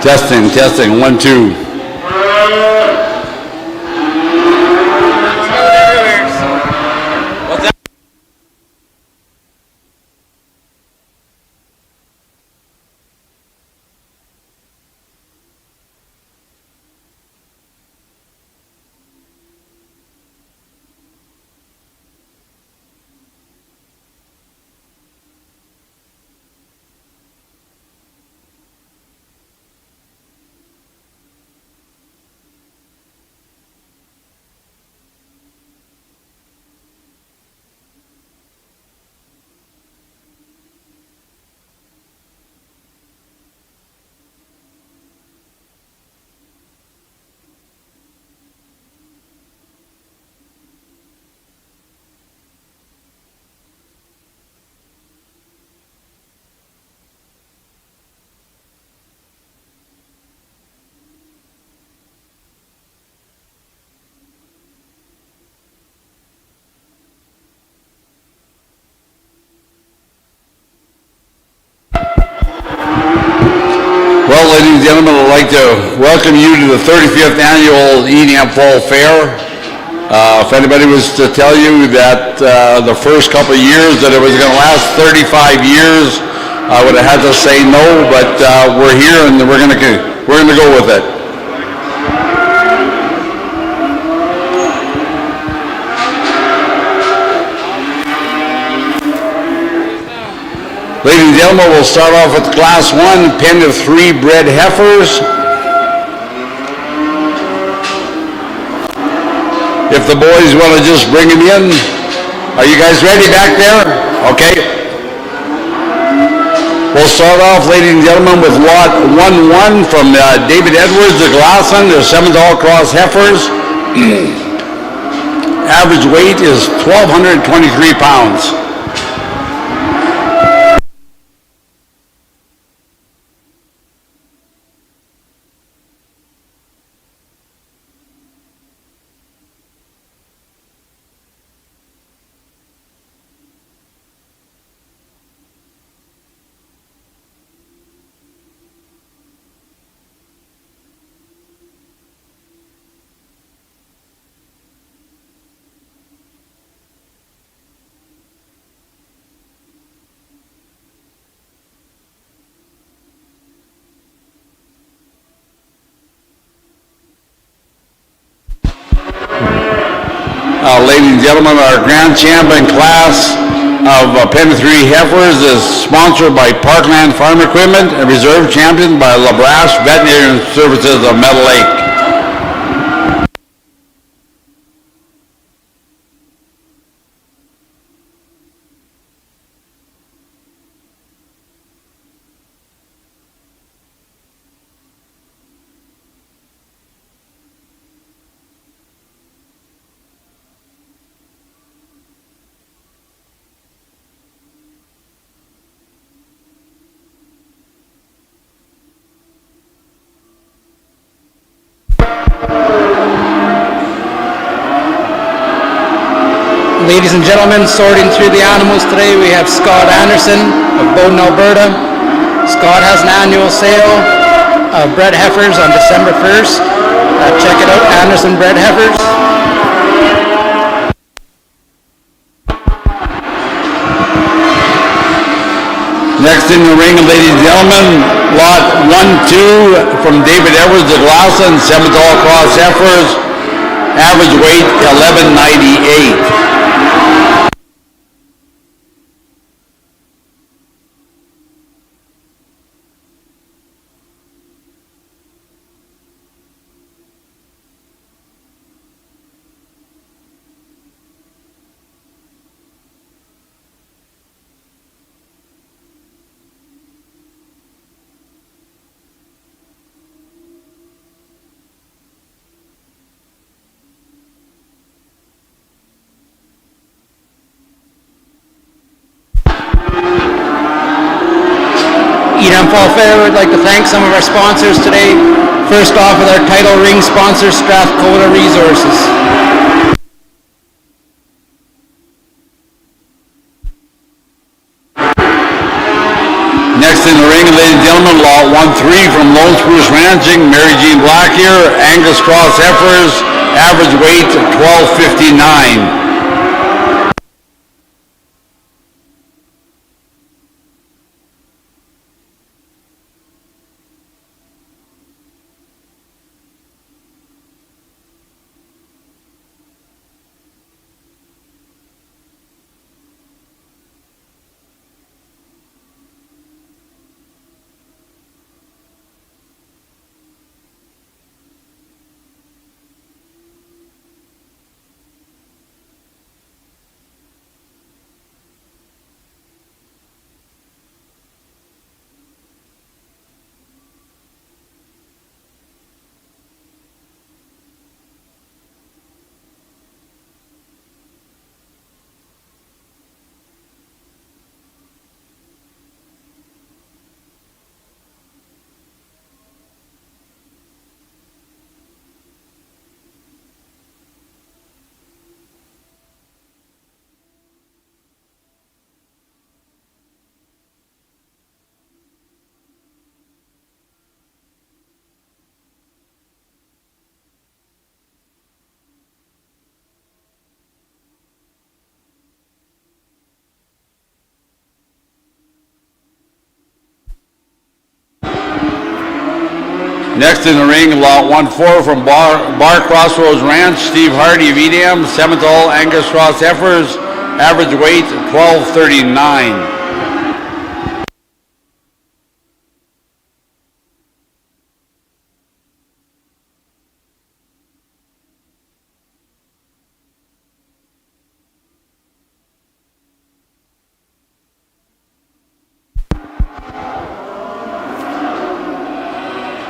Testing, testing, 1, 2. Well, ladies and gentlemen, I'd like to welcome you to the 35th Annual Edam Fall Fair. If anybody was to tell you that the first couple of years that it was going to last 35 years, I would have had to say no, but we're here and we're going to go with it. Ladies and gentlemen, we'll start off with Class 1, pen of 3 bred heifers. If the boys want to just bring them in. Are you guys ready back there? Okay. We'll start off, ladies and gentlemen, with lot 1-1 from David Edwards of Glasson. They're Simmental cross heifers. Average weight is 1,223 pounds. Ladies and gentlemen, our grand champion class of pen of 3 heifers is sponsored by Parkland Farm Equipment and reserve champion by LaBrache Veterinary Services of Meadow Lake. Ladies and gentlemen, sorting through the animals today, we have Scott Anderson of Bowden, Alberta. Scott has an annual sale of bred heifers on December 1st. Check it out, Anderson Bred Heifers. Next in the ring, ladies and gentlemen, lot 1-2 from David Edwards of Glasson, Simmental cross heifers. Average weight 1198. Edam Fall Fair would like to thank some of our sponsors today. First off with our title ring sponsor, Strathcona Resources. Next in the the ring, ladies and gentlemen, lot 1-3 from Lone Spruce Ranching, Mary Jean Blackyear, Angus Cross heifers, average weight 1259. Next in the ring, lot 1-4 from Bar Crossroads Ranch, Steve Hardy of Edam, Simmental Angus Cross heifers, average weight 1239.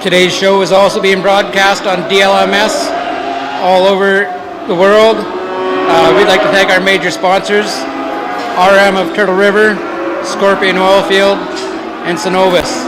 Today's show is also being broadcast on DLMS all over the world. We'd like to thank our major sponsors, RM of Turtle River, Scorpion Oilfield, and Synovus.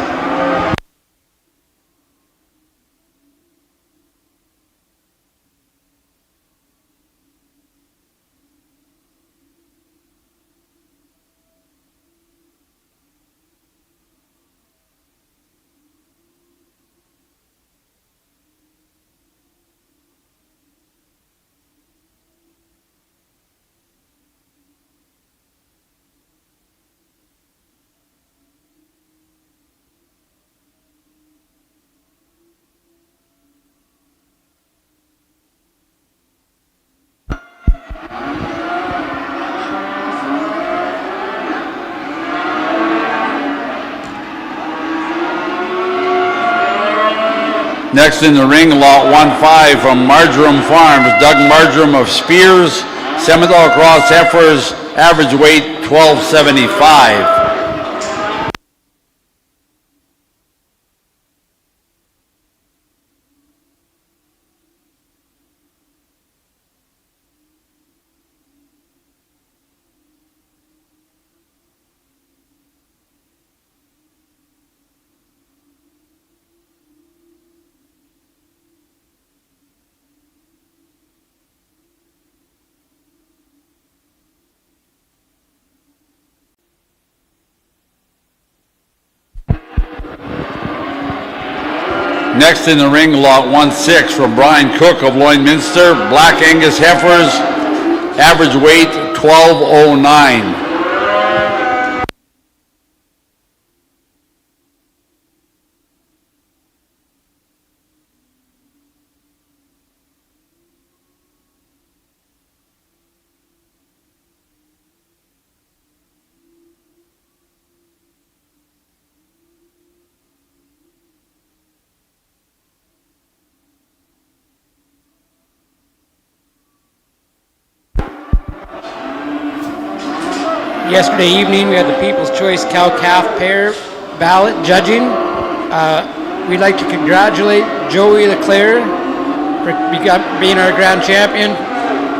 Next in the ring, lot 1-5 from Marjoram Farms, Doug Marjoram of Spears, Simmental Cross heifers, average weight 1275. Next in the ring, lot 1-6 from Brian Cook of Lloydminster, Black Angus heifers, average weight 1209. Yesterday evening, we had the People's Choice Cow-Calf pair ballot judging. We'd like to congratulate Joey Leclerc for being our grand champion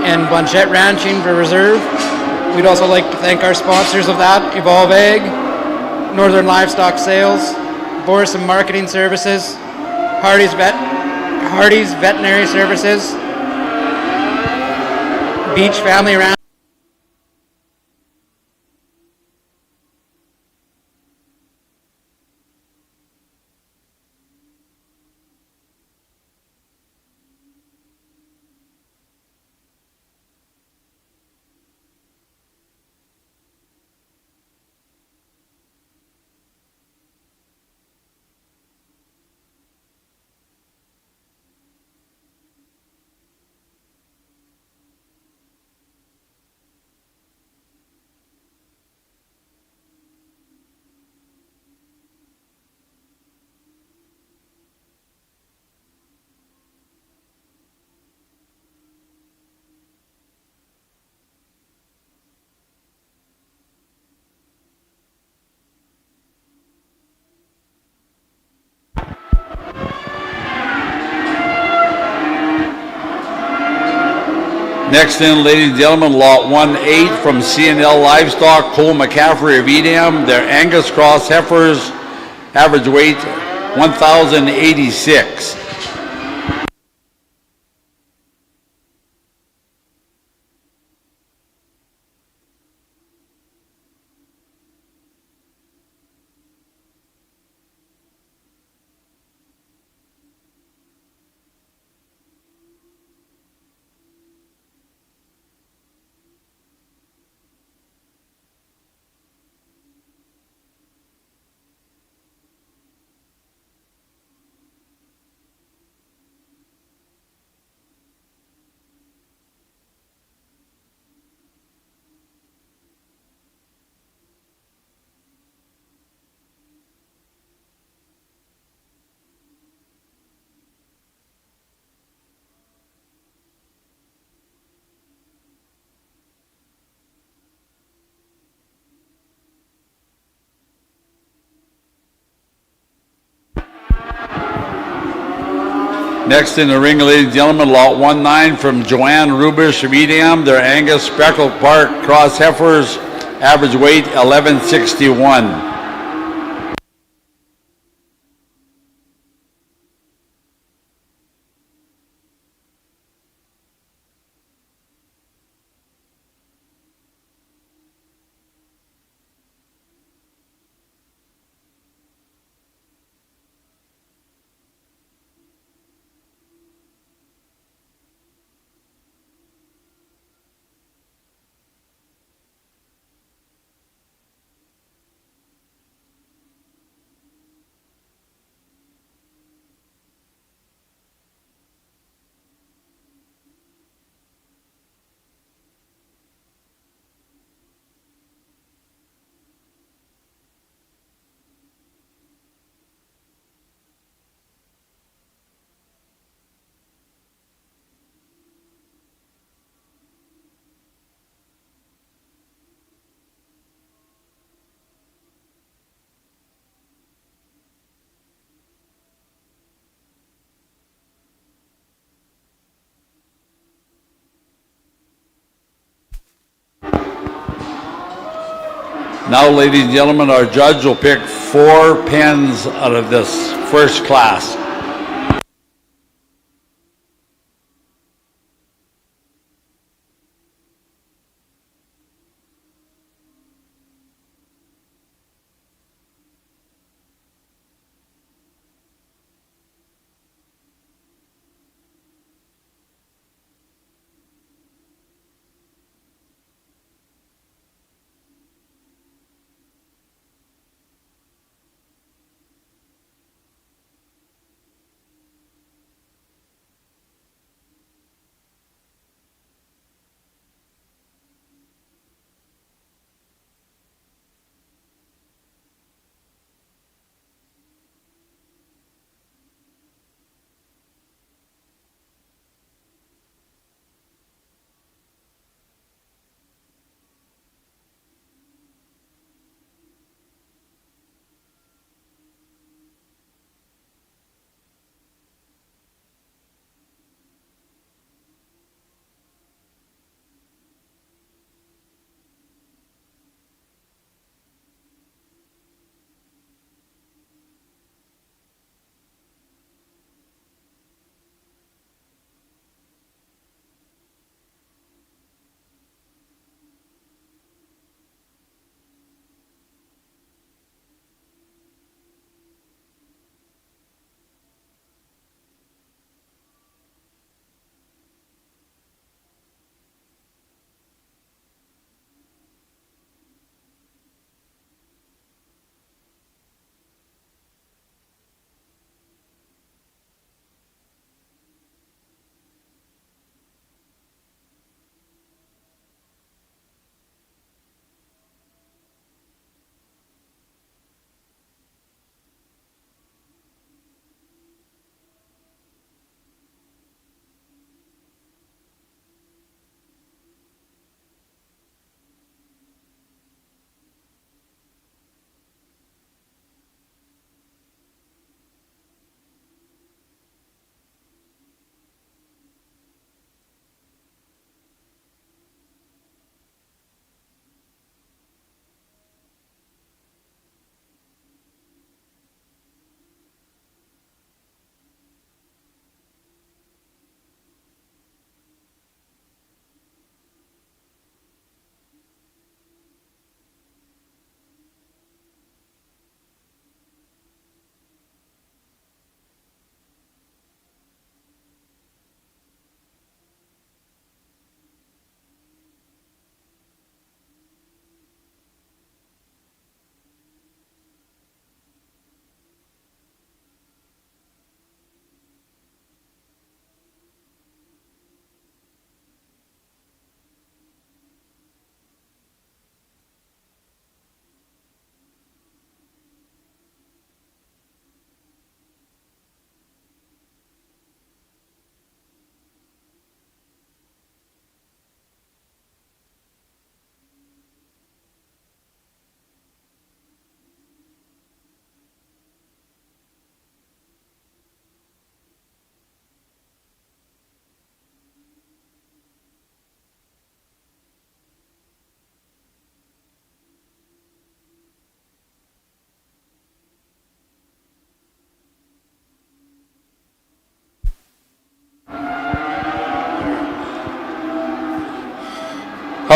and Blanchette Ranching for reserve. We'd also like to thank our sponsors of that, Evolve Ag, Northern Livestock Sales, Borison Marketing Services, Hardy's Veterinary Services, Beach Family Ranch, Next in, ladies and gentlemen, lot 1-8 from CNL Livestock, Cole McCaffrey of Edam. They're Angus cross heifers, average weight 1,086. Next in the ring, ladies and gentlemen, lot 1-9 from Joanne Rubish of Edam. They're Angus Speckle Park cross heifers, average weight 1161. Now, ladies and gentlemen, our judge will pick 4 pens out of this first class.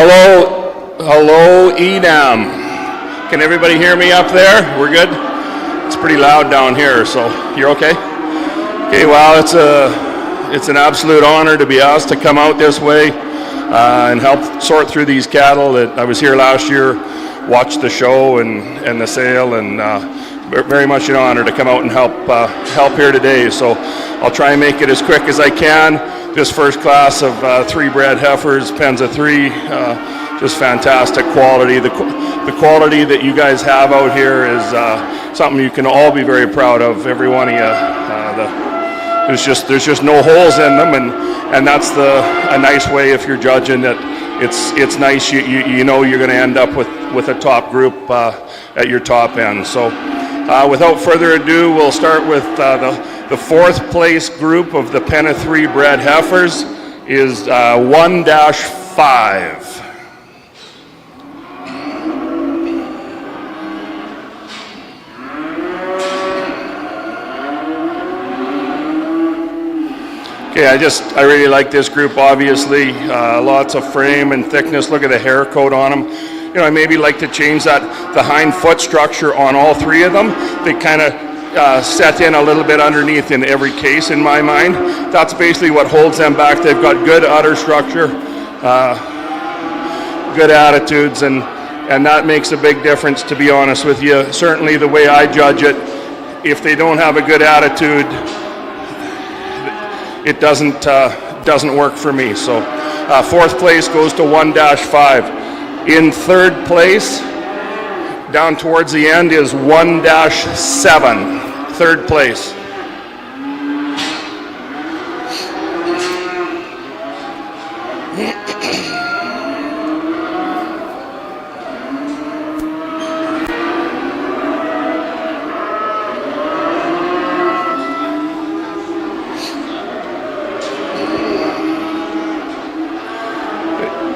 Hello, Edam. Can everybody hear me up there? We're good? It's pretty loud down here, so you're okay? Okay, well, it's an absolute honor to be asked to come out this way and help sort through these cattle. I was here last year, watched the show and the sale, and very much an honor to come out and help here today. So I'll try and make it as quick as I can. This first class of 3 bred heifers, pens of 3, just fantastic quality. The quality that you guys have out here is something you can all be very proud of. Every one of you. There's just no holes in them, and that's a nice way if you're judging that. It's nice. You know you're going to end up with a top group at your top end. So without further ado, we'll start with the 4th place group of the pen of 3 bred heifers is 1-5. Okay, I really like this group, obviously. Lots of frame and thickness. Look at the hair coat on them. You know, I maybe like to change the hind foot structure on all 3 of them. They kind of set in a little bit underneath in every case, in my mind. That's basically what holds them back. They've got good udder structure, good attitudes, and that makes a big difference, to be honest with you. Certainly the way I judge it, if they don't have a good attitude, it doesn't work for me. So 4th place goes to 1-5. In 3rd place, down towards the end, is 1-7. 3rd place.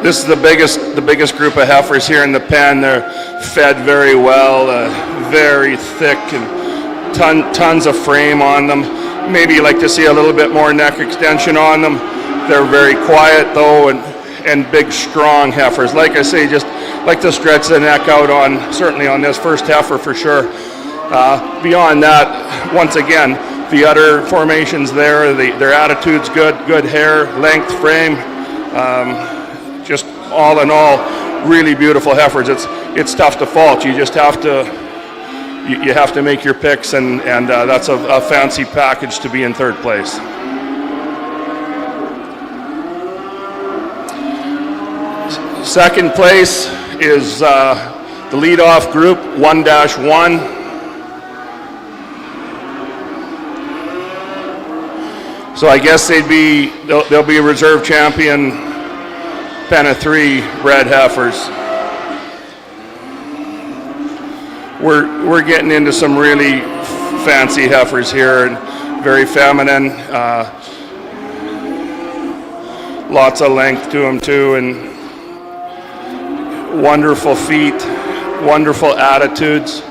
This is the biggest group of heifers here in the pen. They're fed very well, very thick, and tons of frame on them. Maybe you like to see a little bit more neck extension on them. They're very quiet though, and big, strong heifers. Like I say, just like to stretch the neck out certainly on this first heifer for sure. Beyond that, once again, the udder formation's there. Their attitude's good hair, length, frame. Just all in all, really beautiful heifers. It's tough to fault. You just have to make your picks, and that's a fancy package to be in 3rd place. Second place is the leadoff group, 1-1. So I guess they'll be a reserve champion pen of 3 bred heifers. We're getting into some really fancy heifers here, and very feminine. Lots of length to them too, and wonderful feet, wonderful attitudes.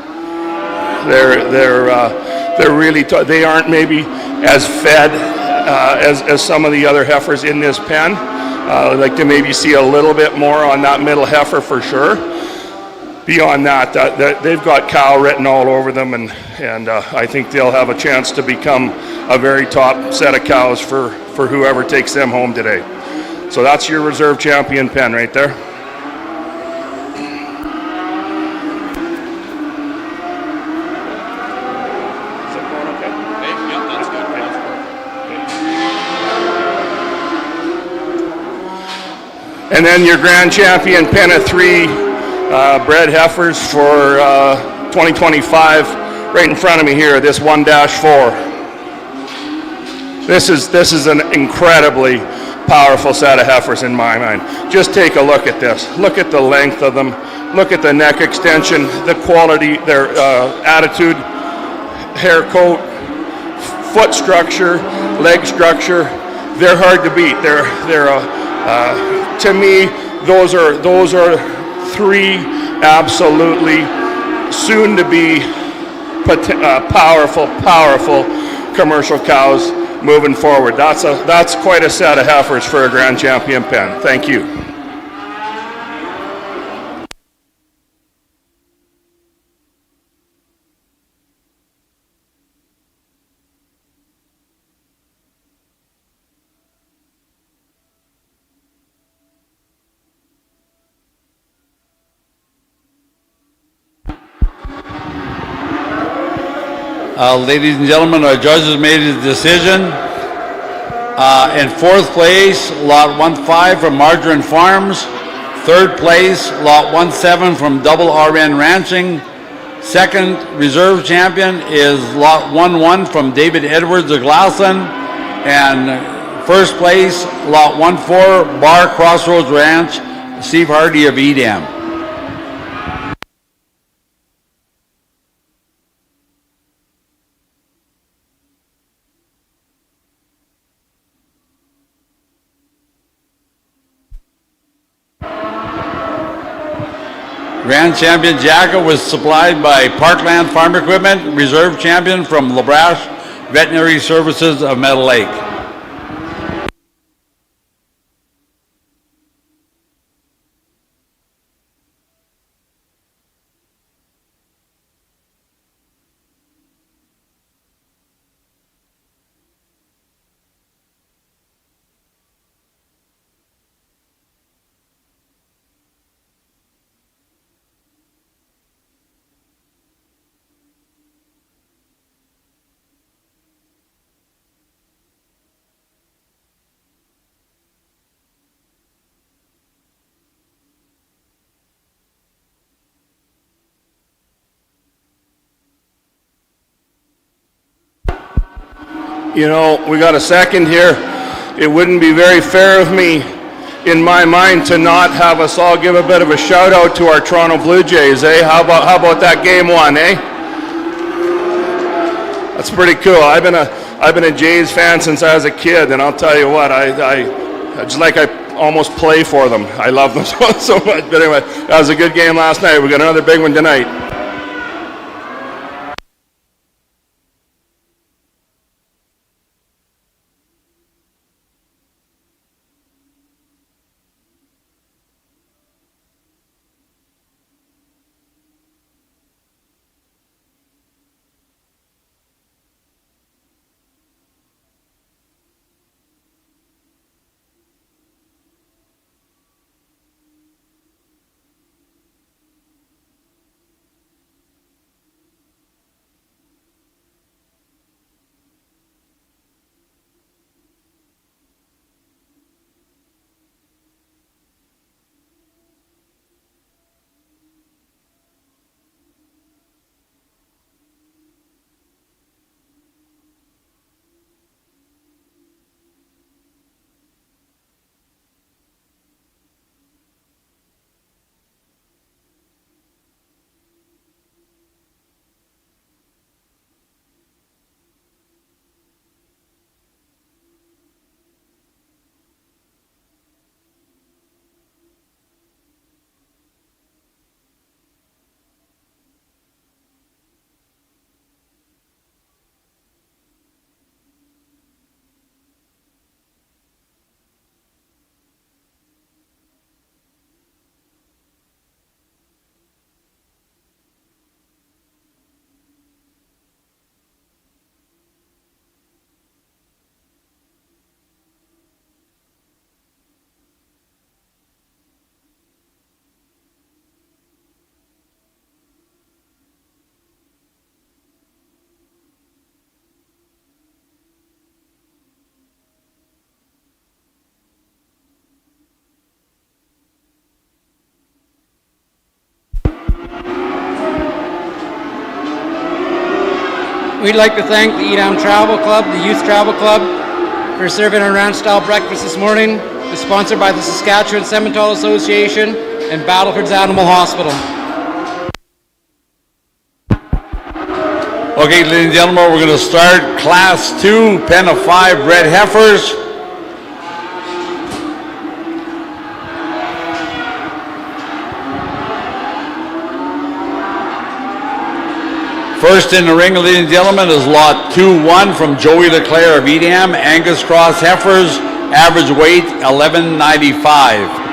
They're really they aren't maybe as fed as some of the other heifers in this pen. I'd like to maybe see a little bit more on that middle heifer for sure. Beyond that, they've got cow written all over them, and I think they'll have a chance to become a very top set of cows for whoever takes them home today. So that's your reserve champion pen right there. And then your grand champion pen of 3 bred heifers for 2025, right in front of me here, this 1-4. This is an incredibly powerful set of heifers in my mind. Just take a look at this. Look at the length of them. Look at the neck extension, the quality, their attitude, hair coat, foot structure, leg structure. They're hard to beat. To me, those are 3 absolutely soon-to-be powerful commercial cows moving forward. That's quite a set of heifers for a grand champion pen. Thank you. Ladies and gentlemen, our judges made a decision. In fourth place, Lot 1-5 from Margarine Farms. Third place, Lot 1-7 from Double RN Ranching. Second reserve champion is Lot 1-1 from David Edwards of Glasson. And first place, Lot 1-4, Bar Crossroads Ranch, Steve Hardy of Edam. Grand champion jacket was supplied by Parkland Farm Equipment, reserve champion from LaBrache Veterinary Services of Meadow Lake. You know, we got a second here. It wouldn't be very fair of me, in my mind, to not have us all give a bit of a shout out to our Toronto Blue Jays, eh? How about that game one, eh? That's pretty cool. I've been a Jays fan since I was a kid, and I'll tell you what, I just like I almost play for them. I love them so much. But anyway, that was a good game last night. We got another big one tonight. We'd like to thank the Edam Travel Club, the Youth Travel Club, for serving a ranch-style breakfast this morning. It's sponsored by the Saskatchewan Simmental Association and Battleford's Animal Hospital. Okay, ladies and gentlemen, we're going to start Class 2, pen of 5 bred heifers. First in the ring, ladies and gentlemen, is Lot 2-1 from Joey LeClaire of Edam, Angus Cross heifers, average weight 1195.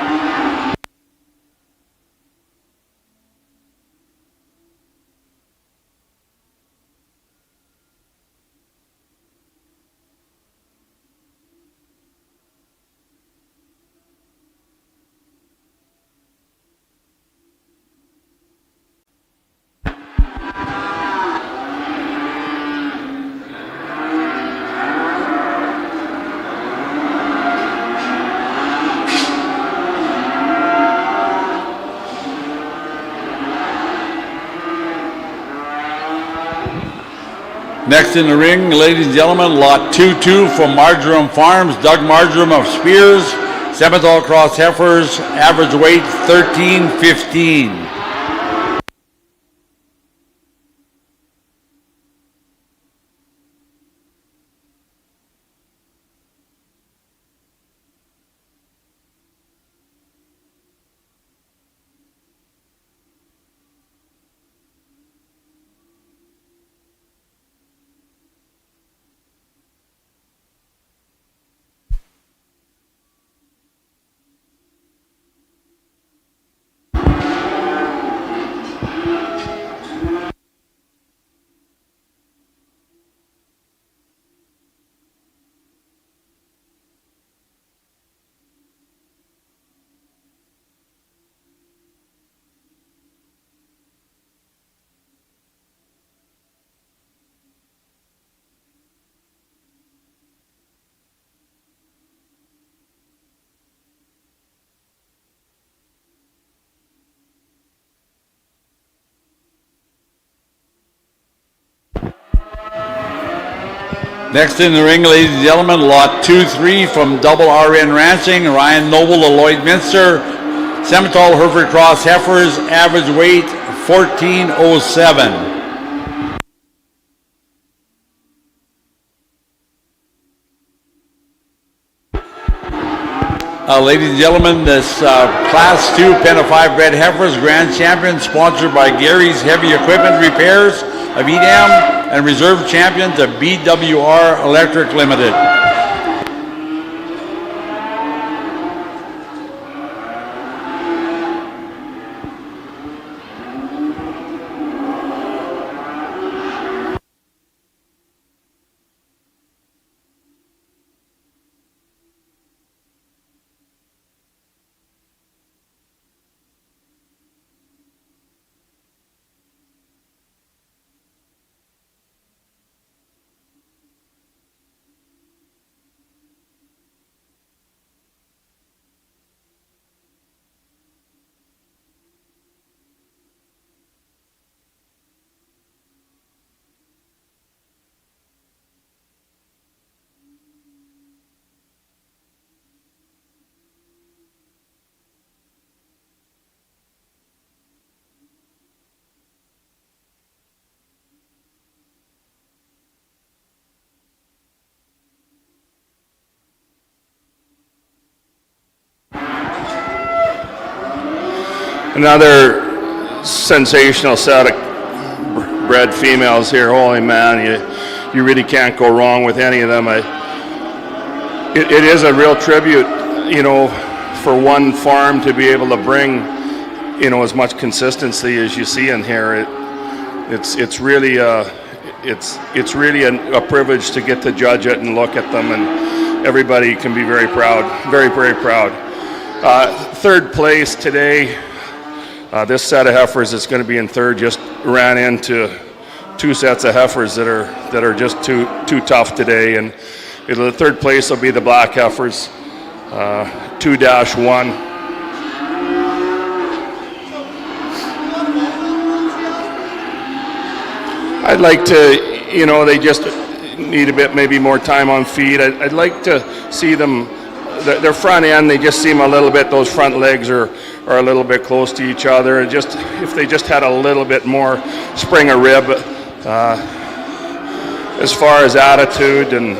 Next in the ring, ladies and gentlemen, lot 2-2 from Marjoram Farms, Doug Marjoram of Spears, Simmental Cross Heifers, average weight 13-15. Next in the ring, ladies and gentlemen, lot 2-3 from Double RN Ranching, Ryan Noble of Lloydminster, Simmental Hereford Cross Heifers, average weight 1407. Ladies and gentlemen, this Class 2 Pen of 5 Bred Heifers Grand Champion, sponsored by Gary's Heavy Equipment Repairs of Edam, and Reserve Champions of BWR Electric Limited. Another sensational set of bred females here. Holy man, you really can't go wrong with any of them. It is a real tribute, you know, for one farm to be able to bring, you know, as much consistency as you see in here. It's really a privilege to get to judge it and look at them, and everybody can be very proud, very, very proud. Third place today. This set of heifers that's going to be in third just ran into two sets of heifers that are just too tough today, and the third place will be the black heifers, 2-1. I'd like to, you know, they just need a bit maybe more time on feed. I'd like to see them. Their front end, they just seem a little bit, those front legs are a little bit close to each other. And just, if they just had a little bit more spring of rib, as far as attitude and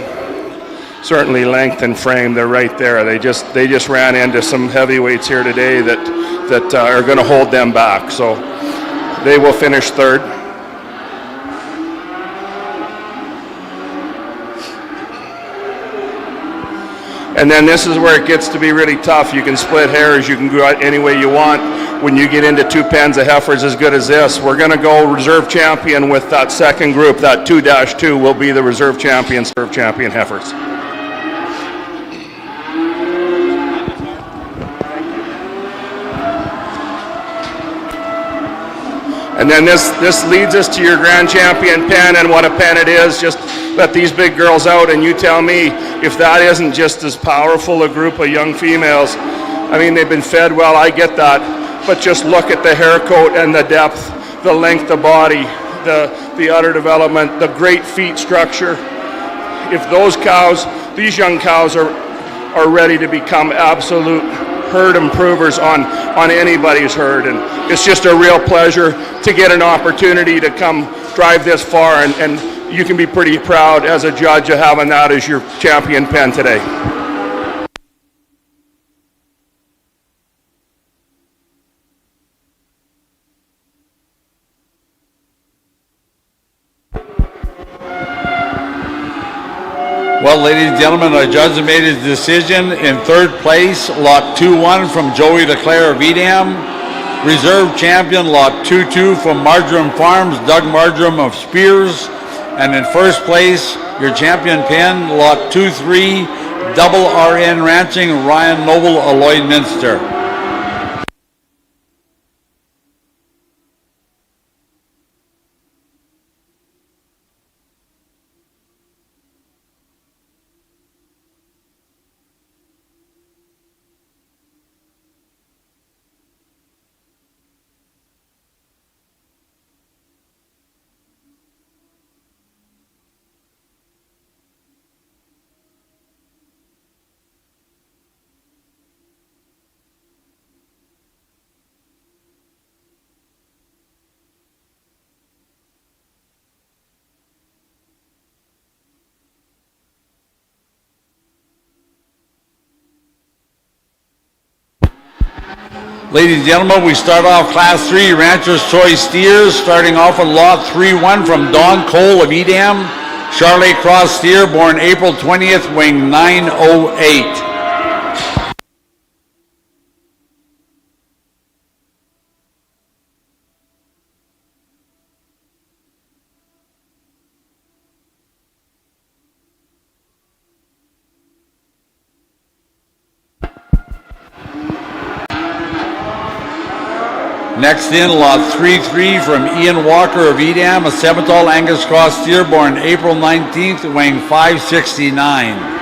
certainly length and frame, they're right there. They just ran into some heavyweights here today that are going to hold them back. So they will finish third. And then this is where it gets to be really tough. You can split hairs, you can go out any way you want. When you get into two pens of heifers as good as this, we're going to go reserve champion with that second group. That 2-2 will be the reserve champion heifers. And then this leads us to your grand champion pen, and what a pen it is. Just let these big girls out and you tell me if that isn't just as powerful a group of young females. I mean, they've been fed well, I get that, but just look at the hair coat and the depth, the length of body, the the udder development, the great feet structure. If those cows, these young cows are ready to become absolute herd improvers on anybody's herd. And it's just a real pleasure to get an opportunity to come drive this far, and you can be pretty proud as a judge of having that as your champion pen today. Well, ladies and gentlemen, our judge has made his decision. In third place, lot 2-1 from Joey Leclerc of Edam. Reserve champion, lot 2-2 from Marjoram Farms, Doug Marjoram of Spears. And in first place, your champion pen, lot 2-3, Double RN Ranching, Ryan Noble of Lloydminster. Ladies and gentlemen, we start off Class 3 Rancher's Choice Steers, starting off with lot 3-1 from Don Cole of Edam. Charlotte Cross steer, born April 20th, wing 908. Next in, lot 3-3 from Ian Walker of Edam, a Simmental Angus Cross steer, born April 19th, weighing 569.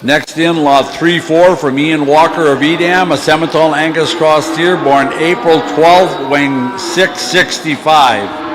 Next in, lot 3-4 from Ian Walker of Edam, a Simmental Angus Cross steer, born April 12th, weighing 665.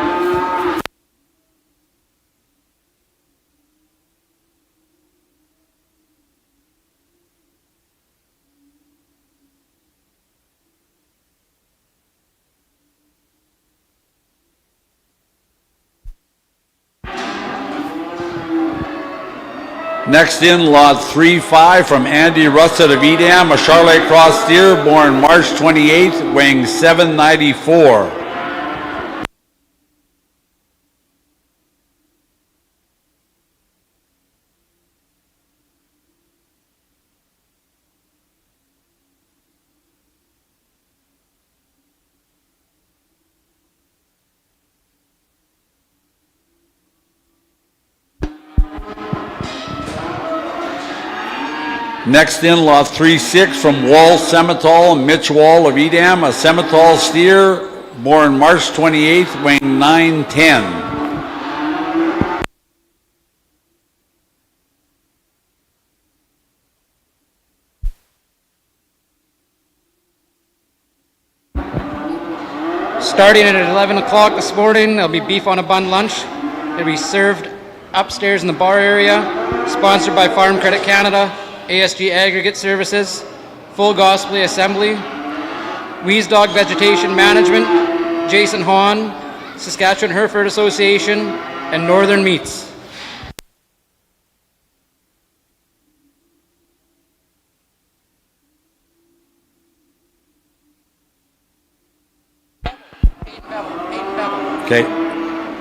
Next in, lot 3-5 from Andy Russet of Edam, a Charlotte Cross steer, born March 28th, weighing 794. Next in, lot 3-6 from Wall Simmental, Mitch Wall of Edam, a Simmental steer, born March 28th, weighing 910. Starting at 11 o'clock this morning, there'll be beef on a bun lunch. It'll be served upstairs in the bar area, sponsored by Farm Credit Canada, ASG Aggregate Services, Full Gospel Assembly, Wheeze Dog Vegetation Management, Jason Hahn, Saskatchewan Hereford Association, and Northern Meats. Okay.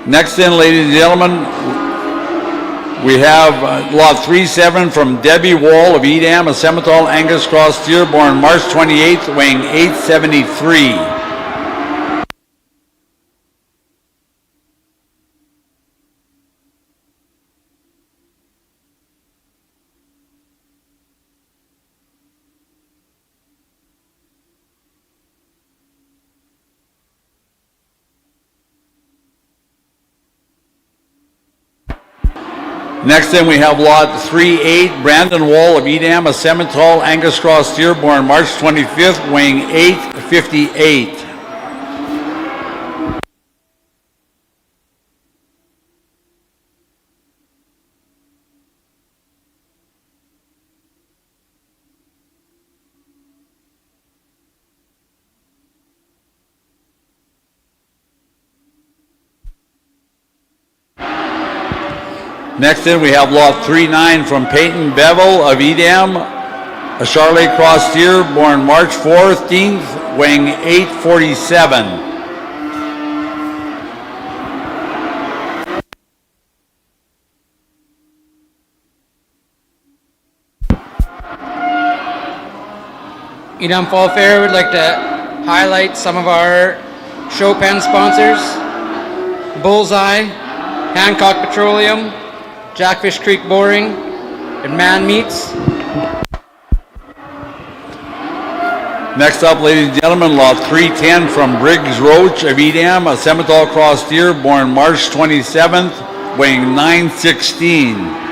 Next in, ladies and gentlemen, we have lot 3-7 from Debbie Wall of Edam, a Simmental Angus Cross steer, born March 28th, weighing 873. Next in, we have lot 3-8, Brandon Wall of Edam, a Simmental Angus Cross steer born March 25th, weighing 858. Next in, we have lot 3-9 from Peyton Bevel of Edam, a Charolais Cross steer born March 14th, weighing 847. Edam Fall Fair would like to highlight some of our show pen sponsors: Bullseye, Hancock Petroleum, Jackfish Creek Boring, and Man Meats. Next up, ladies and gentlemen, lot 310 from Briggs Roach of Edam, a Simmental Cross steer born March 27th, weighing 916.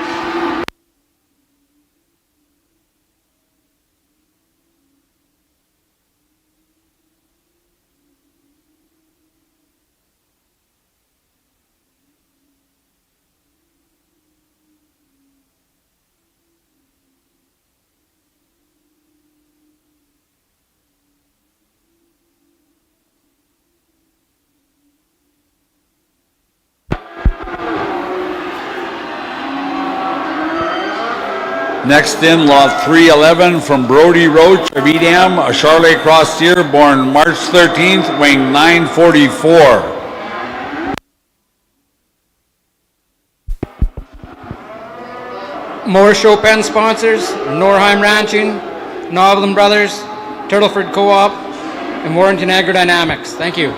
Next in, lot 311 from Brody Roach of Edam, a Charolais Cross steer born March 13th, weighing 944. More show pen sponsors: Norheim Ranching, Novelin Brothers, Turtleford Co-op, and Warrington Agrodynamics. Thank you.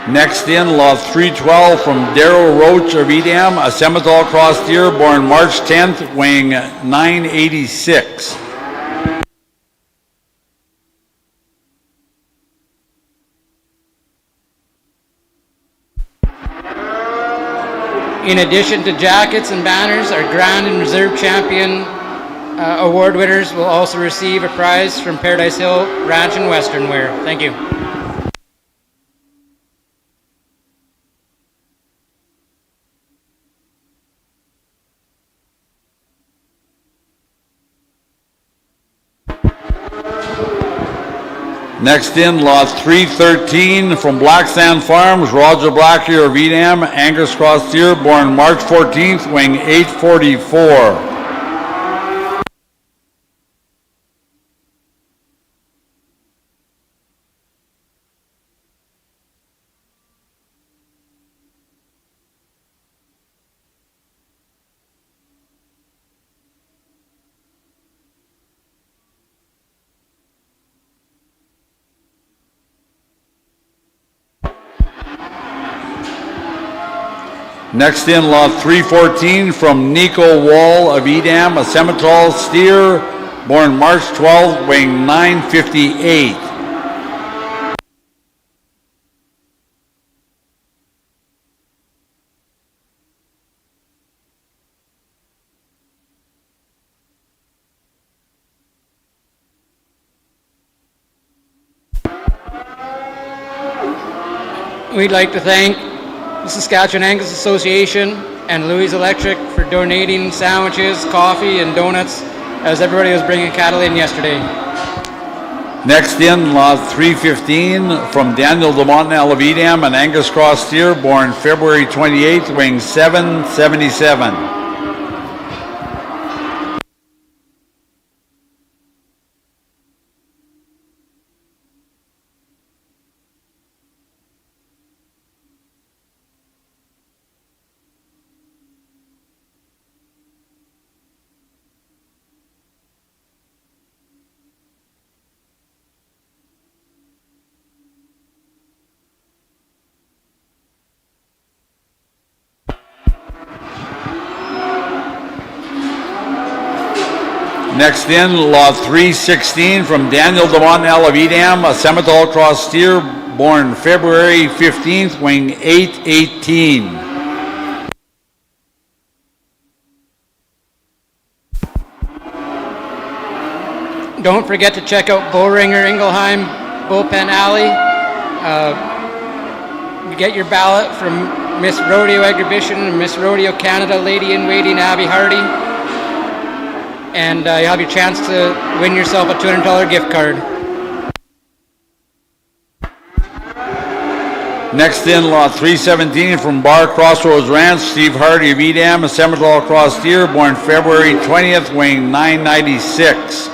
Next in, lot 312 from Darrell Roach of Edam, a Simmental Cross steer born March 10th, weighing 986. In addition to jackets and banners, our Grand and Reserve Champion award winners will also receive a prize from Paradise Hill Ranch and Western Wear. Thank you. Next in, lot 313 from Black Sand Farms, Roger Blackyer of Edam, Angus Cross steer born March 14th, weighing 844. Next in, lot 314 from Nico Wall of Edam, a Simmental steer born March 12th, weighing 958. We'd like to thank the Saskatchewan Angus Association and Louis Electric for donating sandwiches, coffee, and donuts as everybody was bringing cattle in yesterday. Next in, lot 315 from Daniel de Montenel of Edam, an Angus Cross steer born February 28th, weighing 777. Next in, lot 316 from Daniel DeMontel of Edam, a Simmental cross steer, born February 15th, wing 818. Don't forget to check out Bowringer Ingelheim Bullpen Alley. Get your ballot from Miss Rodeo Exhibition and Miss Rodeo Canada Lady in Waiting Abby Hardy. And you'll have your chance to win yourself a $200 gift card. Next in, lot 317 from Bar Crossroads Ranch, Steve Hardy of Edam, a Simmental cross steer, born February 20th, weighing 996.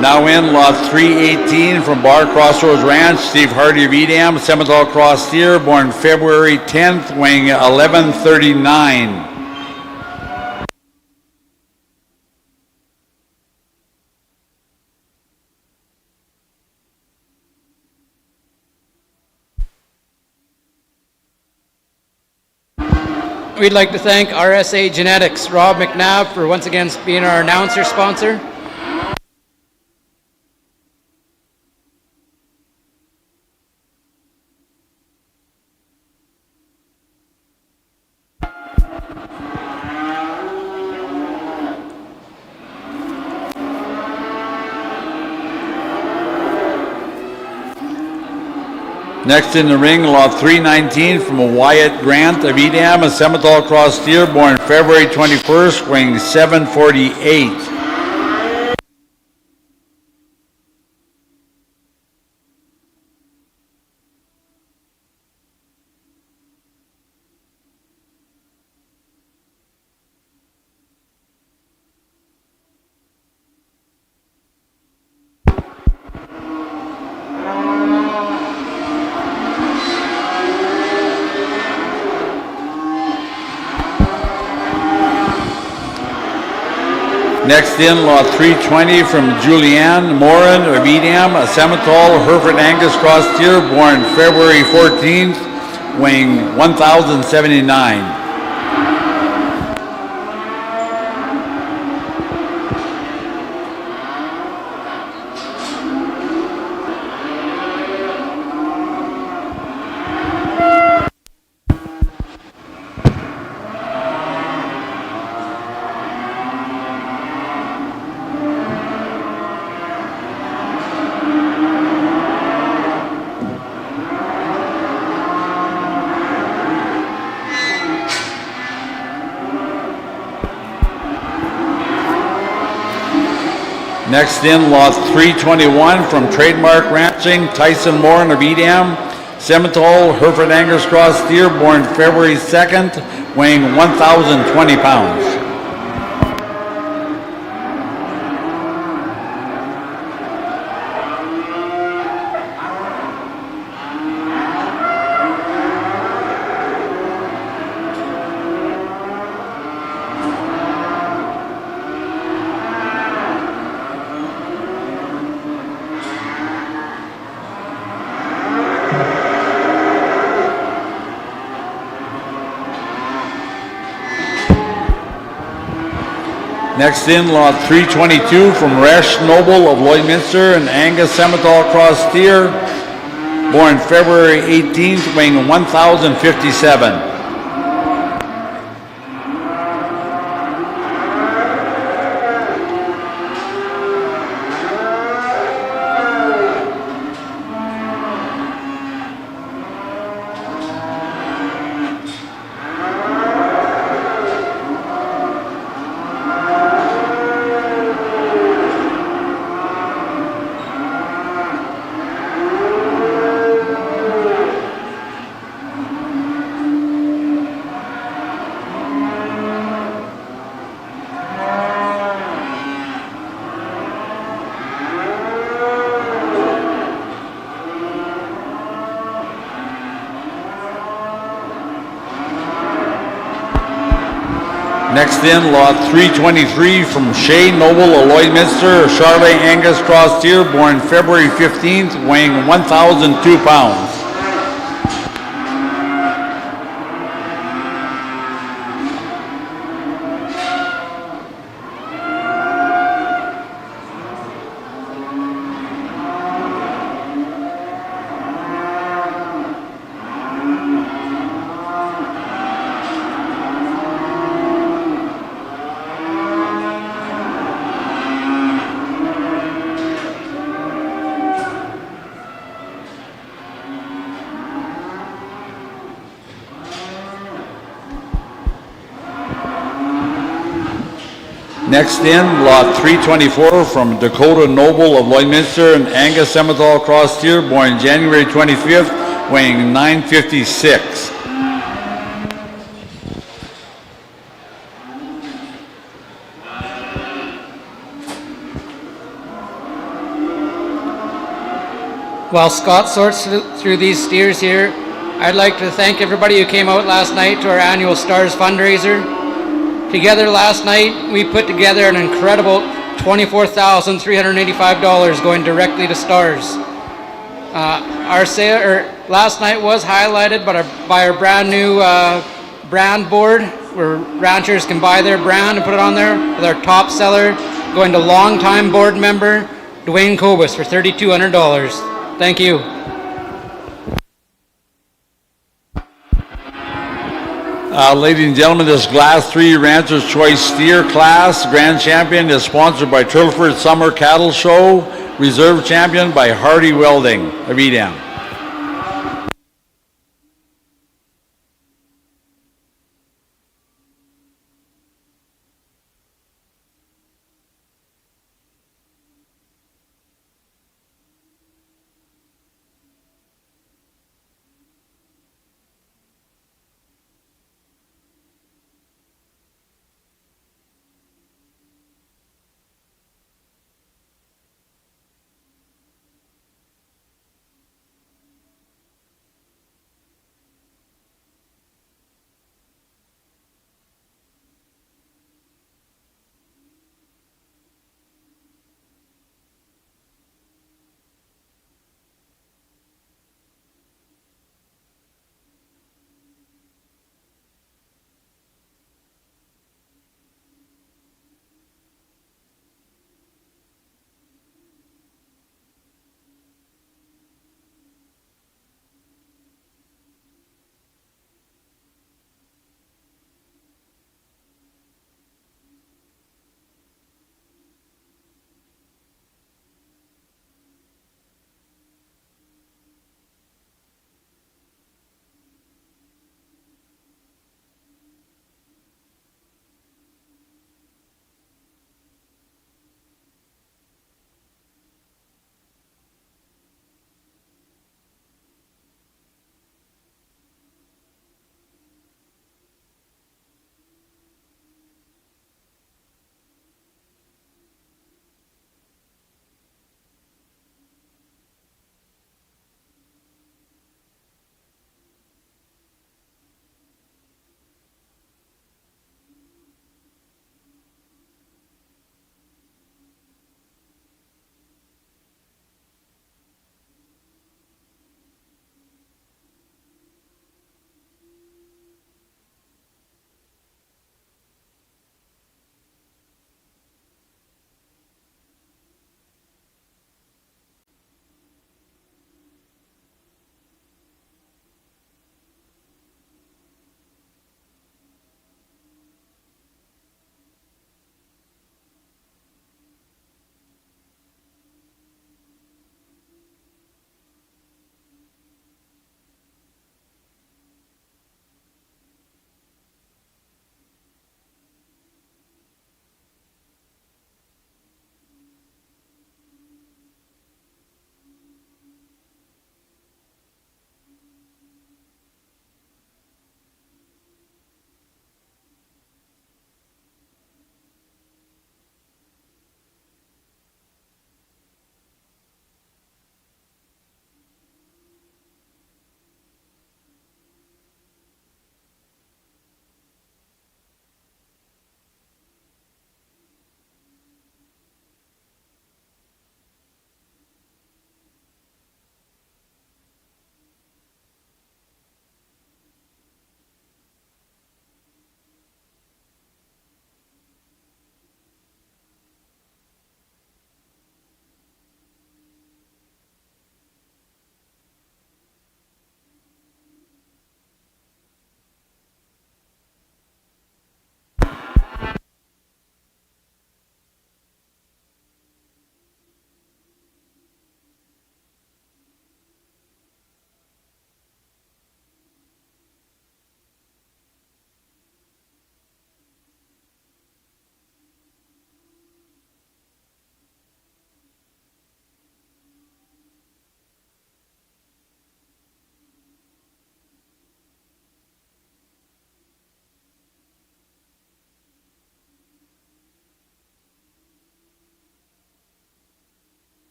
Now in, lot 318 from Bar Crossroads Ranch, Steve Hardy of Edam, Simmental cross steer, born February 10th, weighing 1139. We'd like to thank RSA Genetics, Rob McNabb, for once again being our announcer sponsor. Next in the ring, lot 319 from Wyatt Grant of Edam, a Simmental cross steer, born February 21st, weighing 748. Next in, lot 320 from Julianne Morin of Edam, a Simmental Hereford Angus cross steer, born February 14th, weighing 1,079. Next in, lot 321 from Trademark Ranching, Tyson Morin of Edam, Simmental Hereford Angus cross steer, born February 2nd, weighing 1,020 pounds. Next in, lot 322 from Resh Noble of Lloydminster, and Angus Simmental cross steer, born February 18th, weighing 1,057. Next in, lot 323 from Shay Noble of Lloydminster, a Charolais Angus cross steer born February 15th, weighing 1,002 pounds. Next in, lot 324 from Dakota Noble of Lloydminster, an Angus Simmental cross steer born January 25th, weighing 956. While Scott sorts through these steers here, I'd like to thank everybody who came out last night to our annual Stars fundraiser. Together last night, we put together an incredible $24,385 going directly to Stars. Our sale last night was highlighted by our brand new brand board, where ranchers can buy their brand and put it on there, with our top seller going to longtime board member Dwayne Cobus for $3,200. Thank you. Ladies and gentlemen, this Class 3 Rancher's Choice Steer Class Grand Champion is sponsored by Turtleford Summer Cattle Show, Reserve Champion by Hardy Welding of Edam.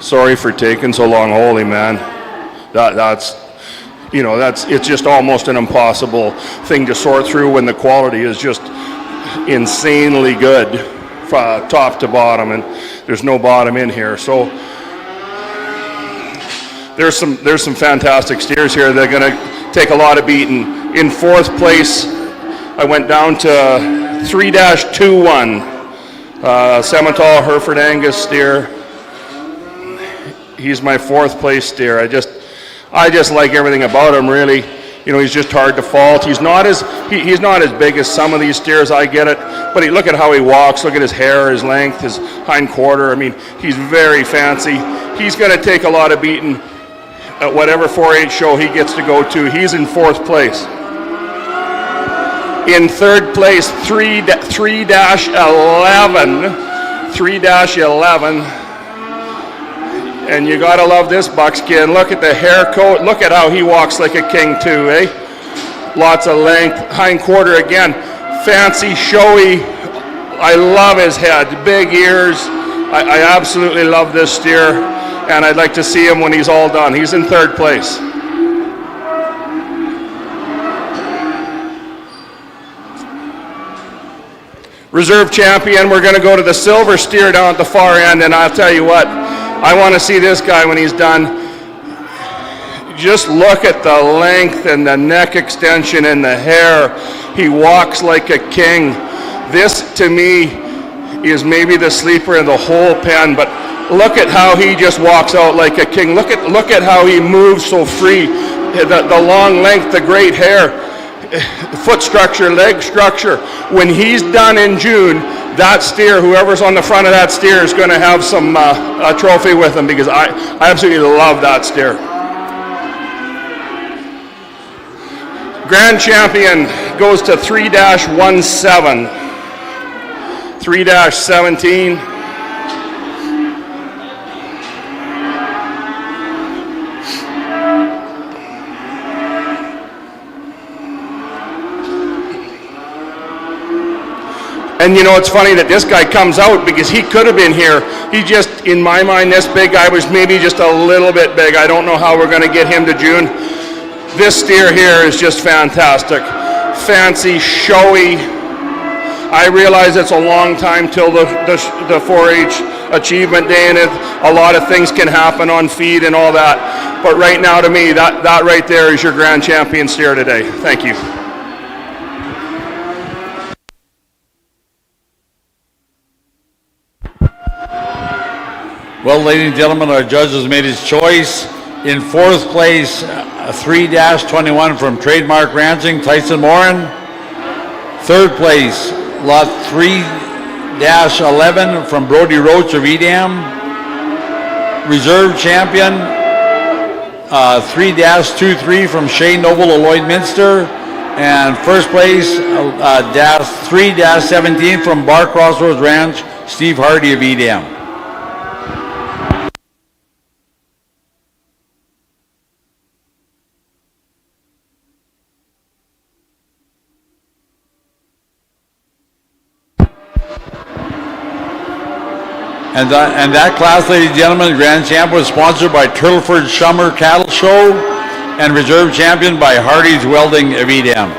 Sorry for taking so long, holy man. It's just almost an impossible thing to sort through when the quality is just insanely good, top to bottom, and there's no bottom in here. So there's some fantastic steers here. They're going to take a lot of beating. In fourth place, I went down to 3-21, Simmental Hereford Angus steer. He's my fourth place steer. I just like everything about him, really. He's just hard to fault. He's not as big as some of these steers, I get it, but look at how he walks. Look at his hair, his length, his hind quarter. I mean, he's very fancy. He's going to take a lot of beating at whatever 4-H show he gets to go to. He's in fourth place. In third place, 3-11. And you gotta love this buckskin. Look at the hair coat. Look at how he walks like a king too, eh? Lots of length. Hind quarter again. Fancy, showy. I love his head. Big ears. I absolutely love this steer. And I'd like to see him when he's all done. He's in third place. Reserve champion. We're gonna go to the silver steer down at the far end, and I'll tell you what, I want to see this guy when he's done. Just look at the length and the neck extension and the hair. He walks like a king. This, to me, is maybe the sleeper in the whole pen, but look at how he just walks out like a king. Look at how he moves so free. The long length, the great hair, foot structure, leg structure. When he's done in June, that steer, whoever's on the front of that steer, is going to have some a trophy with him, because I absolutely love that steer. Grand champion goes to 3-17. 3-17. And it's funny that this guy comes out, because he could have been here. He just, in my mind, this big guy was maybe just a little bit big. I don't know how we're going to get him to June. This steer here is just fantastic. Fancy, showy. I realize it's a long time till the 4-H achievement day, and a lot of things can happen on feed and all that. But right now, to me, that right there is your grand champion steer today. Thank you. Well, ladies and gentlemen, our judge has made his choice. In fourth place, 3-21 from Trademark Ranching, Tyson Morin. Third place, lot 3-11 from Brody Roach of Edam. Reserve champion, 3-23 from Shane Noble of Lloydminster. And first place, 3-17 from Bar Crossroads Ranch, Steve Hardy of Edam. And that class, ladies and gentlemen, Grand Champ was sponsored by Turtleford Shummer Cattle Show and Reserve Champion by Hardy's Welding of Edam.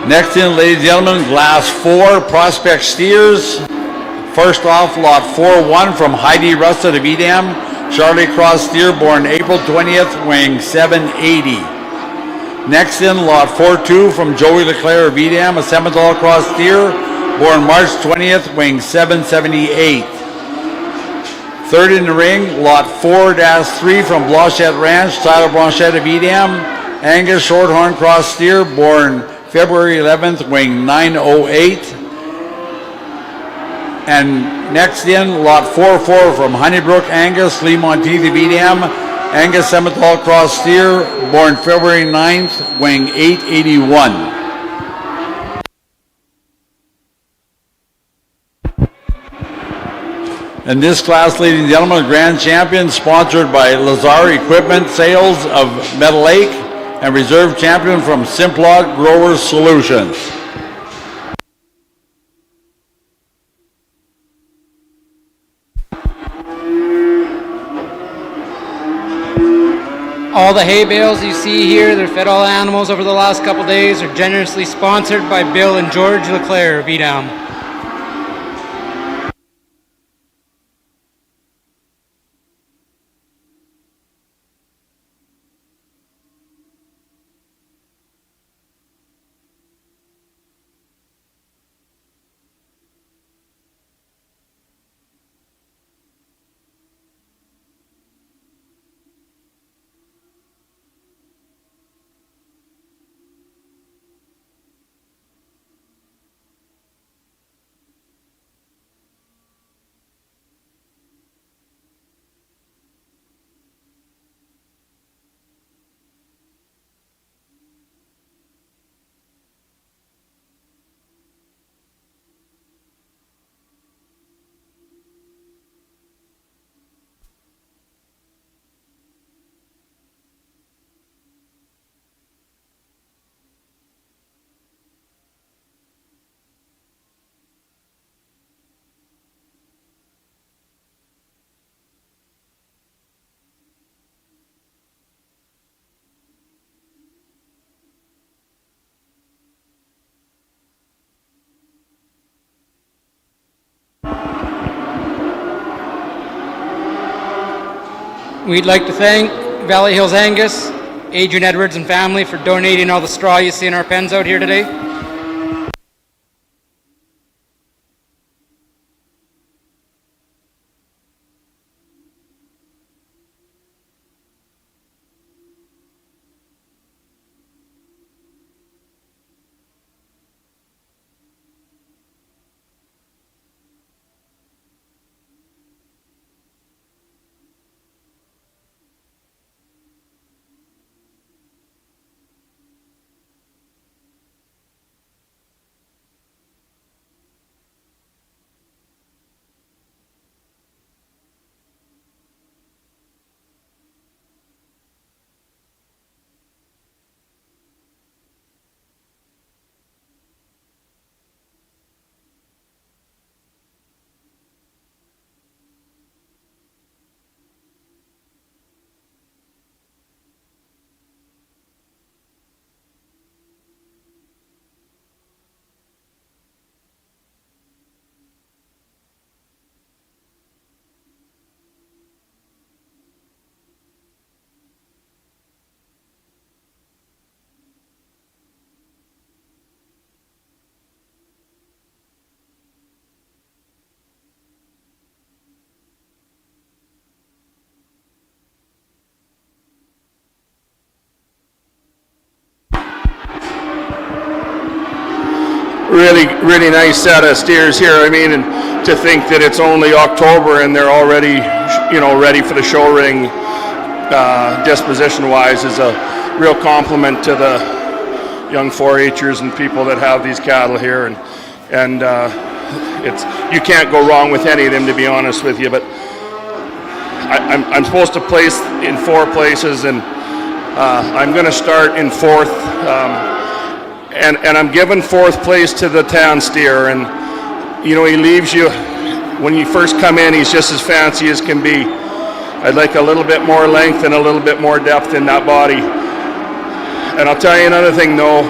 Next in, ladies and gentlemen, Class 4 Prospect Steers. First off, lot 4-1 from Heidi Rusted of Edam. Charlie Cross steer, born April 20th, weighing 780. Next in, lot 4-2 from Joey LeClaire of Edam, a Simmental Cross steer, born March 20th, weighing 778. Third in the ring, lot 4-3 from Blanchette Ranch, Tyler Blanchette of Edam, Angus Shorthorn Cross steer, born February 11th, weighing 908. And next in, lot 4-4 from Honeybrook Angus, Lee Monteith of Edam. Angus Simmental Cross steer, born February 9th, weighing 881. In this class, ladies and gentlemen, grand champion sponsored by Lazar Equipment Sales of Meadow Lake and reserve champion from Simplot Growers Solutions. All the hay bales you see here, they're fed all animals over the last couple days, are generously sponsored by Bill and George Leclerc of Edam. We'd like to thank Valley Hills Angus, Adrian Edwards and family for donating all the straw you see in our pens out here today. Really nice set of steers here. I mean, and to think that it's only October and they're already, ready for the show ring, disposition-wise, is a real compliment to the young 4-H'ers and people that have these cattle here. And you can't go wrong with any of them, to be honest with you. But I'm supposed to place in 4 places, and I'm going to start in 4th. And I'm giving 4th place to the town steer, and he leaves you, when you first come in, he's just as fancy as can be. I'd like a little bit more length and a little bit more depth in that body. And I'll tell you another thing though,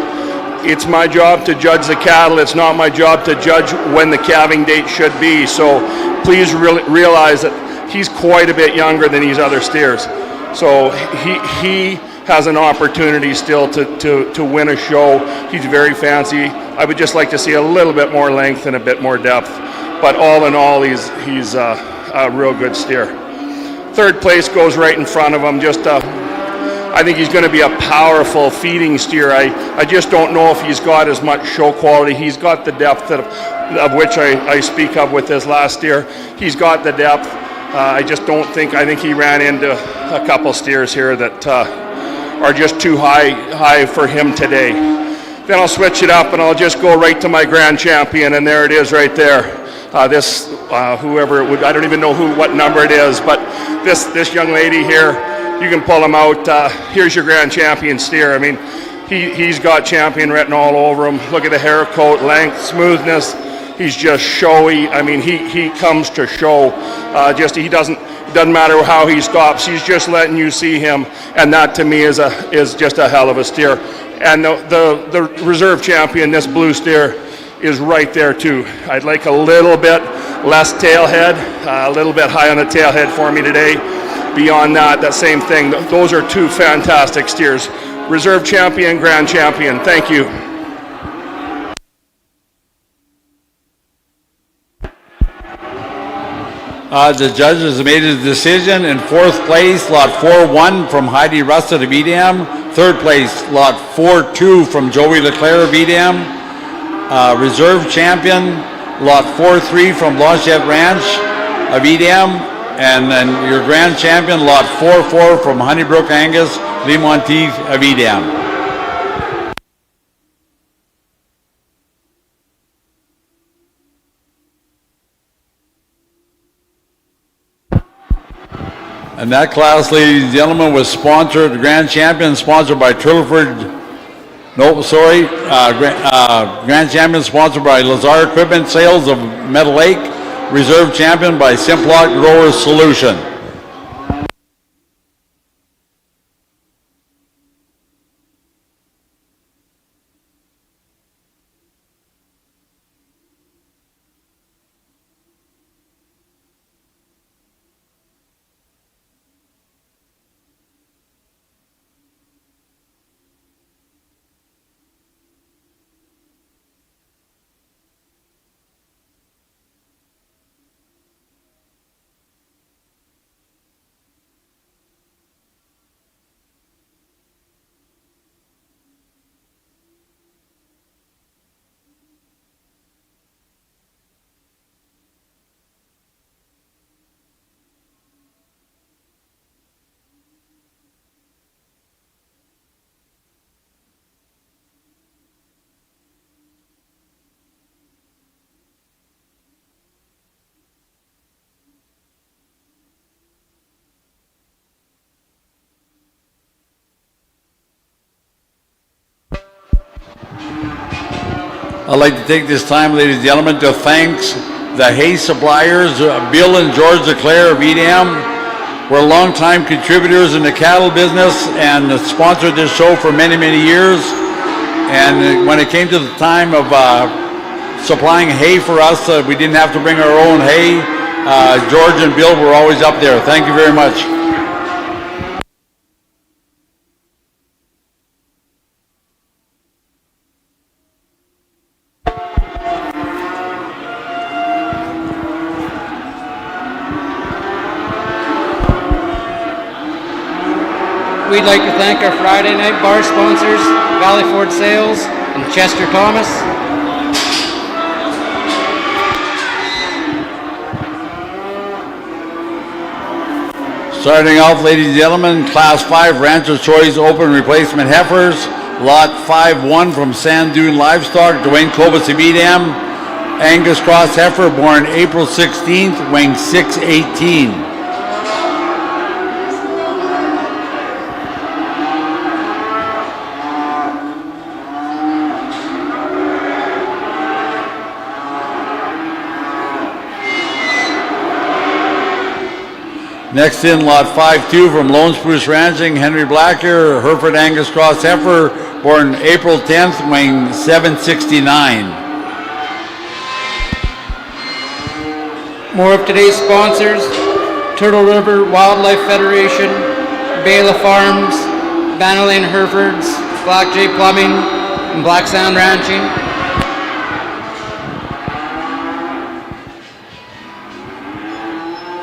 it's my job to judge the cattle, it's not my job to judge when the calving date should be, so please realize that he's quite a bit younger than these other steers. So he has an opportunity still to win a show. He's very fancy. I would just like to see a little bit more length and a bit more depth. But all in all, he's a real good steer. 3rd place goes right in front of him. I think he's going to be a powerful feeding steer. I just don't know if he's got as much show quality. He's got the depth of which I speak of with this last steer. He's got the depth. I just don't think, I think he ran into a couple steers here that are just too high for him today. Then I'll switch it up and I'll just go right to my grand champion, and there it is right there. Whoever it would, I don't even know what number it is, but this young lady here, you can pull him out. Here's your grand champion steer. I mean, he's got champion written all over him. Look at the hair coat, length, smoothness. He's just showy. I mean, he comes to show. He doesn't matter how he stops. He's just letting you see him, and that to me is just a hell of a steer. And the reserve champion, this blue steer, is right there too. I'd like a little bit less tailhead, a little bit high on the tailhead for me today. Beyond that same thing. Those are two fantastic steers. Reserve champion, grand champion. Thank you. The judges made a decision. In fourth place, lot 4-1 from Heidi Russet of Edam. Third place, lot 4-2 from Joey Leclerc of Edam. Reserve champion, lot 4-3 from Blanchette Ranch of Edam. And then your grand champion, lot 4-4 from Honeybrook Angus, Lemonteef of Edam. And that class, ladies and gentlemen, was sponsored, the grand champion sponsored by grand champion sponsored by Lazar Equipment Sales of Meadow Lake, reserve champion by Simplot Growers Solution. I'd like to take this time, ladies and gentlemen, to thank the hay suppliers, Bill and George Leclerc of Edam, were longtime contributors in the cattle business and sponsored this show for many, many years. And when it came to the time of supplying hay for us, we didn't have to bring our own hay. George and Bill were always up there. Thank you very much. We'd like to thank our Friday night bar sponsors, Valley Ford Sales and Chester Thomas. Starting off, ladies and gentlemen, Class 5 Rancho Choice Open Replacement Heifers, Lot 5-1 from Sand Dune Livestock, Dwayne Kobus of Edam, Angus Cross Heifer, born April 16th, weighing 618. Next in, lot 5-2 from Lone Spruce Ranching, Henry Blacker, Hereford Angus Cross Heifer, born April 10th, weighing 769. More of today's sponsors: Turtle River Wildlife Federation, Bela Farms, Banner Lane Herefords, Black J Plumbing, and Black Sound Ranching.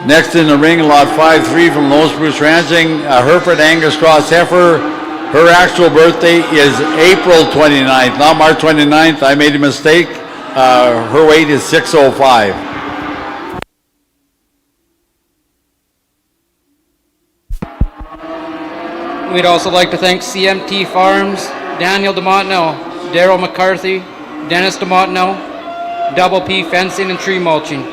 Next in the ring, lot 5-3 from Lone Spruce Ranching, Hereford Angus Cross Heifer. Her actual birthday is April 29th, not March 29th. I made a mistake. Her weight is 605. We'd also like to thank CMT Farms, Daniel DeMontno, Daryl McCarthy, Dennis DeMontno, Double P Fencing and Tree Mulching.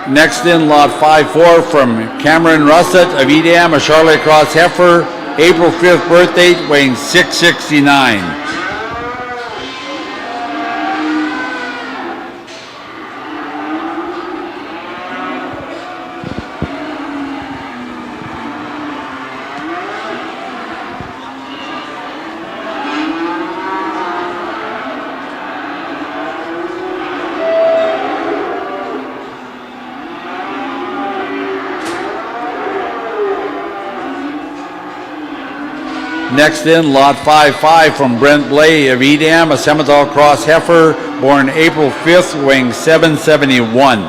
Next in, lot 5-4 from Cameron Russett of Edam, a Charlotte Cross Heifer, April 5th birthday, weighing 669. Next in, lot 5-5 from Brent Blay of Edam, a Simmental Cross Heifer, born April 5th, weighing 771.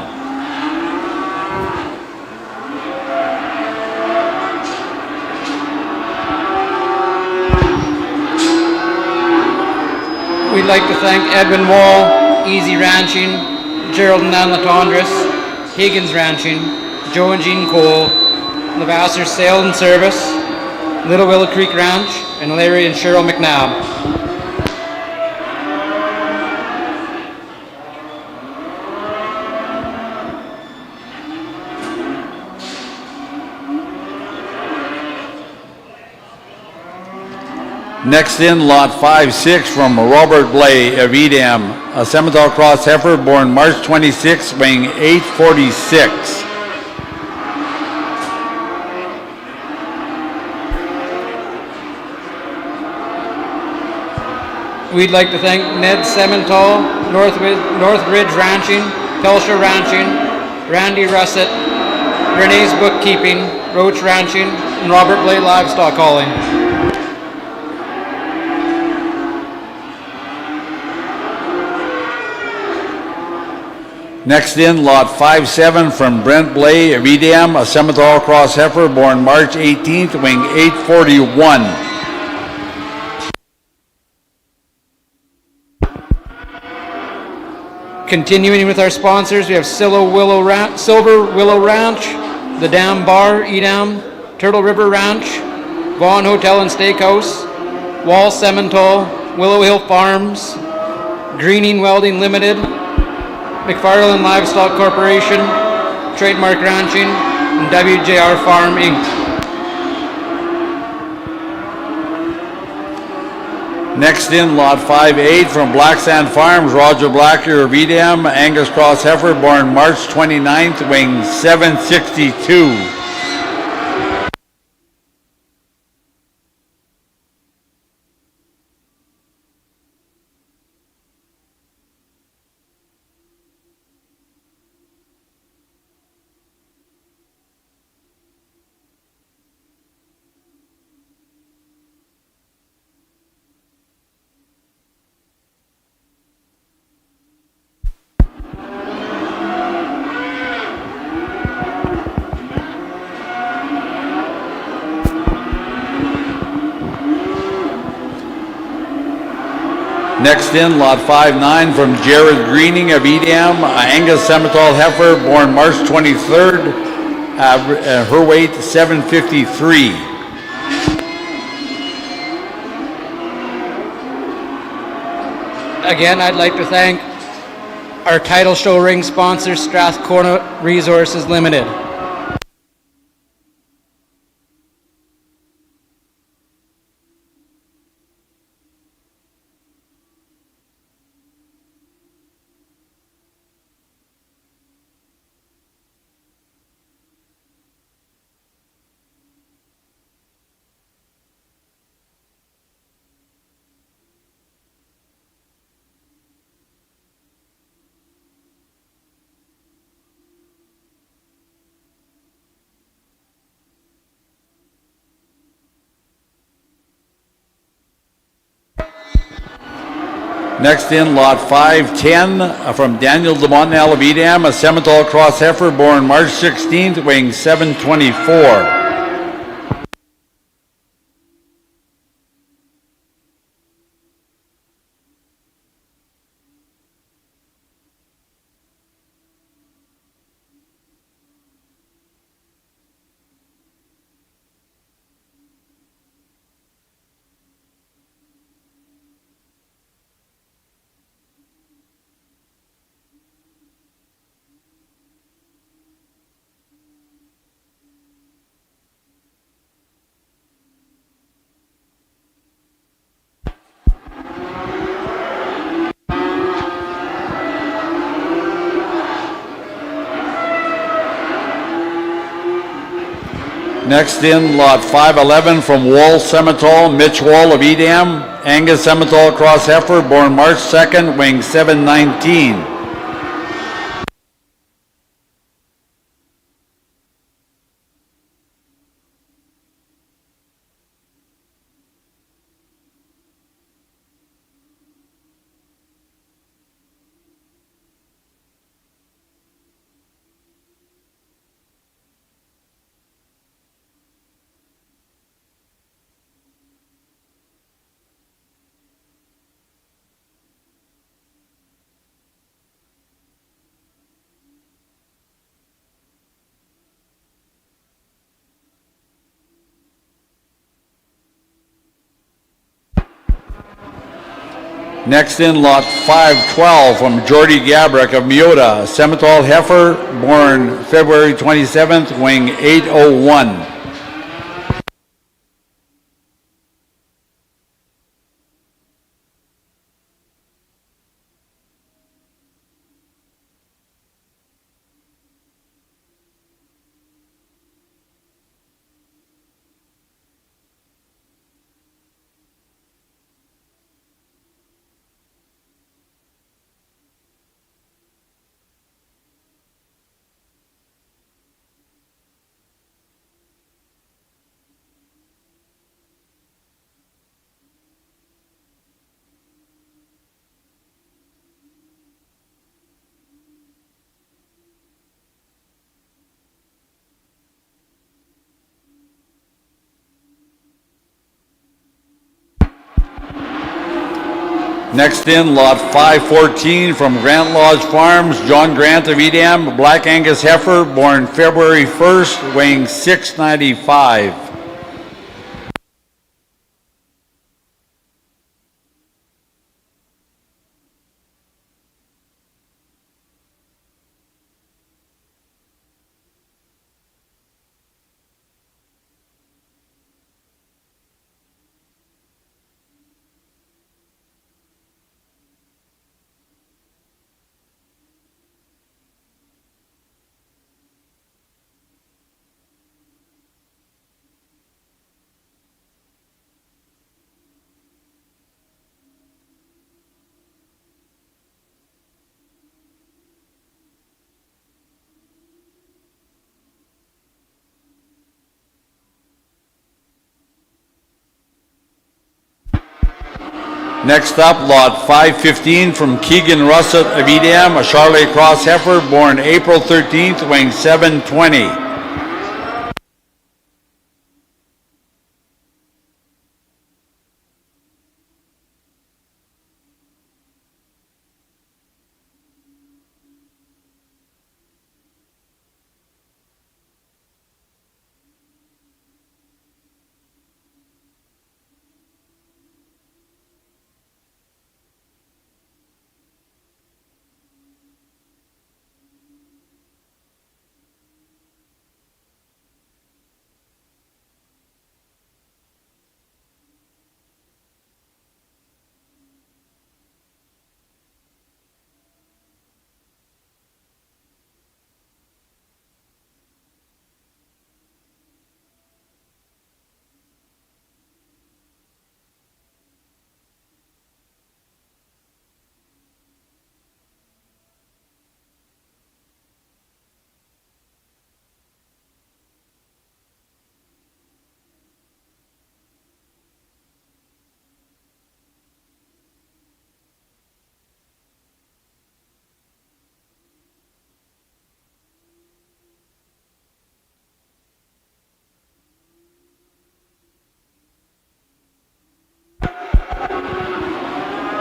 We'd like to thank Edwin Wall, Easy Ranching, Gerald and Ann Latondras, Higgins Ranching, Joe and Jean Cole, Levasseur Sale and Service, Little Willow Creek Ranch, and Larry and Cheryl McNabb. Next in, lot 5-6 from Robert Blay of Edam, a Simmental Cross Heifer, born March 26th, weighing 846. We'd like to thank Ned Simmental, North Ridge Ranching, Pelshire Ranching, Randy Russett, Renee's Bookkeeping, Roach Ranching, and Robert Blay Livestock Hauling. Next in, lot 5-7 from Brent Blay of Edam, a Simmental Cross Heifer, born March 18th, weighing 841. Continuing with our sponsors, we have Silver Willow Ranch, The Dam Bar, Edam, Turtle River Ranch, Vaughn Hotel and Steakhouse, Wall Simmental, Willow Hill Farms, Greening Welding Limited, McFarland Livestock Corporation, Trademark Ranching, and WJR Farm Inc. Next in, lot 5-8 from Black Sand Farms, Roger Blacker of Edam, Angus Cross Heifer, born March 29th, weighing 762. Next in, lot 5-9 from Jared Greening of Edam, Angus Simmental Heifer, born March 23rd, her weight 753. Again, I'd like to thank our title show ring sponsor, Strathcona Resources Limited. Next in, lot 510, from Daniel DeMontnell of Edam, a Simmental cross heifer born March 16th, weighing 724. Next in, lot 511 from Wall Simmental, Mitch Wall of Edam, Angus Simmental cross heifer, born March 2nd, weighing 719. Next in, lot 512 from Jordy Gabrick of Miota, Simmental heifer, born February 27th, weighing 801. Next in, lot 514 from Grant Lodge Farms, John Grant of Edam, Black Angus heifer, born February 1st, weighing 695. Next up, lot 515 from Keegan Russett of Edam, a Charolais cross heifer, born April 13th, weighing 720.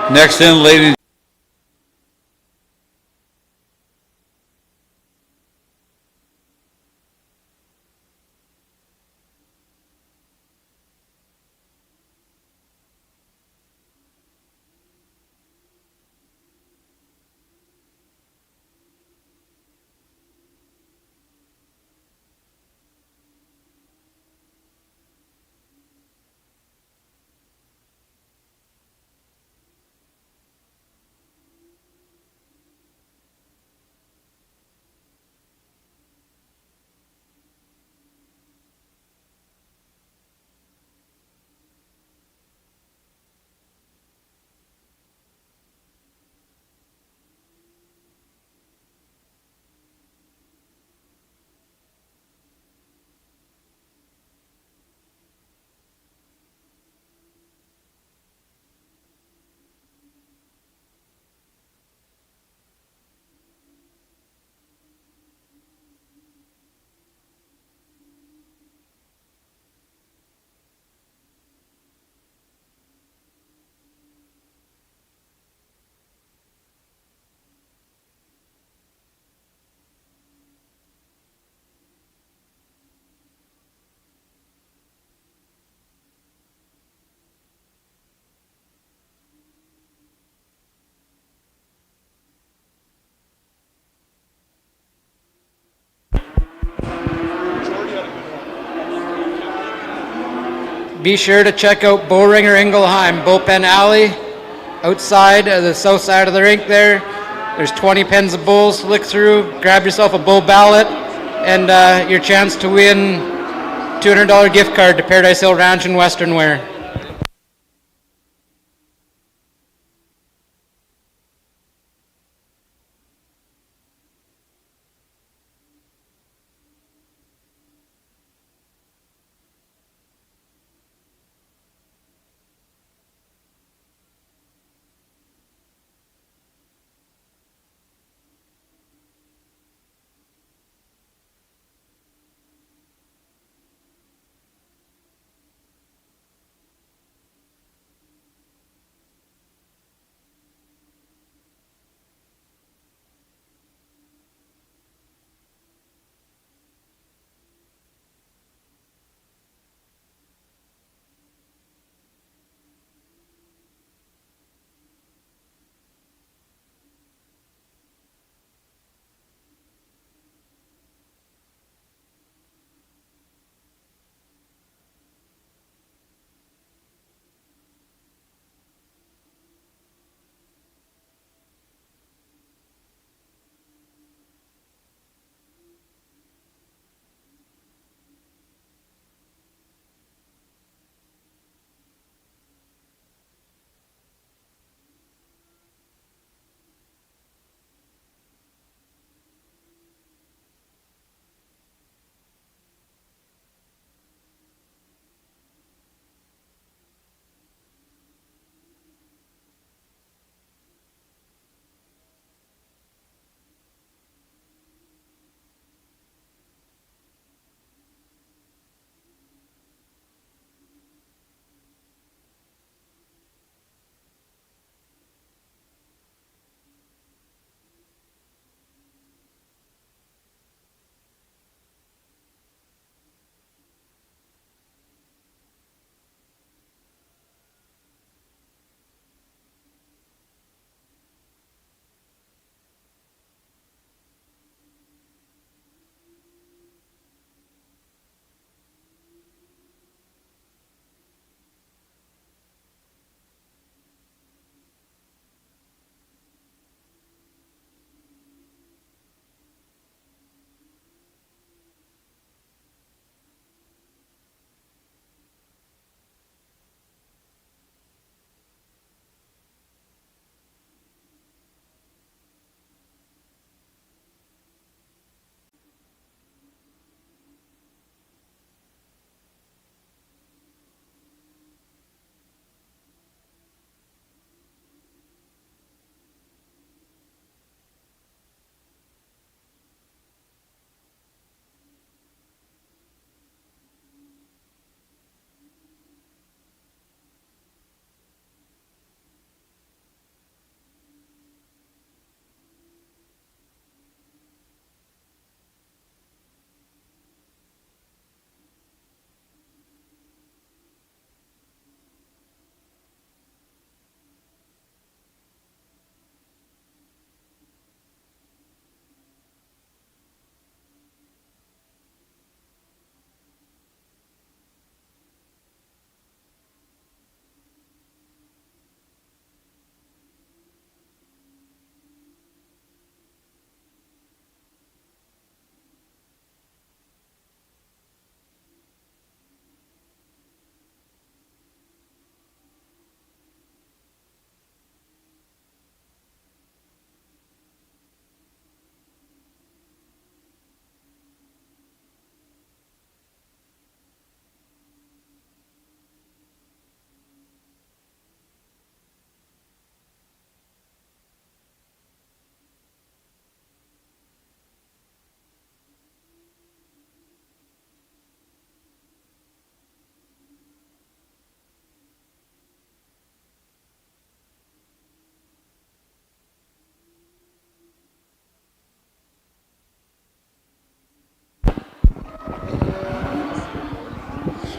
Next in, ladies. Be sure to check out Bowringer Ingelheim Bullpen Alley outside the south side of the rink there. There's 20 pens of bulls to look through. Grab yourself a bull ballot and your chance to win $200 gift card to Paradise Hill Ranch and Western Wear.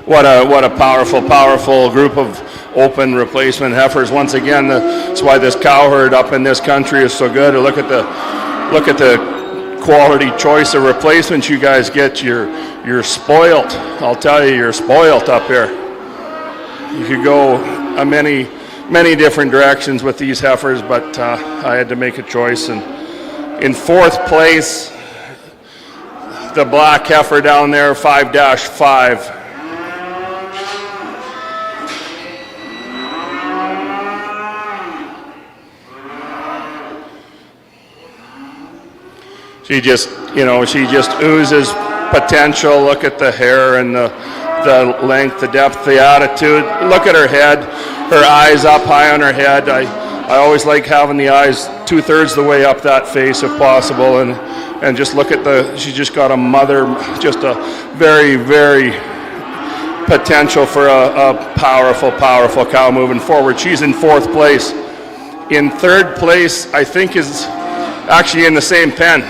what a powerful group of open replacement heifers. Once again, that's why this cow herd up in this country is so good. Look at the quality choice of replacements you guys get. You're spoilt. I'll tell you, you're spoilt up here. You could go many different directions with these heifers, but I had to make a choice. And in fourth place, the black heifer down there, 5-5. She just oozes potential. Look at the hair and the length, the depth, the attitude. Look at her head, her eyes up high on her head. I always like having the eyes 2/3 the way up that face if possible, and just look at she just got a mother, just a very, very potential for a powerful cow moving forward. She's in fourth place. In third place, I think, is actually in the same pen.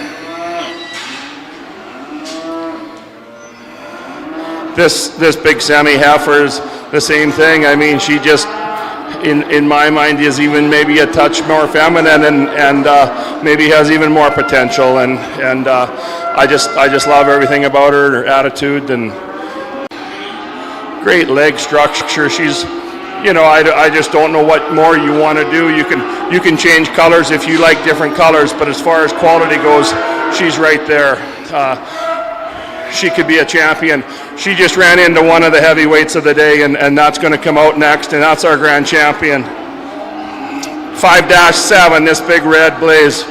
This big semi heifer's the same thing. I mean, she just, in my mind, is even maybe a touch more feminine and maybe has even more potential. And I just love everything about her attitude and great leg structure. She's, I just don't know what more you want to do. You can change colors if you like different colors, but as far as quality goes, she's right there. She could be a champion. She just ran into one of the heavyweights of the day, and that's going to come out next, and that's our grand champion. 5-7, this big red blaze.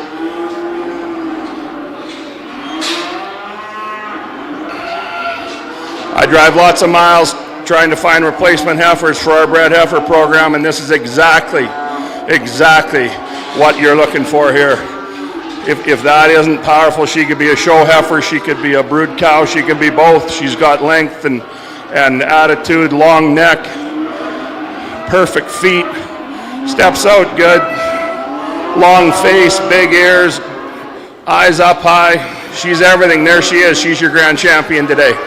I drive lots of miles trying to find replacement heifers for our bred heifer program, and this is exactly what you're looking for here. If that isn't powerful, she could be a show heifer, she could be a brood cow, she could be both. She's got length and attitude, long neck, perfect feet, steps out good, long face, big ears, eyes up high. She's everything. There she is. She's your grand champion today.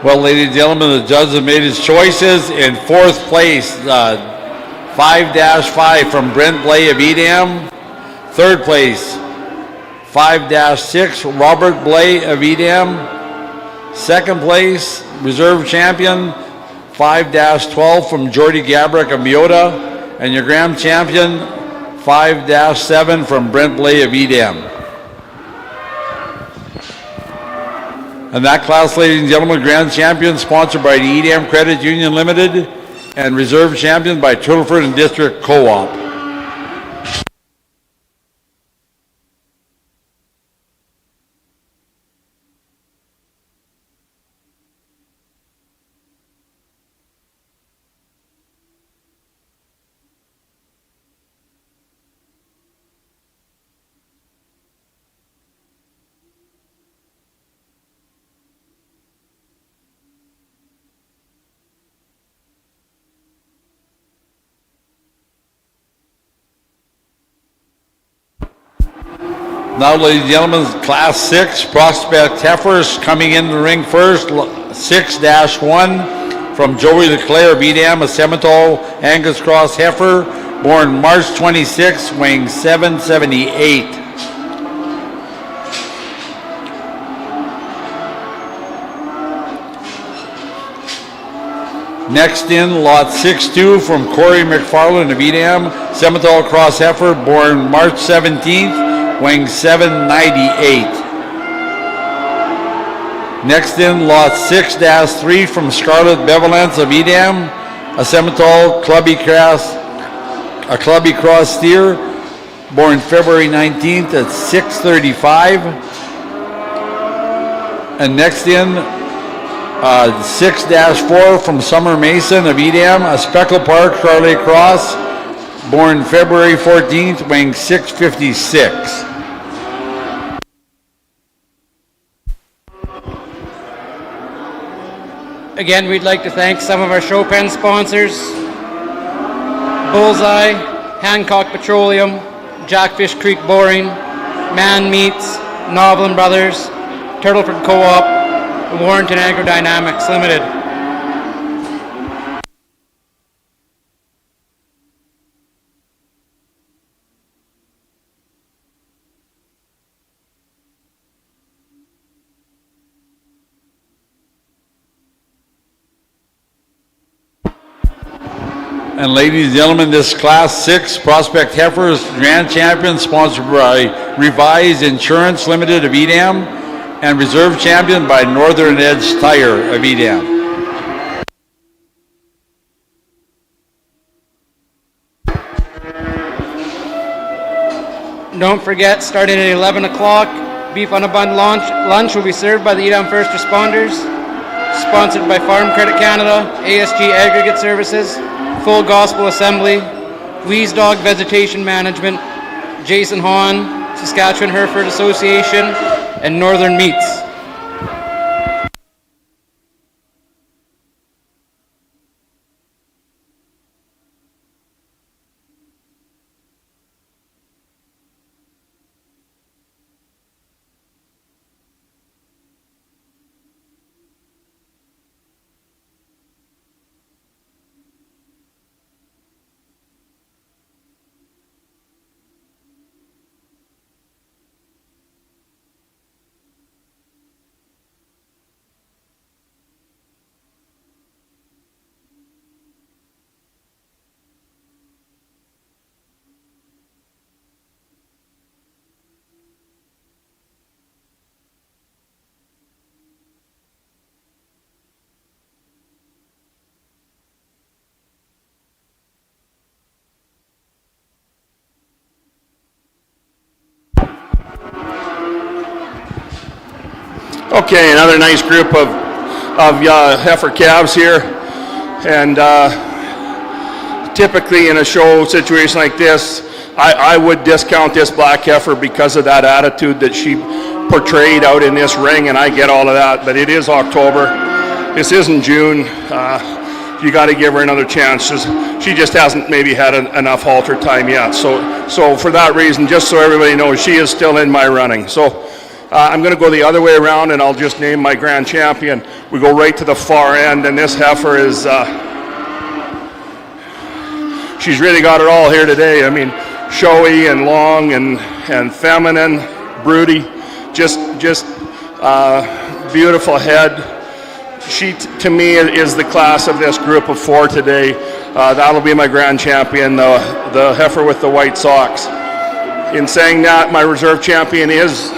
Well, ladies and gentlemen, the judge has made his choices. In fourth place, 5-5 from Brent Blay of Edam. Third place, 5-6, Robert Blay of Edam. Second place, reserve champion, 5-12 from Jordy Gabrick of Meota. And your grand champion, 5-7 from Brent Blay of Edam. And that class, ladies and gentlemen, grand champion sponsored by the Edam Credit Union Limited and reserve champion by Turtleford and District Co-op. Now, ladies and gentlemen, Class 6 Prospect Heifers coming in the ring first. 6-1 from Joey LeClaire of Edam, a Semitole Angus Cross Heifer, born March 26, weighing 778. Next in, lot 6-2 from Corey McFarland of Edam, Semitole Cross Heifer, born March 17th, weighing 798. Next in, lot 6-3 from Scarlett Bevelance of Edam, a Semitole Clubby Cross steer, born February 19th at 6:35. And next in, 6-4 from Summer Mason of Edam, a Speckle Park Charlie Cross, born February 14th, weighing 656. Again, we'd like to thank some of our show pen sponsors: Bullseye, Hancock Petroleum, Jackfish Creek Boring, Man Meats, Novelin Brothers, Turtleford Co-op, and Warrenton Agrodynamics Limited. And ladies and gentlemen, this Class 6 Prospect Heifers Grand Champion sponsored by Revised Insurance Limited of Edam and Reserve Champion by Northern Edge Tire of Edam. Don't forget, starting at 11 o'clock, Beef on a Bun lunch will be served by the Edam First Responders, sponsored by Farm Credit Canada, ASG Aggregate Services, Full Gospel Assembly, Wheeze Dog Vegetation Management, Jason Hahn, Saskatchewan Hereford Association, and Northern Meats. Okay, another nice group of heifer calves here, and typically in a show situation like this, I would discount this black heifer because of that attitude that she portrayed out in this ring, and I get all of that, but it is October. This isn't June. You got to give her another chance. She just hasn't maybe had enough halter time yet. So for that reason, just so everybody knows, she is still in my running. So I'm going to go the other way around, and I'll just name my grand champion. We go right to the far end, and this heifer is, she's really got it all here today. I mean, showy and long and feminine, broody, just beautiful head. She, to me, is the class of this group of four today. That'll be my grand champion, the heifer with the white socks. In saying that, my reserve champion is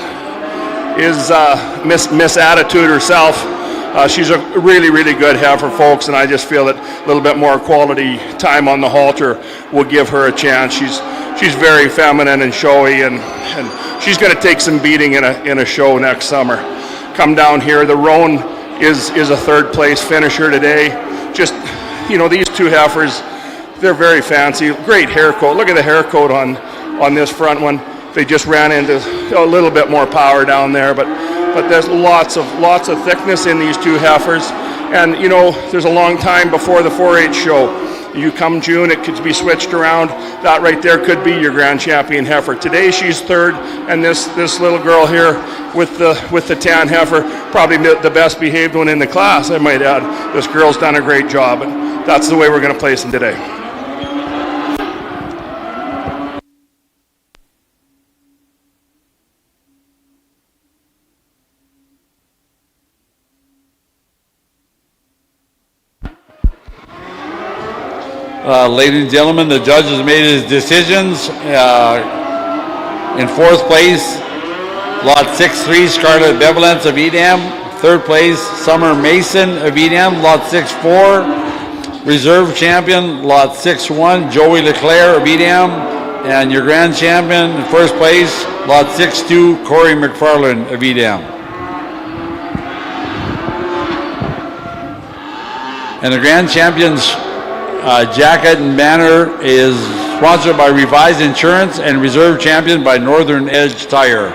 Miss Attitude herself. She's a really, really good heifer, folks, and I just feel that a little bit more quality time on the halter will give her a chance. She's very feminine and showy, and she's going to take some beating in a show next summer. Come down here. The roan is a third place finisher today. Just, these two heifers, they're very fancy. Great hair coat. Look at the hair coat on this front one. They just ran into a little bit more power down there, but there's lots of thickness in these two heifers. And there's a long time before the 4-H show. You come June, it could be switched around. That right there could be your grand champion heifer. Today she's third, and this little girl here with the tan heifer, probably the best behaved one in the class, I might add. This girl's done a great job, and that's the way we're going to place them today. Ladies and gentlemen, the judge has made his decisions. In fourth place, Lot 6-3, Scarlet Bevelance of Edam. Third place, Summer Mason of Edam. Lot 6-4, Reserve Champion, Lot 6-1, Joey Leclerc of Edam. And your grand champion in first place, Lot 6-2, Corey McFarland of Edam. And the grand champion's jacket and banner is sponsored by Revised Insurance and Reserve Champion by Northern Edge Tire.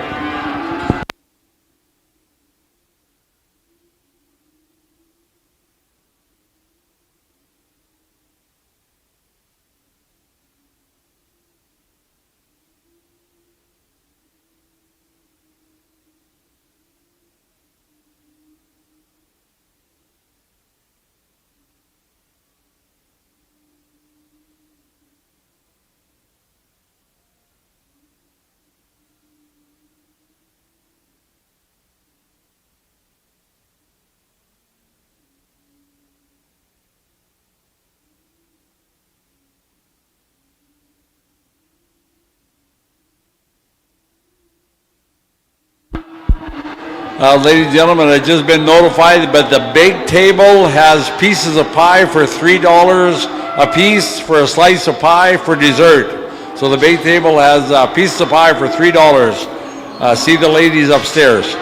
Ladies and gentlemen, I've just been notified, but the big table has pieces of pie for $3 a piece for a slice of pie for dessert. So the big table has pieces of pie for $3. See the ladies upstairs.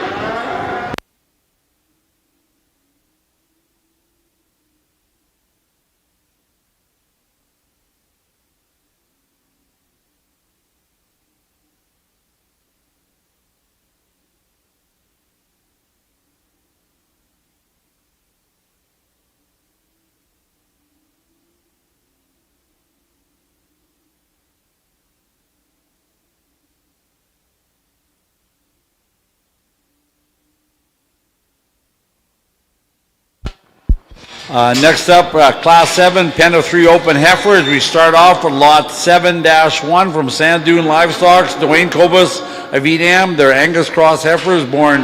Next up, Class 7, pen of 3 open heifers. We start off with lot 7-1 from Sand Dune Livestock, Dwayne Cobus of Edam. They're Angus Cross heifers born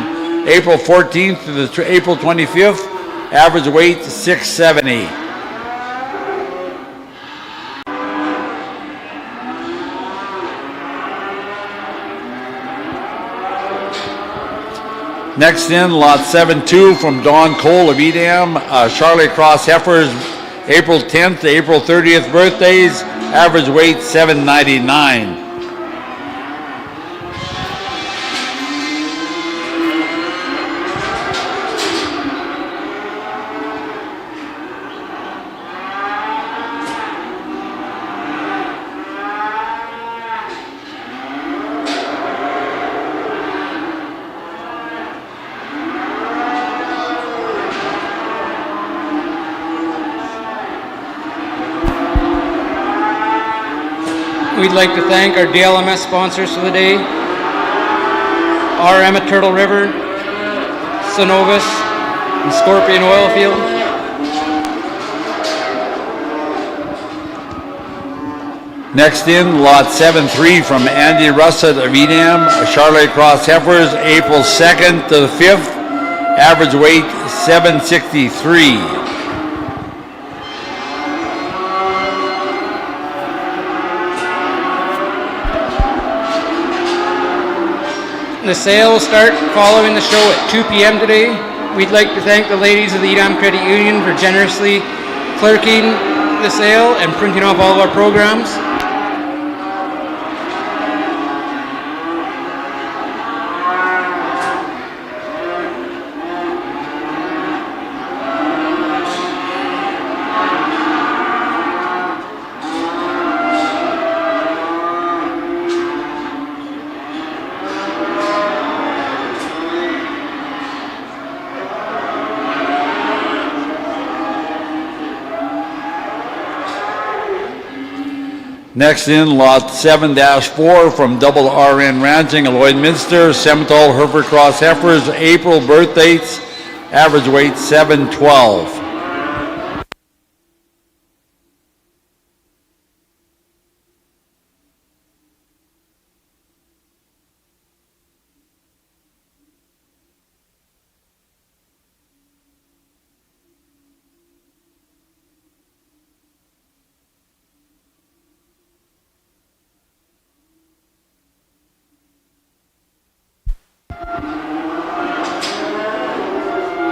April 14th to the April 25th. Average weight 670. Next in, lot 7-2 from Don Cole of Edam, Charlotte Cross heifers, April 10th to April 30th birthdays, average weight 799. We'd like to thank our DLMS sponsors for the day, RM at Turtle River, Synovus, and Scorpion Oilfield. Next in, lot 7-3 from Andy Russett of Edam, Charlotte Cross heifers, April 2nd to the 5th, average weight 763. The sale will start following the show at 2 p.m. today. We'd like to thank the ladies of the Edam Credit Union for generously clerking the sale and printing off all of our programs. Next in, lot 7-4 from Double RN Ranching, Lloydminster, Simmental Hereford Cross heifers, April birth dates, average weight 712.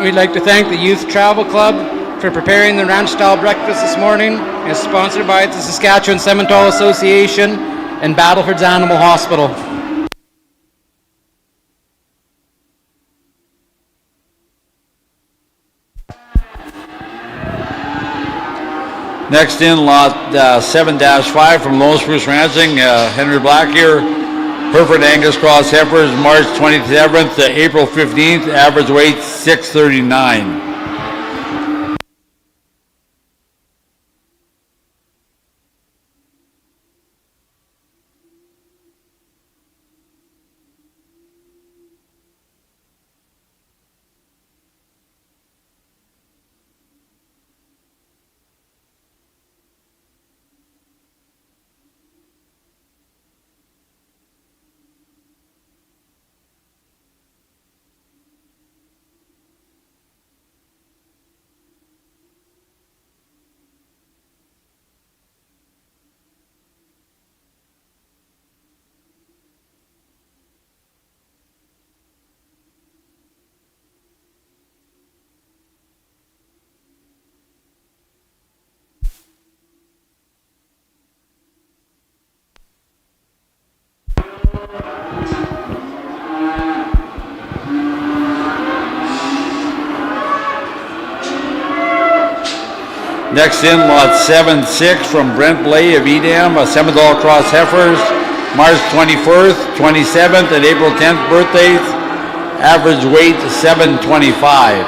We'd like to thank the Youth Travel Club for preparing the ranch-style breakfast this morning. It's sponsored by the Saskatchewan Simmental Association and Battleford's Animal Hospital. Next in, lot 7-5 from Lone Spruce Ranching, Henry Black here, Hereford Angus Cross heifers, March 27th to April 15th, average weight 639. Next in, lot 7-6 from Brent Blay of Edam, Simmental Cross Heifers, March 21st, 27th, and April 10th birthdays. Average weight 725.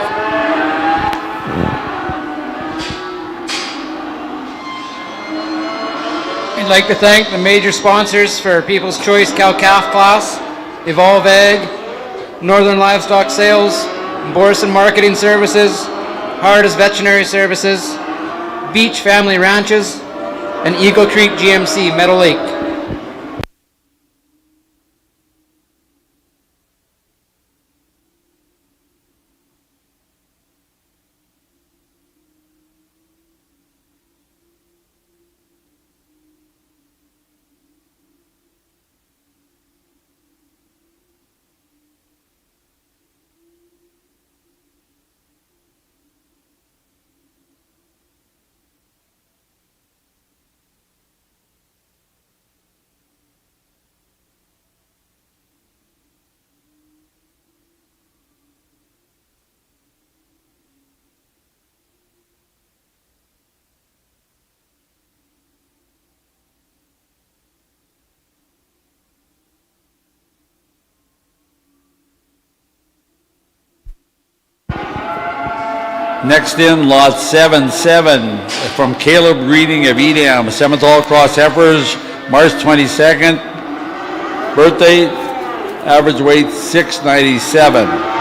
We'd like to thank the major sponsors for People's Choice Cow-Calf Class, Evolve Ag, Northern Livestock Sales, Borison Marketing Services, Hardis Veterinary Services, Beach Family Ranches, and Eagle Creek GMC, Meadow Lake. Next in, lot 7-7 from Caleb Reading of Edam, Simmental Cross Heifers, March 22nd, birthday, average weight 697.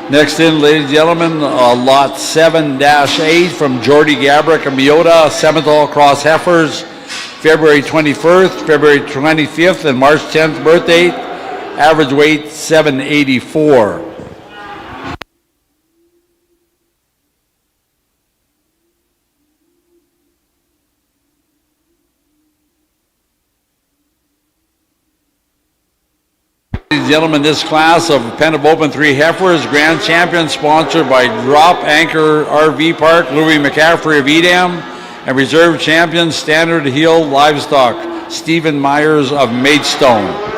Next in, ladies and gentlemen, lot 7-8 from Jordy Gabrick of Meota, Simmental Cross Heifers, February 21st, February 25th, and March 10th birthday, average weight 784. Ladies and gentlemen, this class of Pen of Open 3 Heifers, Grand Champion, sponsored by Drop Anchor RV Park, Louis McCaffrey of Edam, and Reserve Champion, Standard Heel Livestock, Stephen Myers of Maidstone.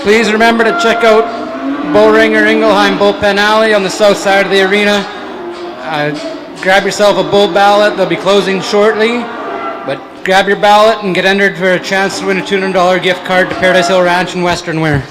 Please remember to check out Bullringer Ingelheim Bullpen Alley on the south side of the arena. Grab yourself a bull ballot. They'll be closing shortly, but grab your ballot and get entered for a chance to win a $200 gift card to Paradise Hill Ranch in Western Wear.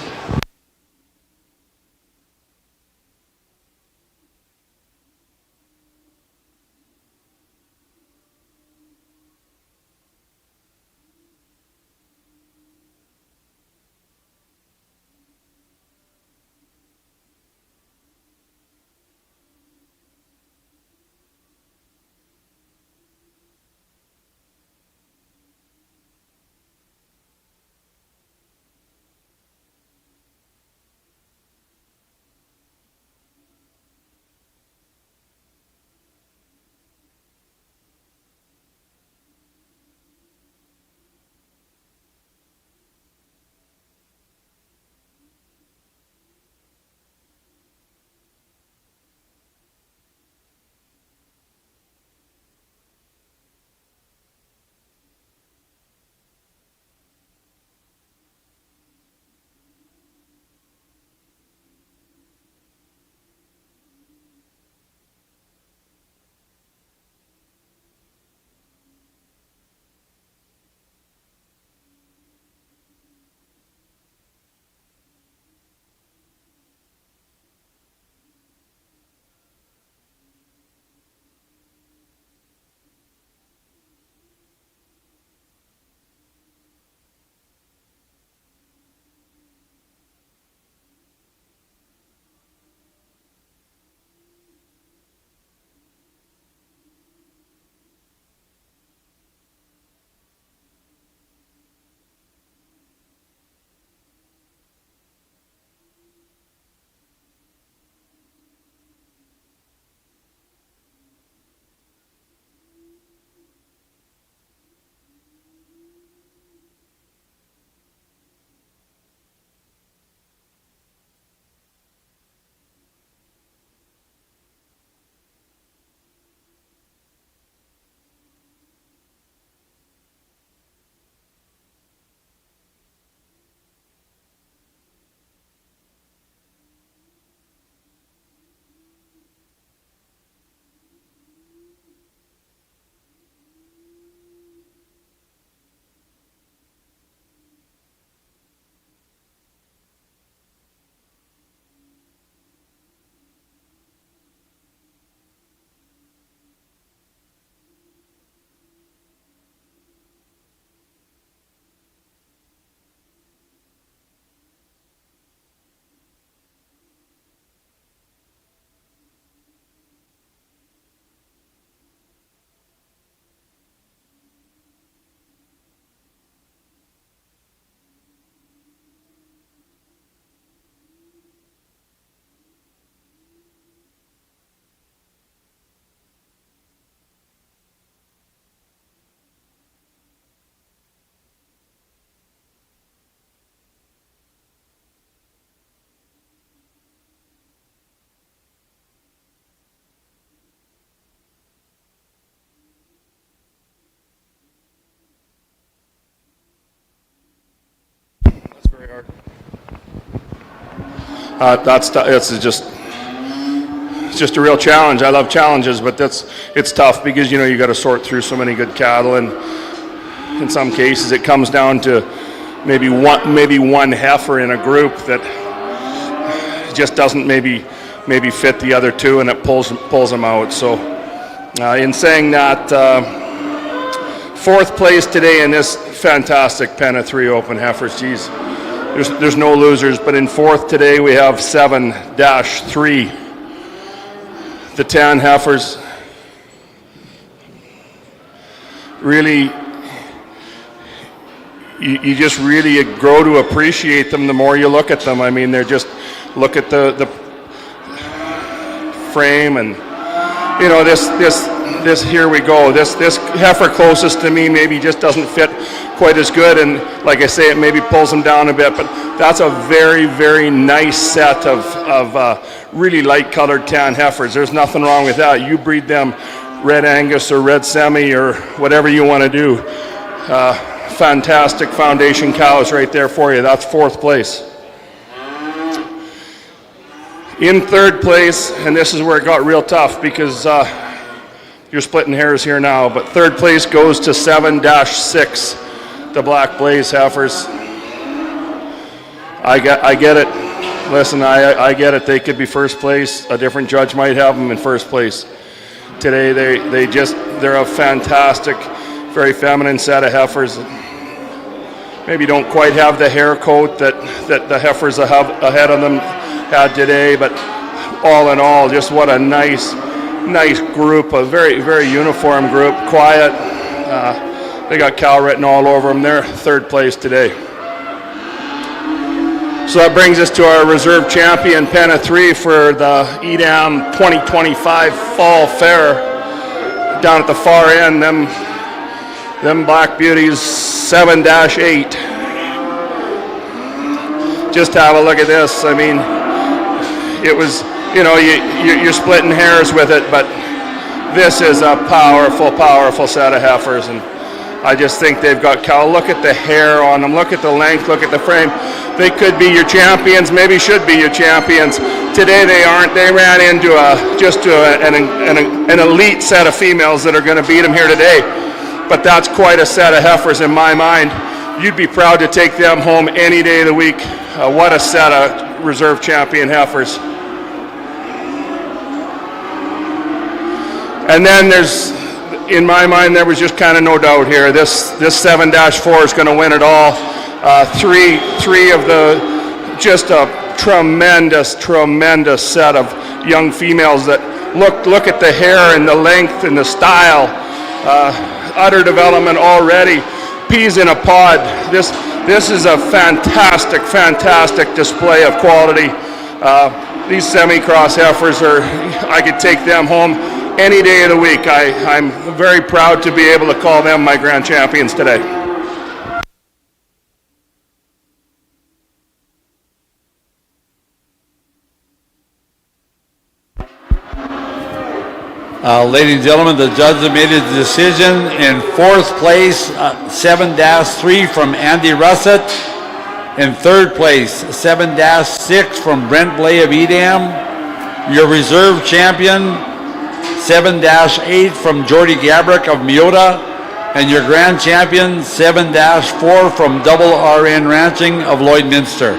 It's just a real challenge. I love challenges, but it's tough because you got to sort through so many good cattle, and in some cases it comes down to maybe one heifer in a group that just doesn't maybe fit the other two, and it pulls them out. So in saying that, fourth place today in this fantastic pen of 3 open heifers. Geez, there's no losers, but in fourth today we have 7-3. The tan heifers really, you just really grow to appreciate them the more you look at them. I mean, they're just, look at the frame, and this here we go. This heifer closest to me maybe just doesn't fit quite as good, and like I say, it maybe pulls them down a bit, but that's a very, very nice set of really light colored tan heifers. There's nothing wrong with that. You breed them red Angus or red semi or whatever you want to do. Fantastic foundation cows right there for you. That's fourth place. In third place, and this is where it got real tough because you're splitting hairs here now, but third place goes to 7-6, the Black Blaze heifers. I get it. Listen, I get it. They could be first place. A different judge might have them in first place. Today, they're a fantastic, very feminine set of heifers. Maybe don't quite have the hair coat that the heifers ahead of them had today, but all in all, just what a nice group, a very, very uniform group, quiet. They got Cal written all over them. They're third place today. So that brings us to our reserve champion pen of 3 for the Edam 2025 Fall Fair. Down at the far end, them Black Beauties, 7-8. Just have a look at this. I mean, it was, you're splitting hairs with it, but this is a powerful set of heifers, and I just think they've got cow. Look at the hair on them. Look at the length. Look at the frame. They could be your champions. Maybe should be your champions. Today they aren't. They ran into an elite set of females that are going to beat them here today. But that's quite a set of heifers in my mind. You'd be proud to take them home any day of the week. What a set of reserve champion heifers. And then in my mind, there was just kind of no doubt here. This 7-4 is going to win it all. Three of just a tremendous set of young females that look at the hair and the length and the style. Udder development already. Peas in a pod. This is a fantastic display of quality. These semi-cross heifers I could take them home any day of the week. I'm very proud to be able to call them my grand champions today. Ladies and gentlemen, the judge have made his decision. In fourth place, 7-3 from Andy Russett. In third place, 7-6 from Brent Blay of Edam. Your reserve champion, 7-8 from Jordy Gabrick of Meota. And your grand champion, 7-4 from Double RN Ranching of Lloydminster.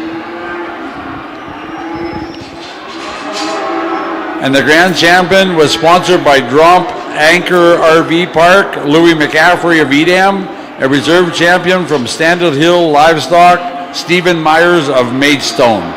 And the grand champion was sponsored by Dromp Anchor RV Park, Louis McCaffrey of Edam, a reserve champion from Standard Hill Livestock, Stephen Myers of Maidstone.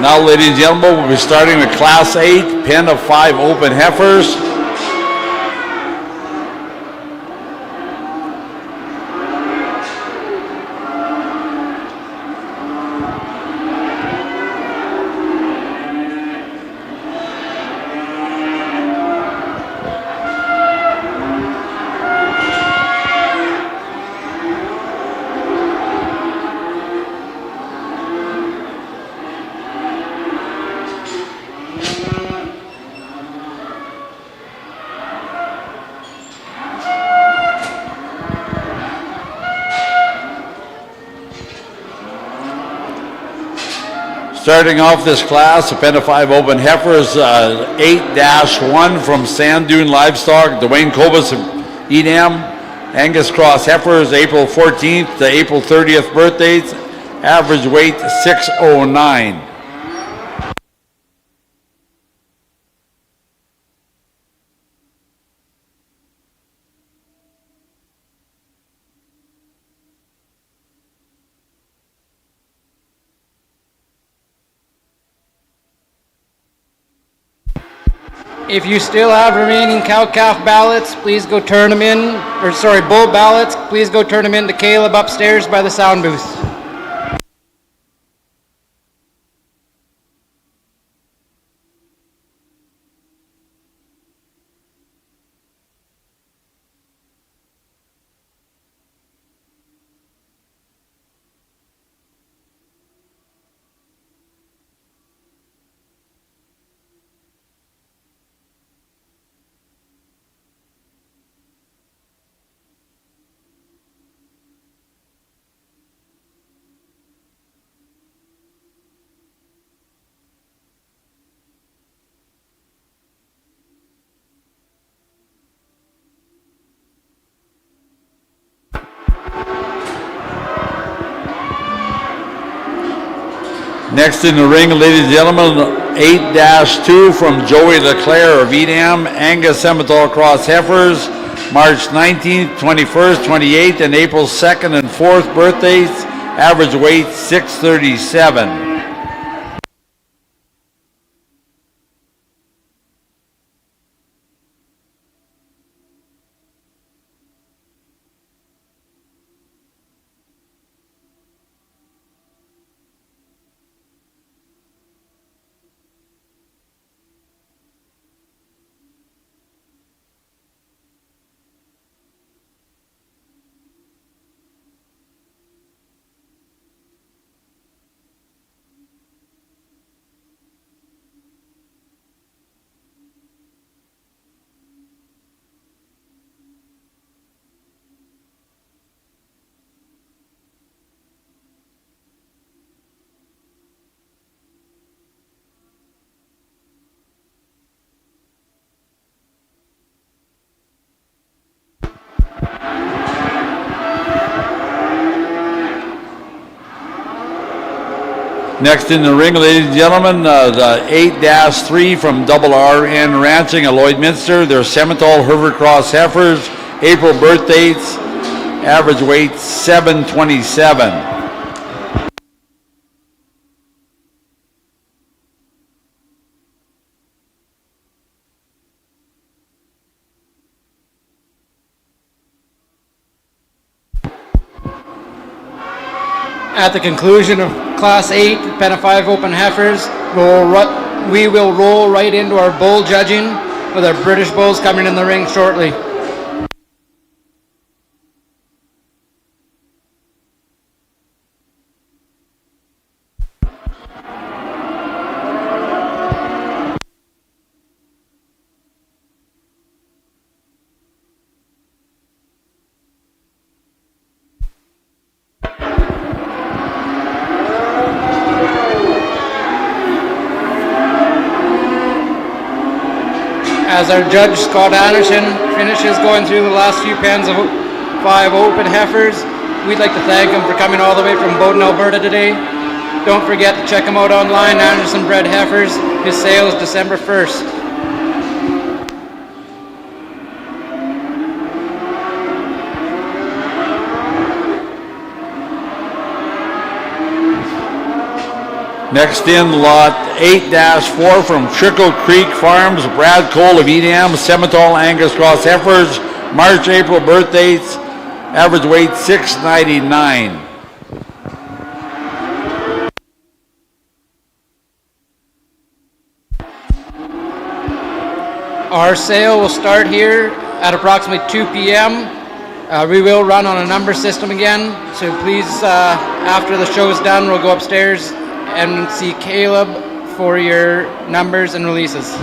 Now, ladies and gentlemen, we'll be starting with Class 8, pen of 5 open heifers. Starting off this class, a pen of 5 open heifers, 8-1 from Sand Dune Livestock, Dwayne Kobus of Edam, Angus Cross heifers, April 14th to April 30th birthdays, average weight 609. If you still have remaining cow-calf ballots, please go turn them in, bull ballots, please go turn them in to Caleb upstairs by the sound booth. Next in the ring, ladies and gentlemen, 8-2 from Joey LeClaire of Edam, Angus Simmental Cross heifers, March 19th, 21st, 28th, and April 2nd and 4th birthdays, average weight 637. Next in the ring, ladies and gentlemen, the 8-3 from RRN Ranching at Lloydminster. They're Simmental Hereford Cross heifers, April birth dates, average weight 727. At the conclusion of Class 8, pen of 5 open heifers, we will roll right into our bull judging with our British bulls coming in the ring shortly. As our judge, Scott Anderson, finishes going through the last few pens of 5 open heifers, we'd like to thank him for coming all the way from Bowden, Alberta today. Don't forget to check him out online, Anderson Bred Heifers. His sale is December 1st. Next in, lot 8-4 from Trickle Creek Farms, Brad Cole of Edam, Simmental Angus Cross Heifers, March, April birth dates, average weight 699. Our sale will start here at approximately 2 p.m. We will run on a number system again, so please, after the show is done, we'll go upstairs and see Caleb for your numbers and releases.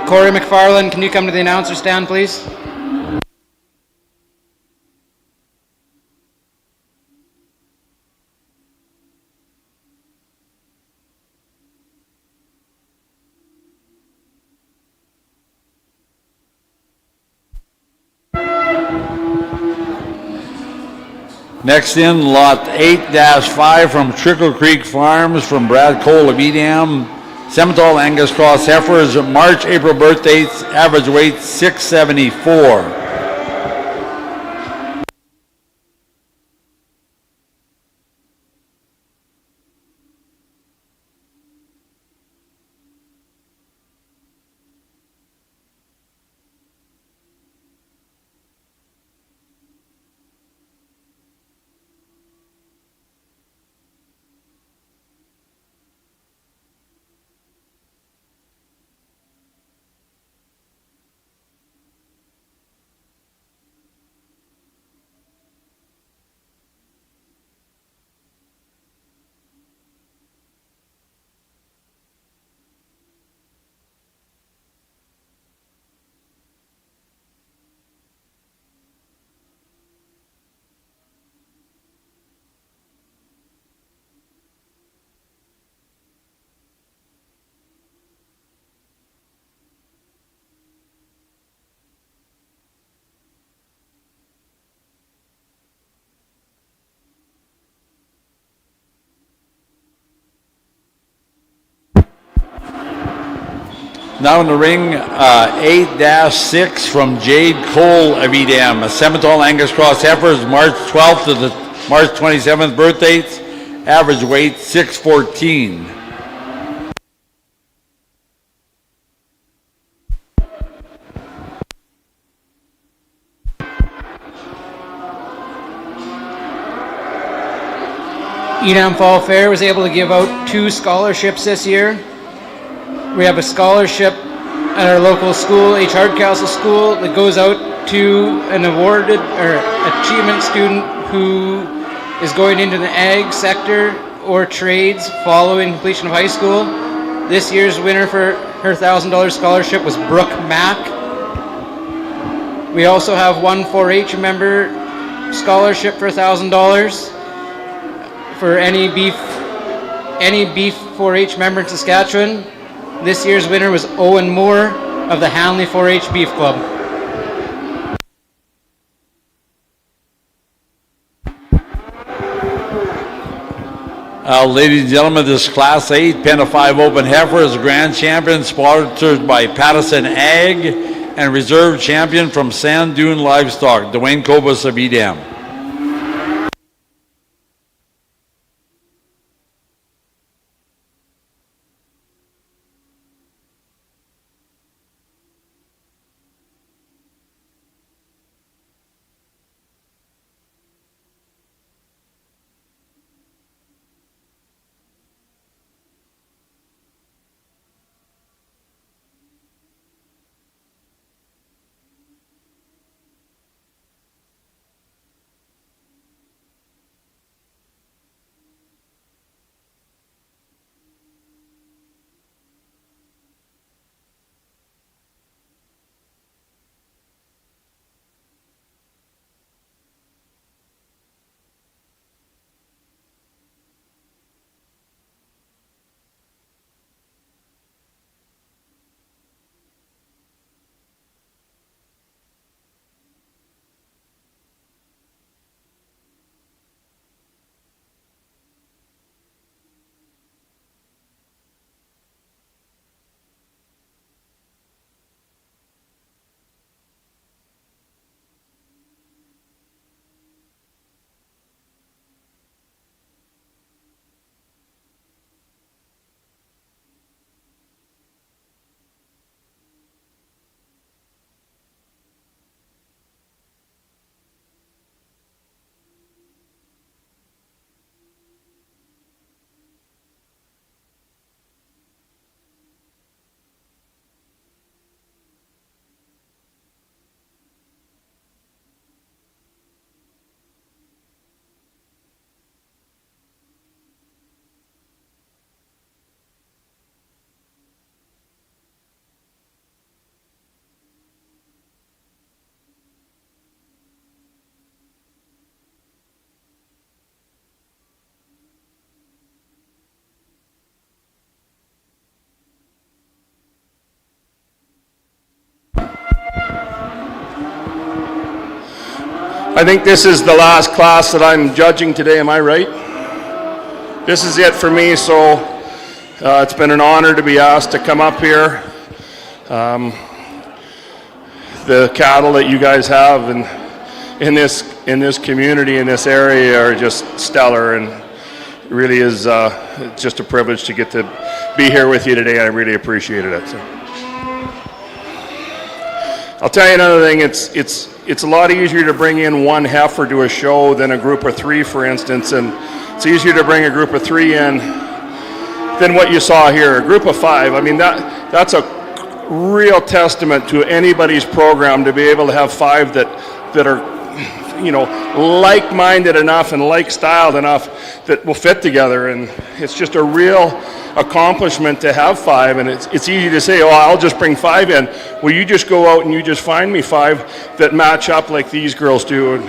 Corey McFarland, can you come to the announcer stand, please? Next in, lot 8-5 from Trickle Creek Farms from Brad Cole of Edam, Simmental Angus Cross Heifers, March, April birth dates, average weight 674. Now in the ring, 8-6 from Jade Cole of Edam, Simmental Angus Cross Heifers, March 12th to the March 27th birth dates, average weight 614. Edam Fall Fair was able to give out 2 scholarships this year. We have a scholarship at our local school, H. Hardcastle School, that goes out to an awarded or achievement student who is going into the ag sector or trades following completion of high school. This year's winner for her $1,000 scholarship was Brooke Mack. We also have one 4-H member scholarship for $1,000 for any beef 4-H member in Saskatchewan. This year's winner was Owen Moore of the Hanley 4-H Beef Club. Ladies and gentlemen, this Class 8 Pen of 5 Open Heifer is Grand Champion, sponsored by Pattison Ag, and Reserve Champion from Sand Dune Livestock, Dwayne Kobus of Edam. I think this is the last class that I'm judging today, am I right? This is it for me, so it's been an honor to be asked to come up here. The cattle that you guys have in this community, in this area, are just stellar, and it really is just a privilege to get to be here with you today, and I really appreciated it. So. I'll tell you another thing, it's a lot easier to bring in one heifer to a show than a group of 3, for instance, and it's easier to bring a group of 3 in than what you saw here. A group of 5, I mean, that's a real testament to anybody's program to be able to have 5 that are, you know, like-minded enough and like-styled enough that will fit together, and it's just a real accomplishment to have 5, and it's easy to say, oh, I'll just bring 5 in. Well, you just go out and you just find me 5 that match up like these girls do, and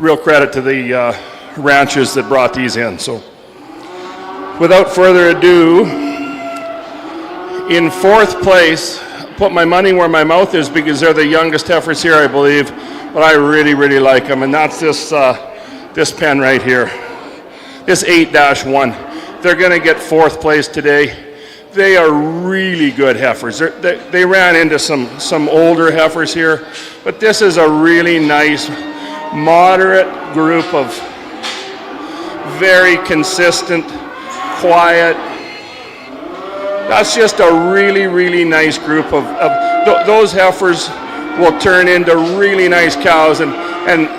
real credit to the ranches that brought these in. So without further ado, in 4th place, put my money where my mouth is because they're the youngest heifers here, I believe, but I really, really like them, and that's this pen right here, this 8-1. They're going to get 4th place today. They are really good heifers. They ran into some older heifers here, but this is a really nice, moderate group of very consistent, quiet. That's just a really, really nice group of those heifers will turn into really nice cows, and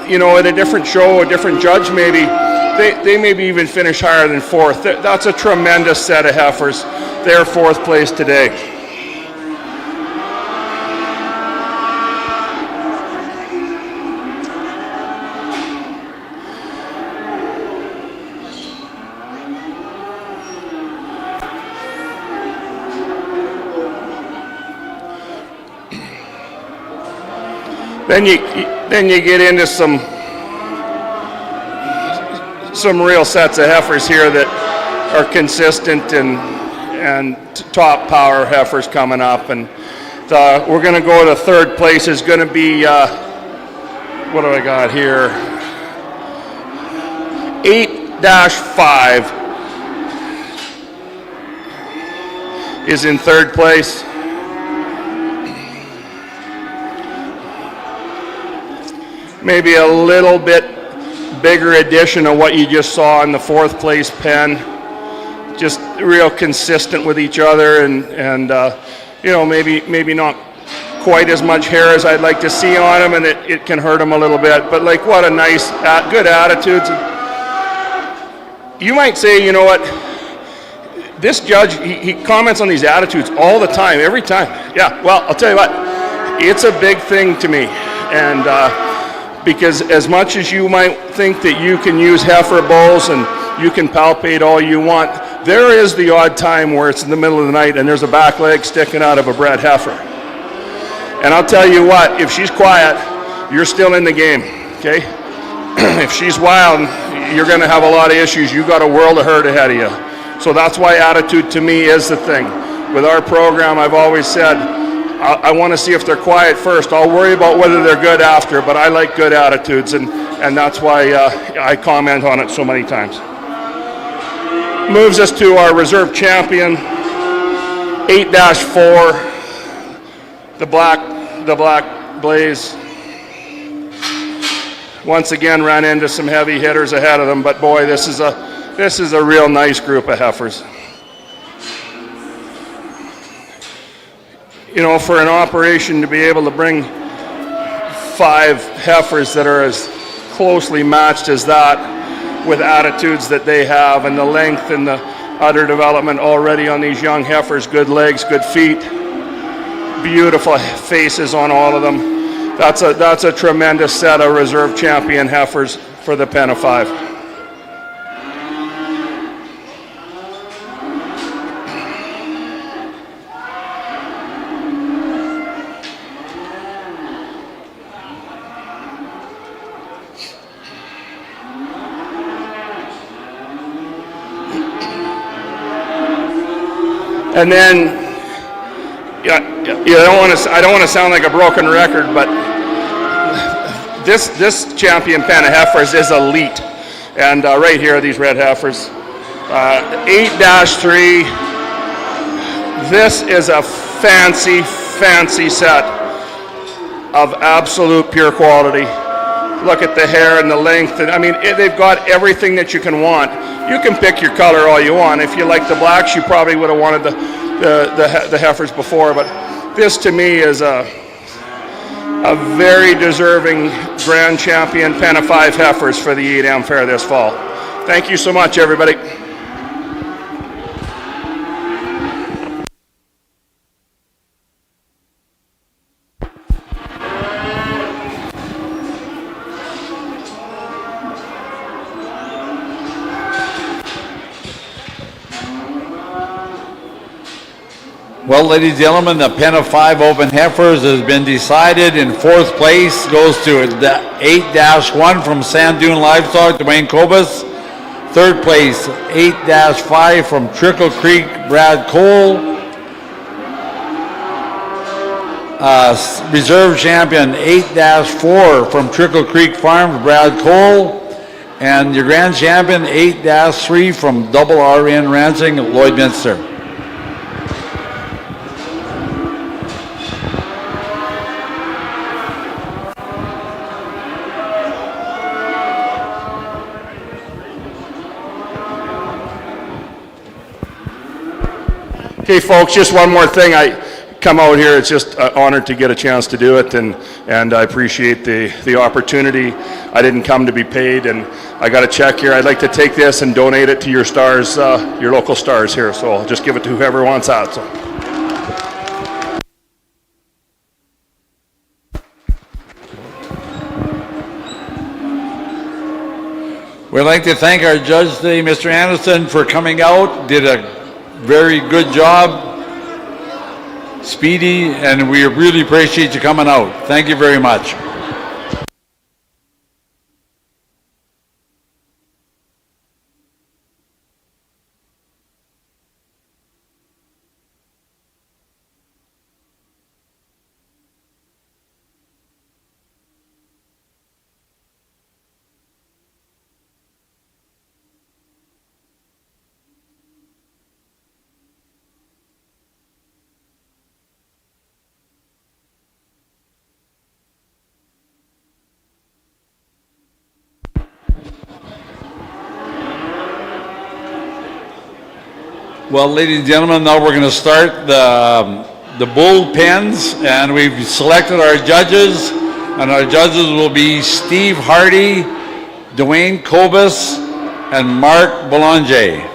you know, at a different show, a different judge maybe, they maybe even finish higher than 4th. That's a tremendous set of heifers. They're 4th place today. Then you get into some real sets of heifers here that are consistent and top power heifers coming up, and we're going to go to 3rd place is going to be what do I got here, 8-5 is in 3rd place. Maybe a little bit bigger addition of what you just saw in the 4th place pen. Just real consistent with each other, and you know, maybe not quite as much hair as I'd like to see on them, and it can hurt them a little bit. But like, what a nice, good attitudes. You might say, you know what? This judge, he comments on these attitudes all the time, every time. Yeah. Well, I'll tell you what. It's a big thing to me, and. Because as much as you might think that you can use heifer bulls and you can palpate all you want, there is the odd time where it's in the middle of the night and there's a back leg sticking out of a bred heifer. And I'll tell you what, if she's quiet, you're still in the game, okay? If she's wild, you're going to have a lot of issues. You've got a world of herd ahead of you. So that's why attitude to me is the thing. With our program, I've always said, I want to see if they're quiet first. I'll worry about whether they're good after, but I like good attitudes, and that's why I comment on it so many times. Moves us to our reserve champion, 8-4, the black Blaze. Once again, ran into some heavy hitters ahead of them, but boy, this is a real nice group of heifers. You know, for an operation to be able to bring 5 heifers that are as closely matched as that, with attitudes that they have, and the length and the udder development already on these young heifers, good legs, good feet, beautiful faces on all of them. That's a tremendous set of reserve champion heifers for the pen of 5. And then, I don't want to sound like a broken record, but this champion pen of heifers is elite. And right here are these red heifers. 8-3. This is a fancy set of absolute pure quality. Look at the hair and the length. And I mean, they've got everything that you can want. You can pick your color all you want. If you like the blacks, you probably would have wanted the heifers before. But this to me is a very deserving grand champion pen of 5 heifers for the Edam Fair this fall. Thank you so much, everybody. Well, ladies and gentlemen, the pen of 5 open heifers has been decided. In 4th place goes to the 8-1 from Sand Dune Livestock, Dwayne Kobus. 3rd place, 8-5 from Trickle Creek, Brad Cole. Reserve champion, 8-4 from Trickle Creek Farms, Brad Cole. And your grand champion, 8-3 from Double RN Ranching, Lloyd Minster. Okay, folks, just one more thing. I come out here, it's just an honor to get a chance to do it, and I appreciate the opportunity. I didn't come to be paid, and I got a check here. I'd like to take this and donate it to your stars, your local stars here, so I'll just give it to whoever wants that. So. We'd like to thank our judge today, Mr. Anderson, for coming out. Did a very good job, speedy, and we really appreciate you coming out. Thank you very much. Well, ladies and gentlemen, now we're going to start the bull pens, and we've selected our judges, and our judges will be Steve Hardy, Dwayne Kobus, and Mark Boulanger.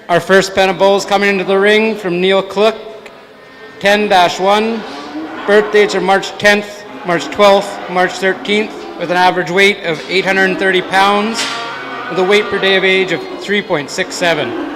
Our first pen of bulls coming into the ring from Neil Cluck, 10-1. Birth dates are March 10th, March 12th, March 13th, with an average weight of 830 pounds, with a weight per day of age of 3.67.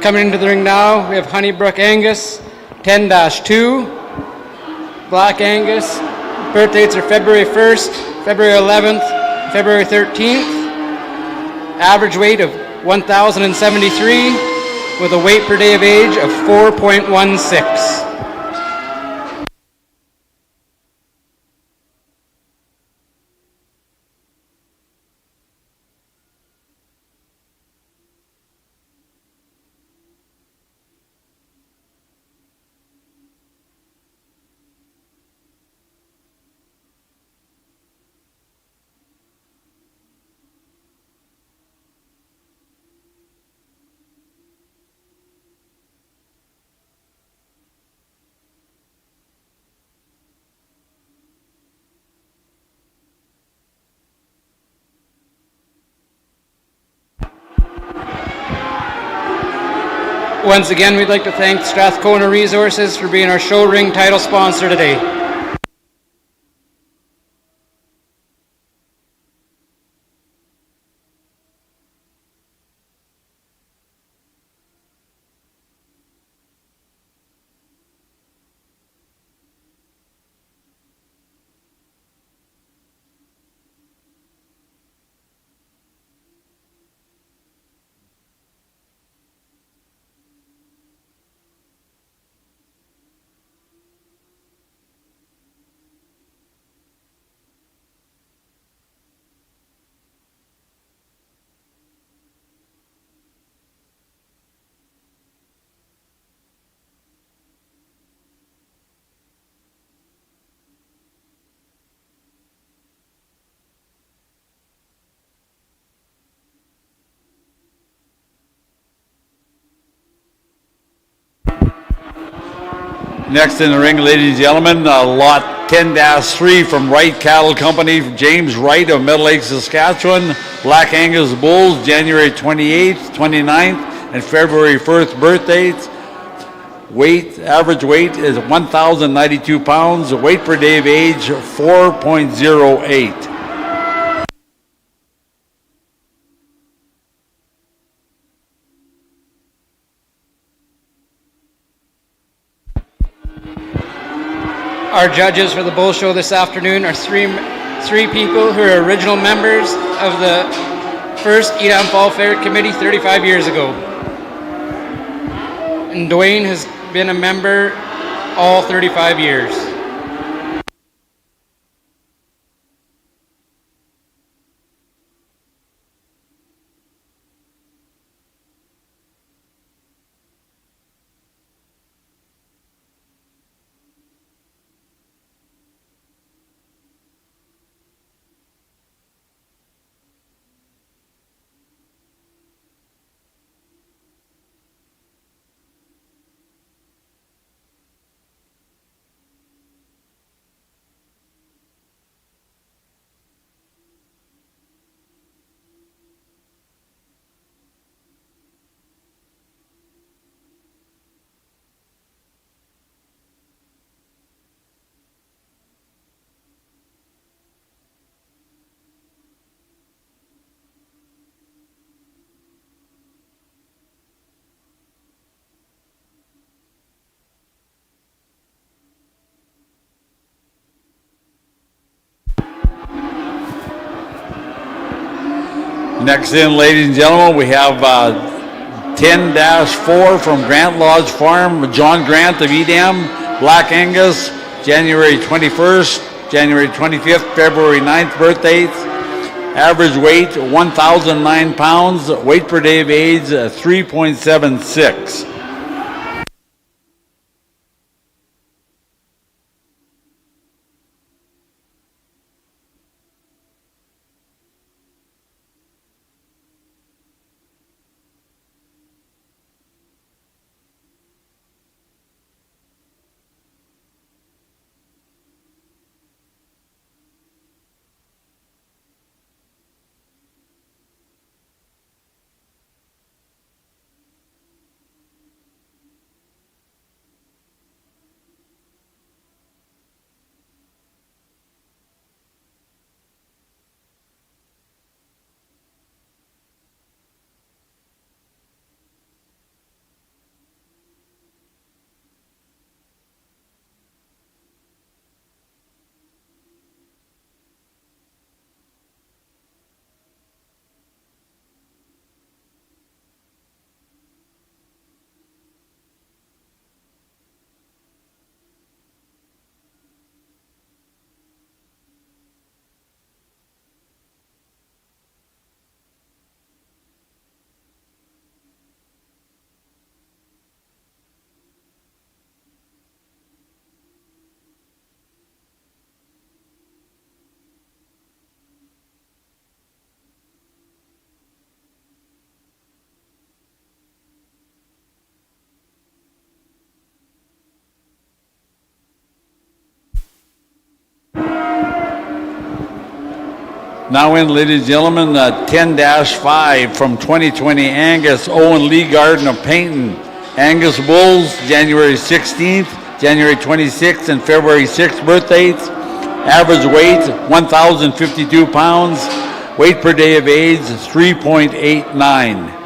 Coming into the ring now, we have Honeybrook Angus, 10-2. Black Angus, birth dates are February 1st, February 11th, February 13th. Average weight of 1,073 with a weight per day of age of 4.16. Once again, we'd like to thank Strathcona Resources for being our show ring title sponsor today. Next in the ring, ladies and gentlemen, lot 10-3 from Wright Cattle Company, James Wright of Middle Lake, Saskatchewan. Black Angus bulls, January 28th, 29th, and February 1st birth dates. Weight, average weight is 1,092 pounds. Weight per day of age, 4.08. Our judges for the bull show this afternoon are three people who are original members of the first Edam Fall Fair Committee 35 years ago. And Dwayne has been a member all 35 years. Next in, ladies and gentlemen, we have 10-4 from Grant Lodge Farm, John Grant of Edam, Black Angus, January 21st, January 25th, February 9th birth dates. Average weight, 1,009 pounds. Weight per day of age, 3.76. Now in, ladies and gentlemen, 10-5 from 2020 Angus Owen Lee Garden of Paynton. Angus Bulls, January 16th, January 26th, and February 6th birthdays. Average weight, 1,052 pounds. Weight per day of age, 3.89.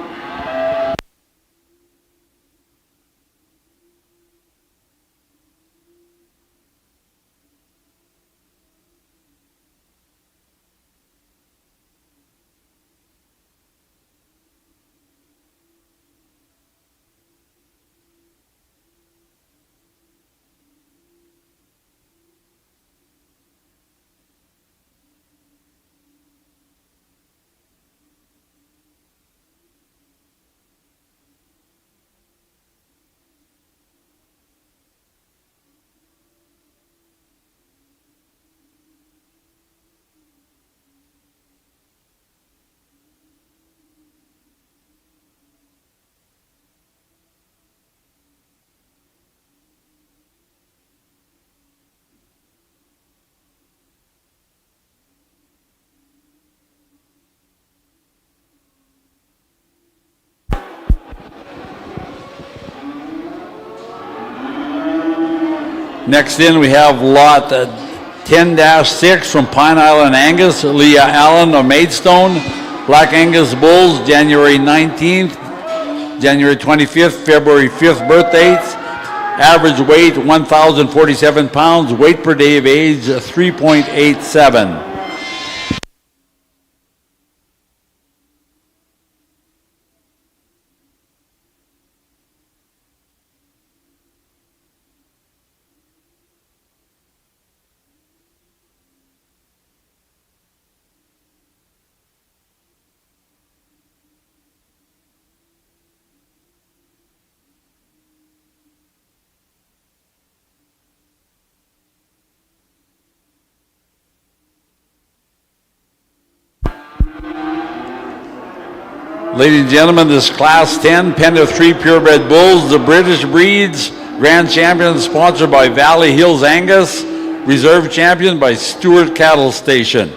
Next in, we have lot 10-6 from Pine Island Angus, Leah Allen of Maidstone. Black Angus Bulls, January 19th, January 25th, February 5th birthdays. Average weight, 1,047 pounds. Weight per day of age, 3.87. Ladies and gentlemen, this Class 10 Pen of 3 Purebred Bulls, the British Breeds, Grand Champion sponsored by Valley Hills Angus, Reserve Champion by Stewart Cattle Station.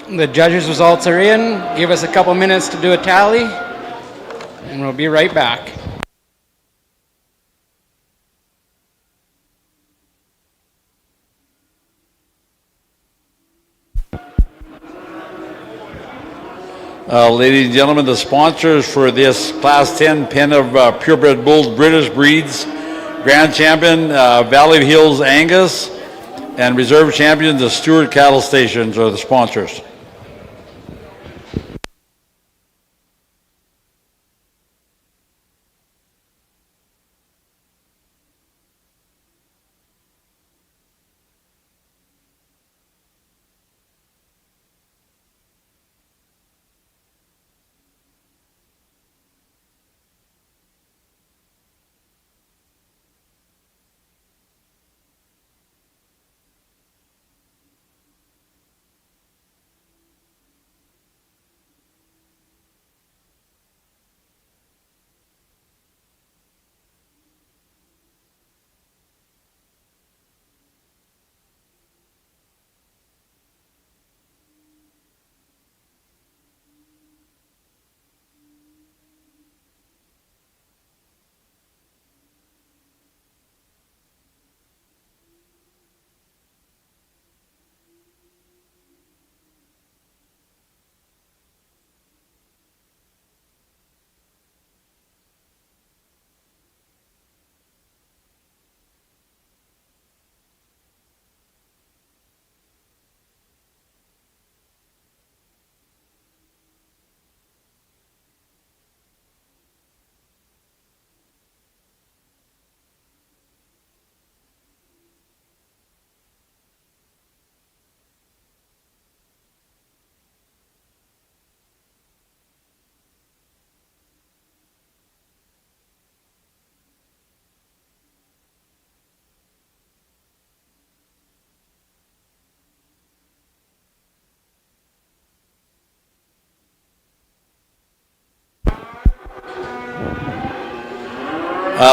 The judges' results are in. Give us a couple minutes to do a tally, and we'll be right back. Ladies and gentlemen, the sponsors for this Class 10 pen of purebred bulls, British breeds, Grand Champion, Valley Hills Angus, and Reserve Champion, the Stewart Cattle Stations are the sponsors.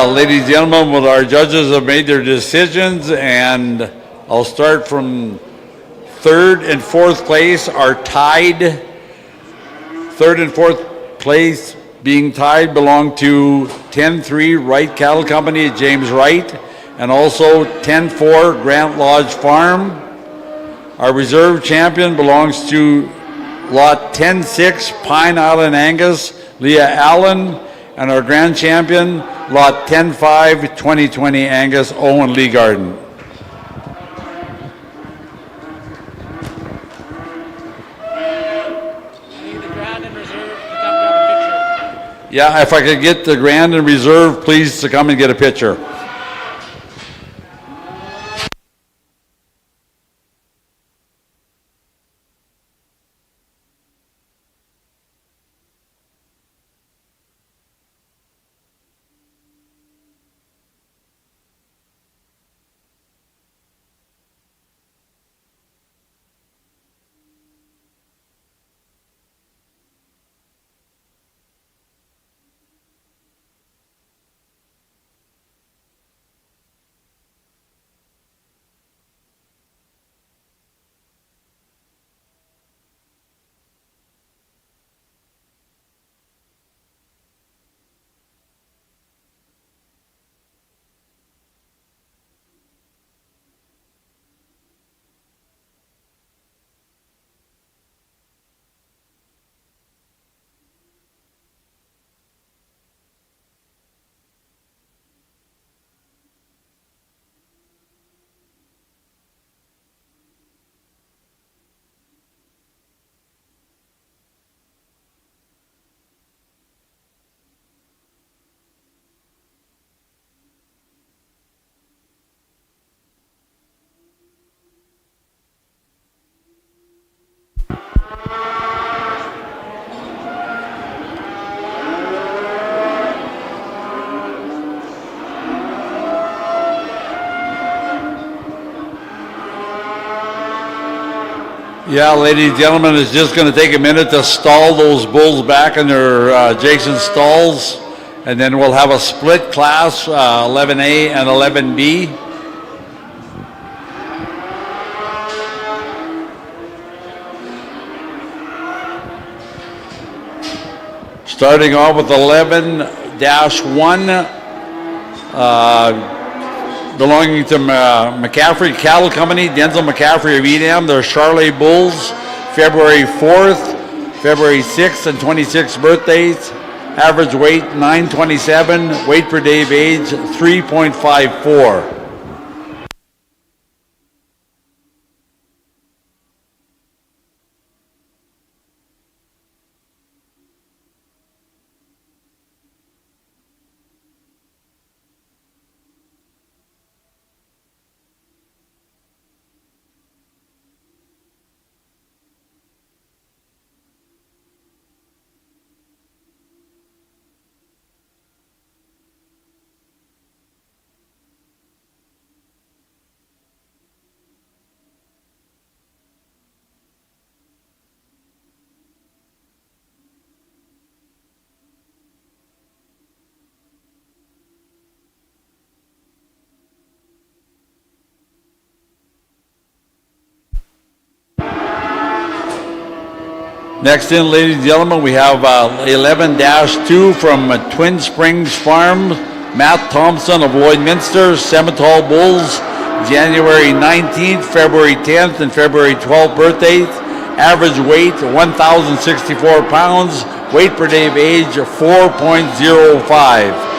Ladies and gentlemen, well, our judges have made their decisions, and I'll start from third and fourth place are tied. Third and fourth place being tied belong to 10-3 Wright Cattle Company, James Wright, and also 10-4 Grant Lodge Farm. Our reserve champion belongs to lot 10-6 Pine Island Angus, Leah Allen, and our grand champion, lot 10-5 2020 Angus, Owen Lee Garden. Yeah, if I could get the grand and reserve, please, to come and get a picture. Yeah, ladies and gentlemen, it's just going to take a minute to stall those bulls back in their adjacent stalls, and then we'll have a split class, 11A and 11B. Starting off with 11-1, belonging to McCaffrey Cattle Company, Denzel McCaffrey of Edam. They're Charolais Bulls, February 4th, February 6th, and 26th birthdays. Average weight 927, weight per day of age 3.54. Next in, ladies and gentlemen, we have 11-2 from Twin Springs Farm, Matt Thompson of Lloydminster, Simmental Bulls, January 19th, February 10th, and February 12th birthdays. Average weight 1,064 pounds, weight per day of age 4.05.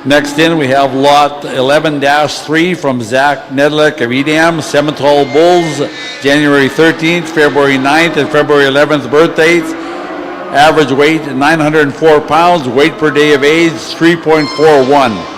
Next in, we have lot 11-3 from Zach Nedlick of Edam, Simmental Bulls, January 13th, February 9th, and February 11th birthdays. Average weight 904 pounds, weight per day of age 3.41.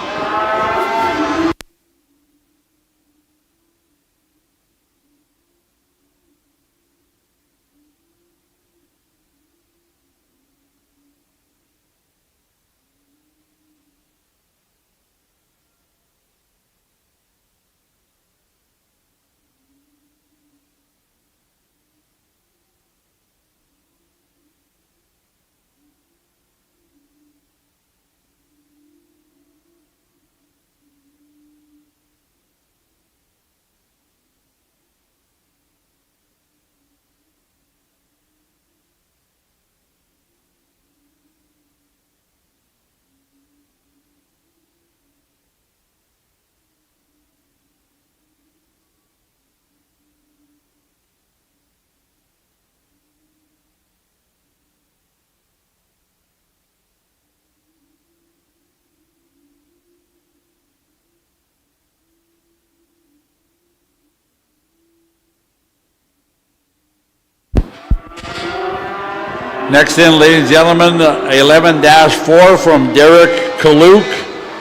Next in, ladies and gentlemen, 11-4 from Derek Kaluk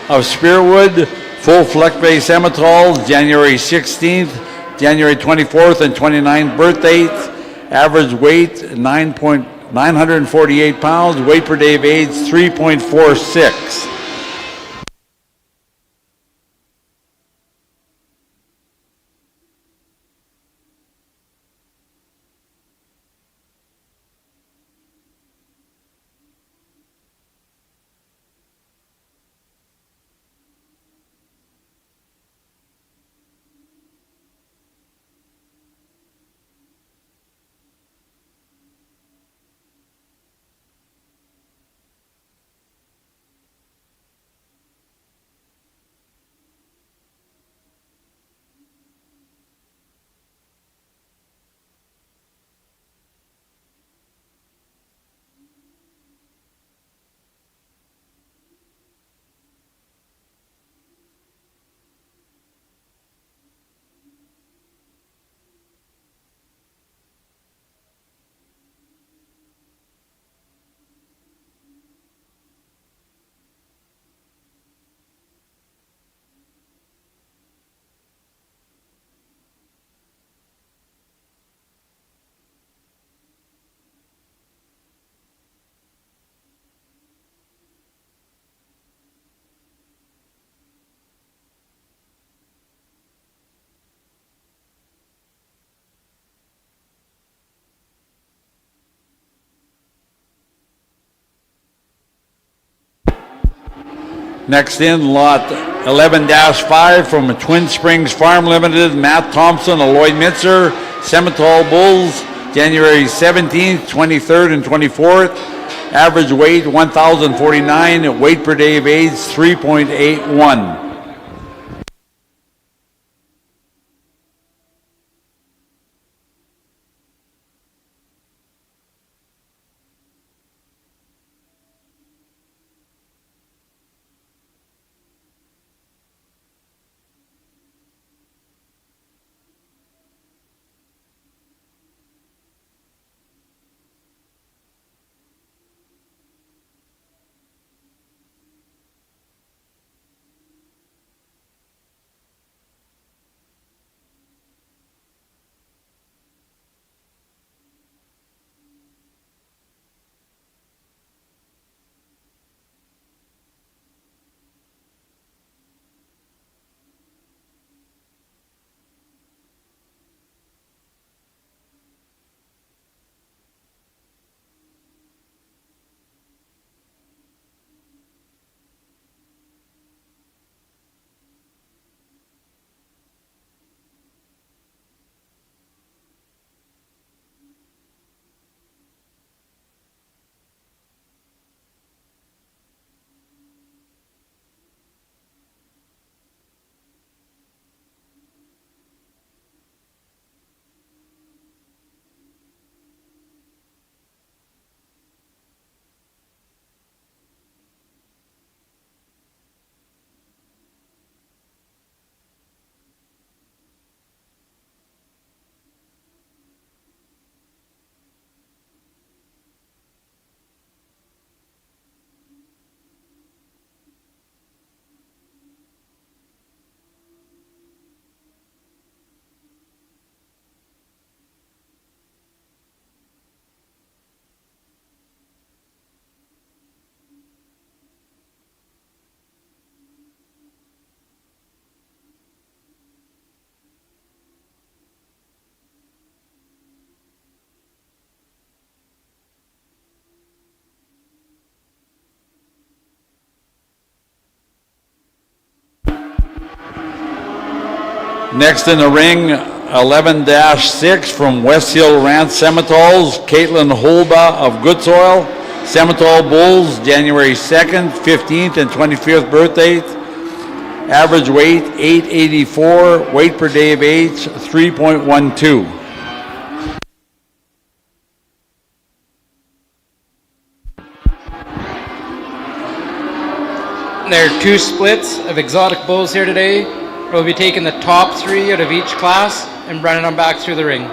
of Spearwood, full Fleckbay Simmental, January 16th, January 24th, and 29th birthdays. Average weight 948 pounds, weight per day of age 3.46. Next in, lot 11-5 from Twin Springs Farm Limited, Matt Thompson, Lloyd Mitzer, Semitol Bulls, January 17th, 23rd, and 24th. Average weight 1,049, weight per day of age 3.81. Next in the ring, 11-6 from West Hill Ranch Semitols, Caitlin Holba of Good Soil, Semitol Bulls, January 2nd, 15th, and 25th birthdays. Average weight 884, weight per day of age 3.12. There are two splits of exotic bulls here today. We'll be taking the top three out of each class and running them back through the ring.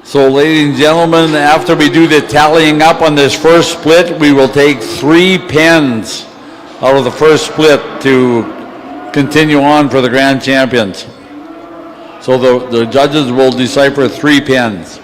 So, ladies and gentlemen, after we do the tallying up on this first split, we will take 3 pens out of the first split to continue on for the grand champions. So the judges will decipher 3 pens.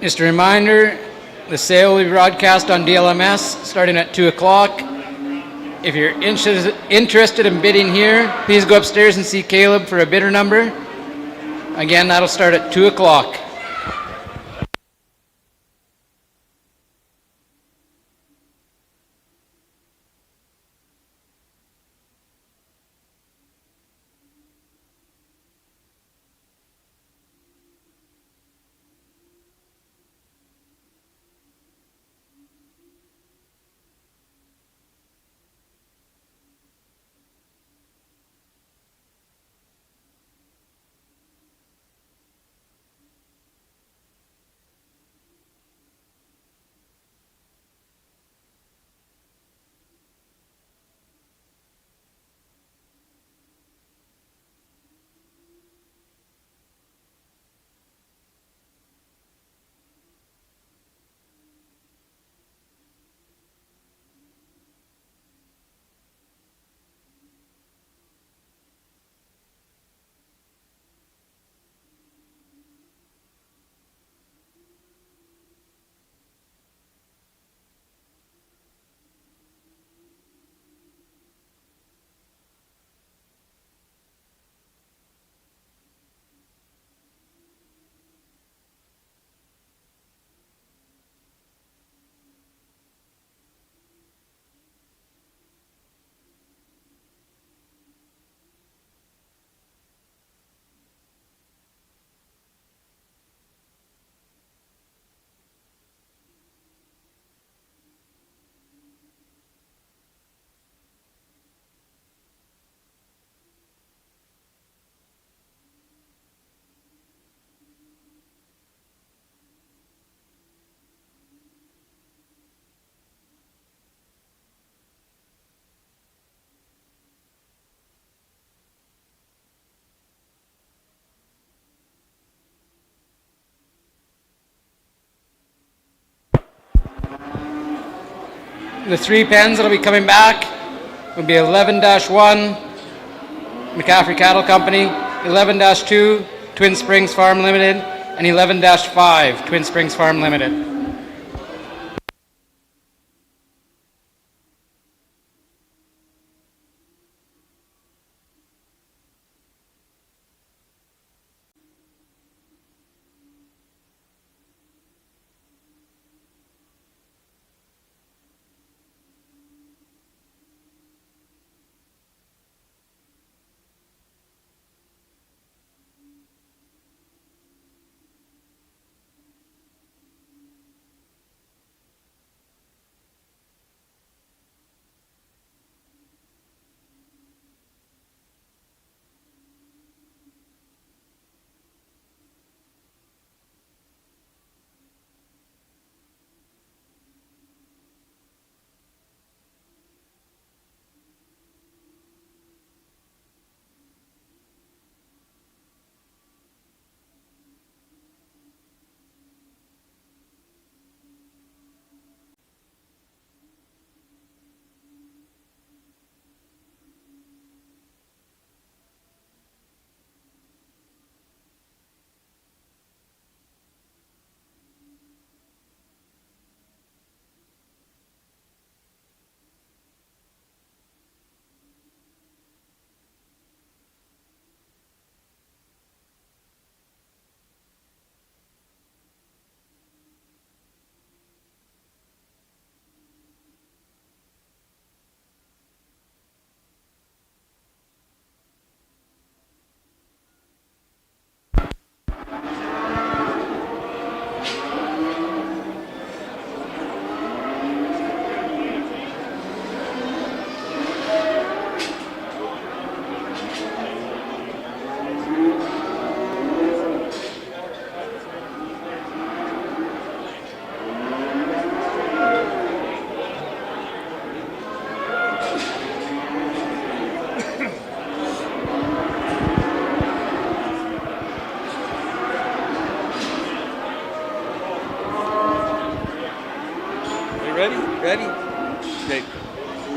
Just a reminder, the sale will be broadcast on DLMS starting at 2 o'clock. If you're interested in bidding here, please go upstairs and see Caleb for a bidder number. Again, that'll start at 2 o'clock. The 3 pens that'll be coming back will be 11-1, McCaffrey Cattle Company, 11-2, Twin Springs Farm Limited, and 11-5, Twin Springs Farm Limited. Ready?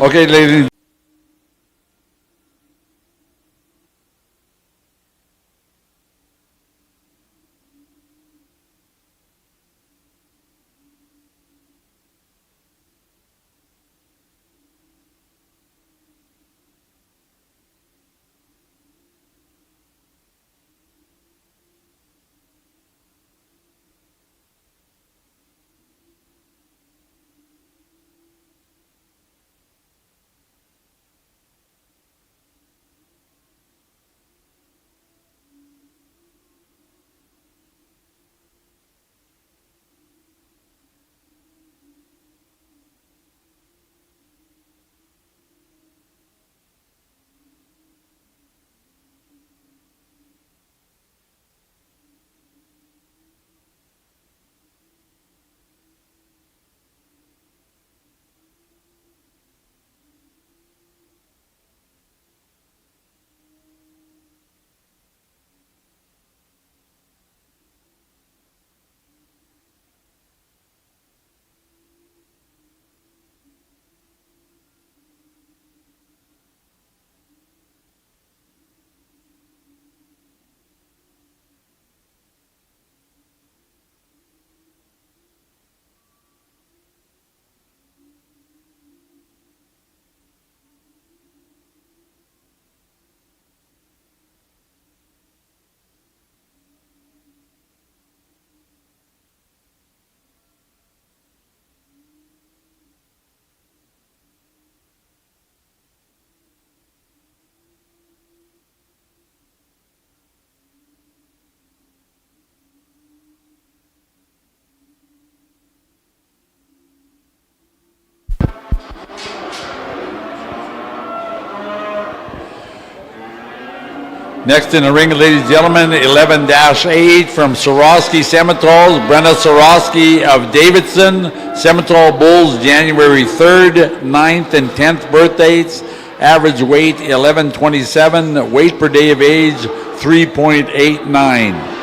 Okay, ladies. Next in the ring, ladies and gentlemen, 11-8 from Sorosky Semitols, Brenna Sorosky of Davidson. Semitol Bulls, January 3rd, 9th, and 10th birthdays. Average weight, 1127. Weight per day of age, 3.89.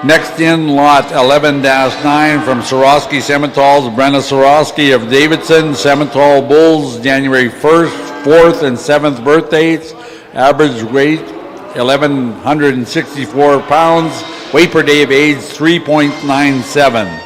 Next in, lot 11-9 from Sorosky Semitols, Brenna Sorosky of Davidson. Semitol Bulls, January 1st, 4th, and 7th birthdays. Average weight, 1,164 pounds. Weight per day of age, 3.97.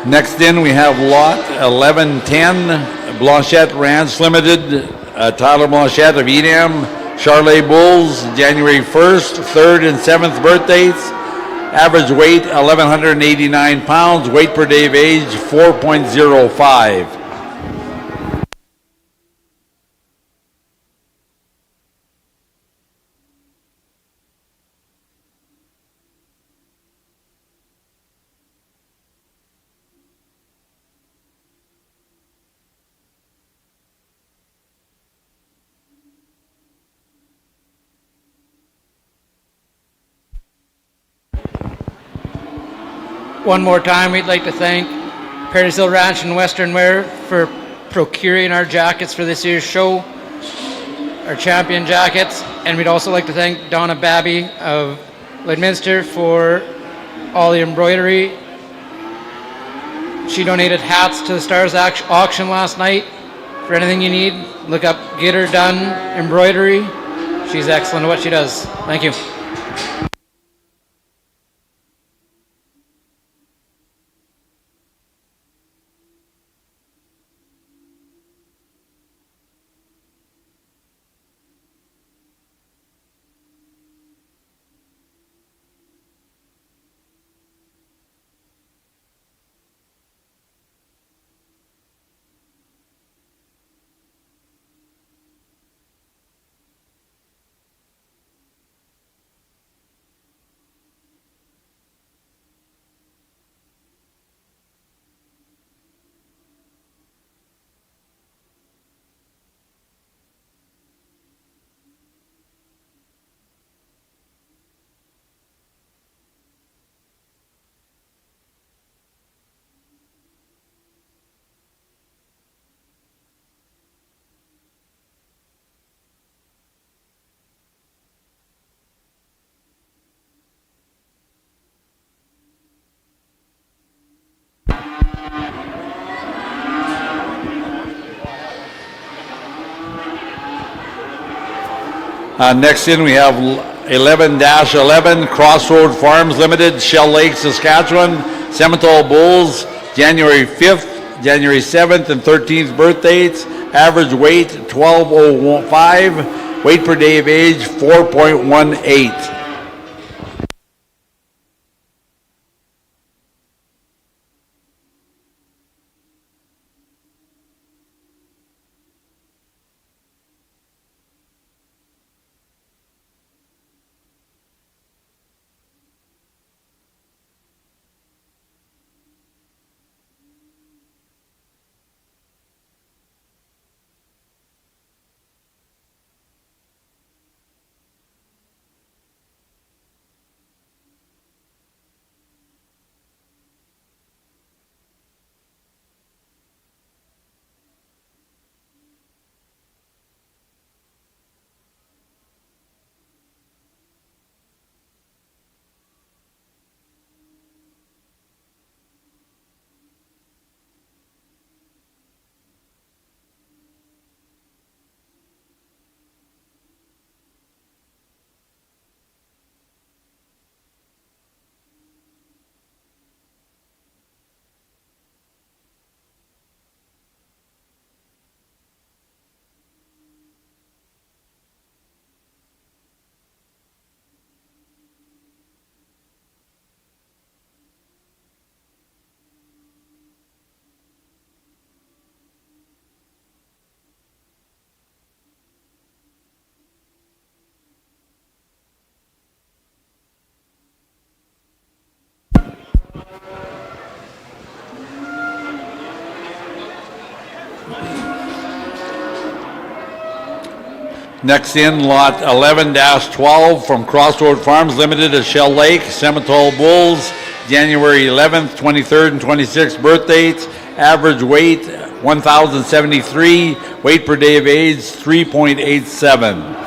Next in, we have lot 1110, Blanchette Ranch Limited, Tyler Blanchette of Edam. Charlet Bulls, January 1st, 3rd, and 7th birthdays. Average weight, 1,189 pounds. Weight per day of age, 4.05. One more time, we'd like to thank Perry's Hill Ranch and Western Wear for procuring our jackets for this year's show, our champion jackets. And we'd also like to thank Donna Babby of Lloydminster for all the embroidery. She donated hats to the Stars auction last night. For anything you need, look up Get Her Done Embroidery. She's excellent at what she does. Thank you. Next in, we have 11-11 Crossroad Farms Limited, Shell Lake, Saskatchewan. Simmental Bulls, January 5th, January 7th, and 13th birth dates. Average weight 1205. Weight per day of age 4.18. Next in, lot 11-12 from Crossroad Farms Limited at Shell Lake, Simmental Bulls, January 11th, 23rd, and 26th birth dates. Average weight 1,073. Weight per day of age 3.87.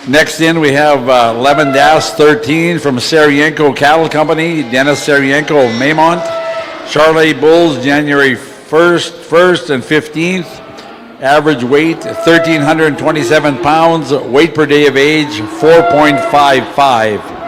Next in, we have 11-13 from Sarienko Cattle Company, Dennis Sarienko of Maymont. Charolais Bulls, January 1st and 15th. Average weight 1,327 pounds. Weight per day of age 4.55.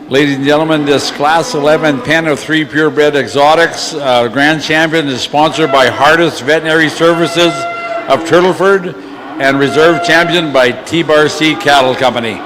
Ladies and gentlemen, this Class 11 pen of 3 purebred exotics, Grand Champion is sponsored by Hardest Veterinary Services, of Turtleford, and Reserve Champion by T-Bar-C Cattle Company.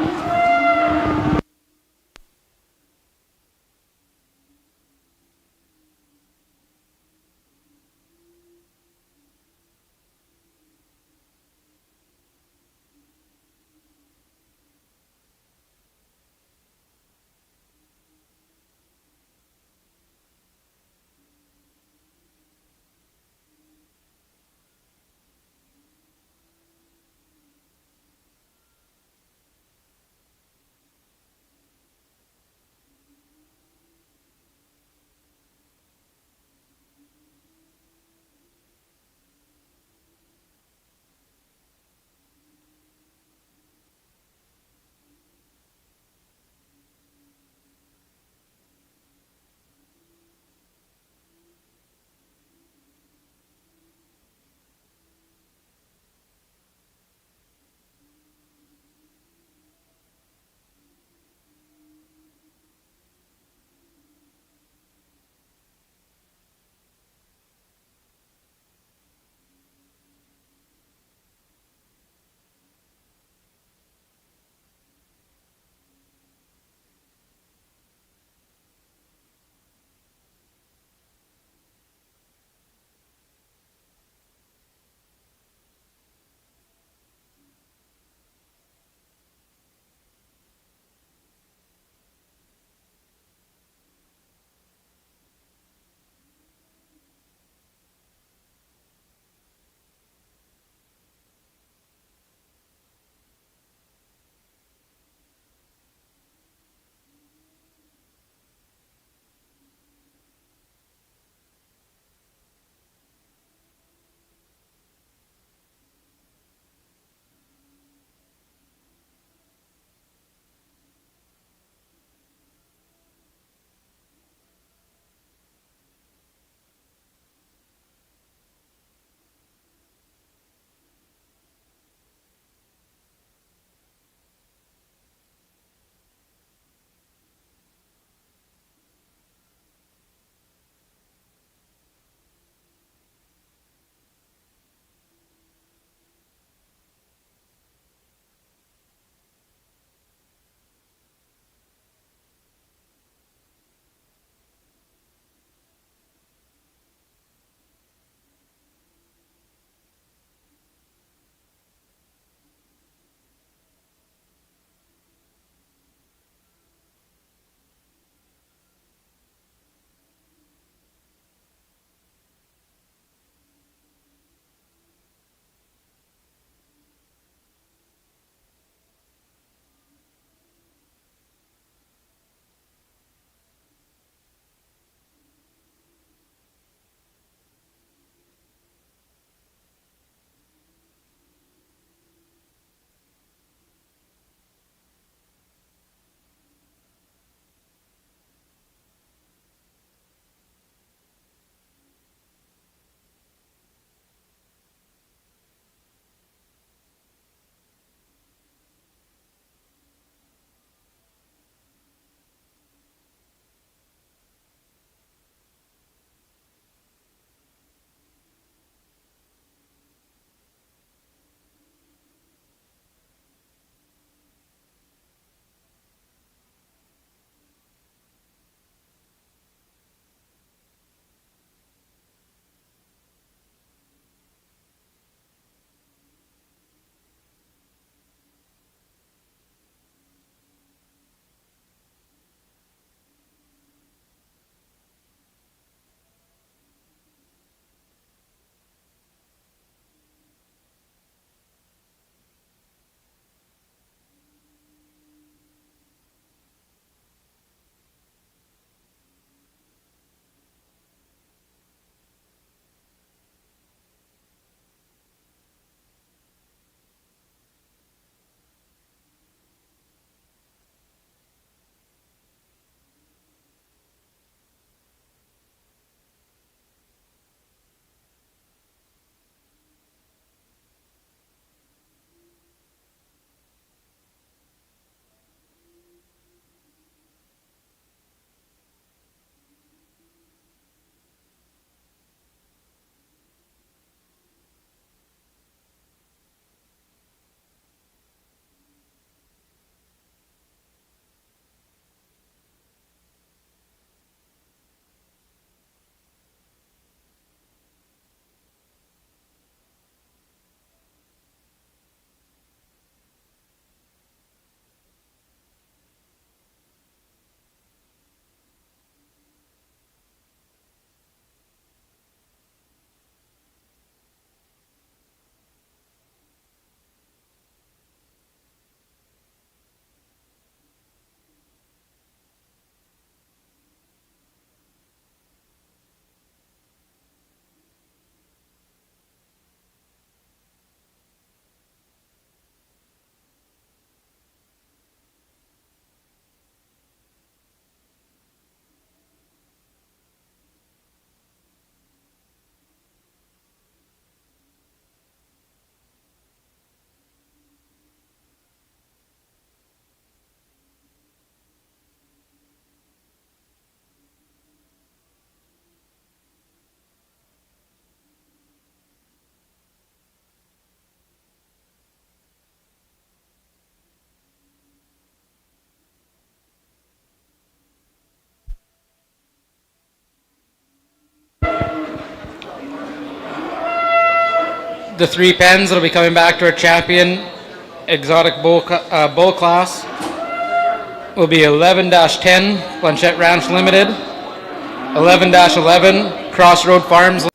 The 3 pens that'll be coming back to our champion exotic bull class will be 11-10 Blanchette Ranch Limited, 11-11 Crossroad Farms.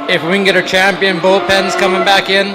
If we can get our champion bullpens coming back in.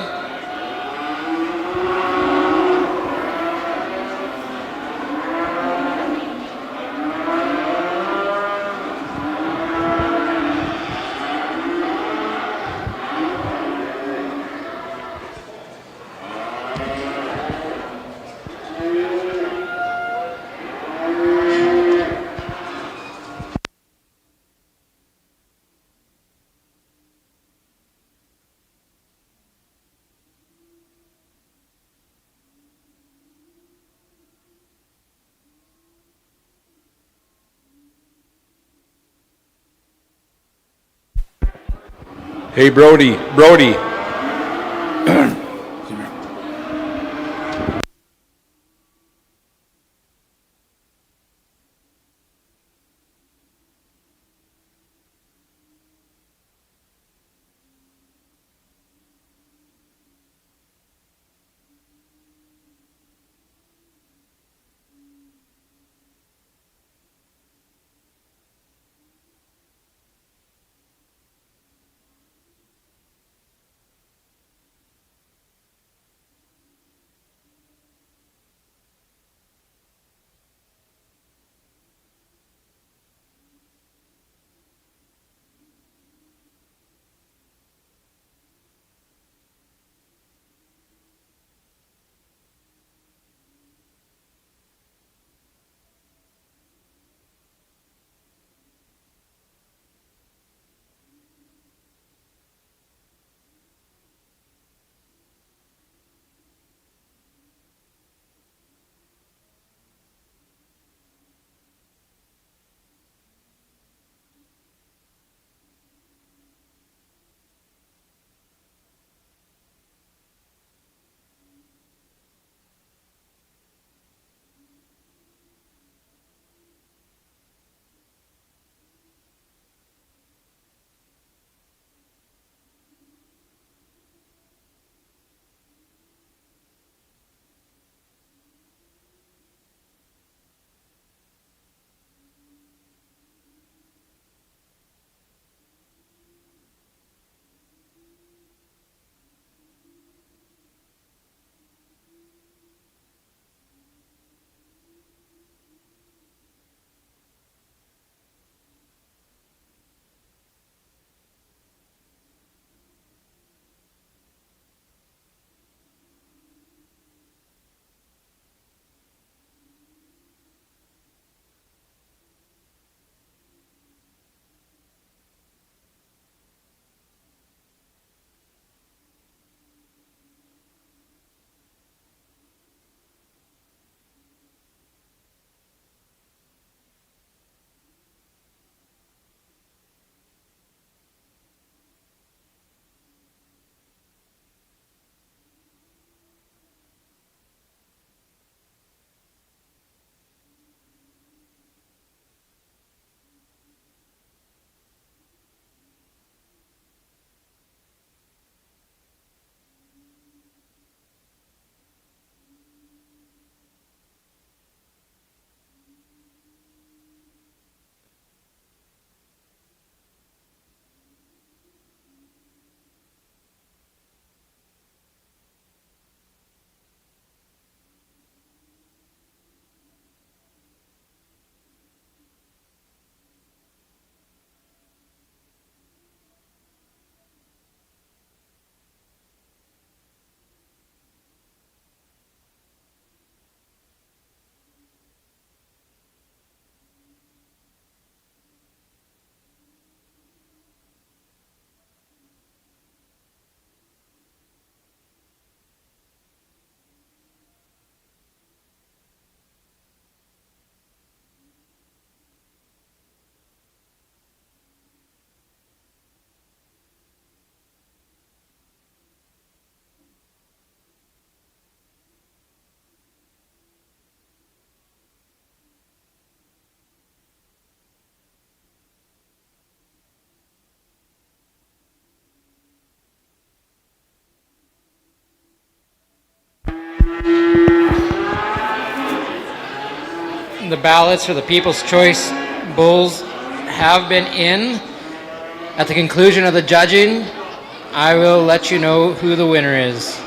Hey, Brody. The ballots for the People's Choice bulls have been in. At the conclusion of the judging, I will let you know who the winner is.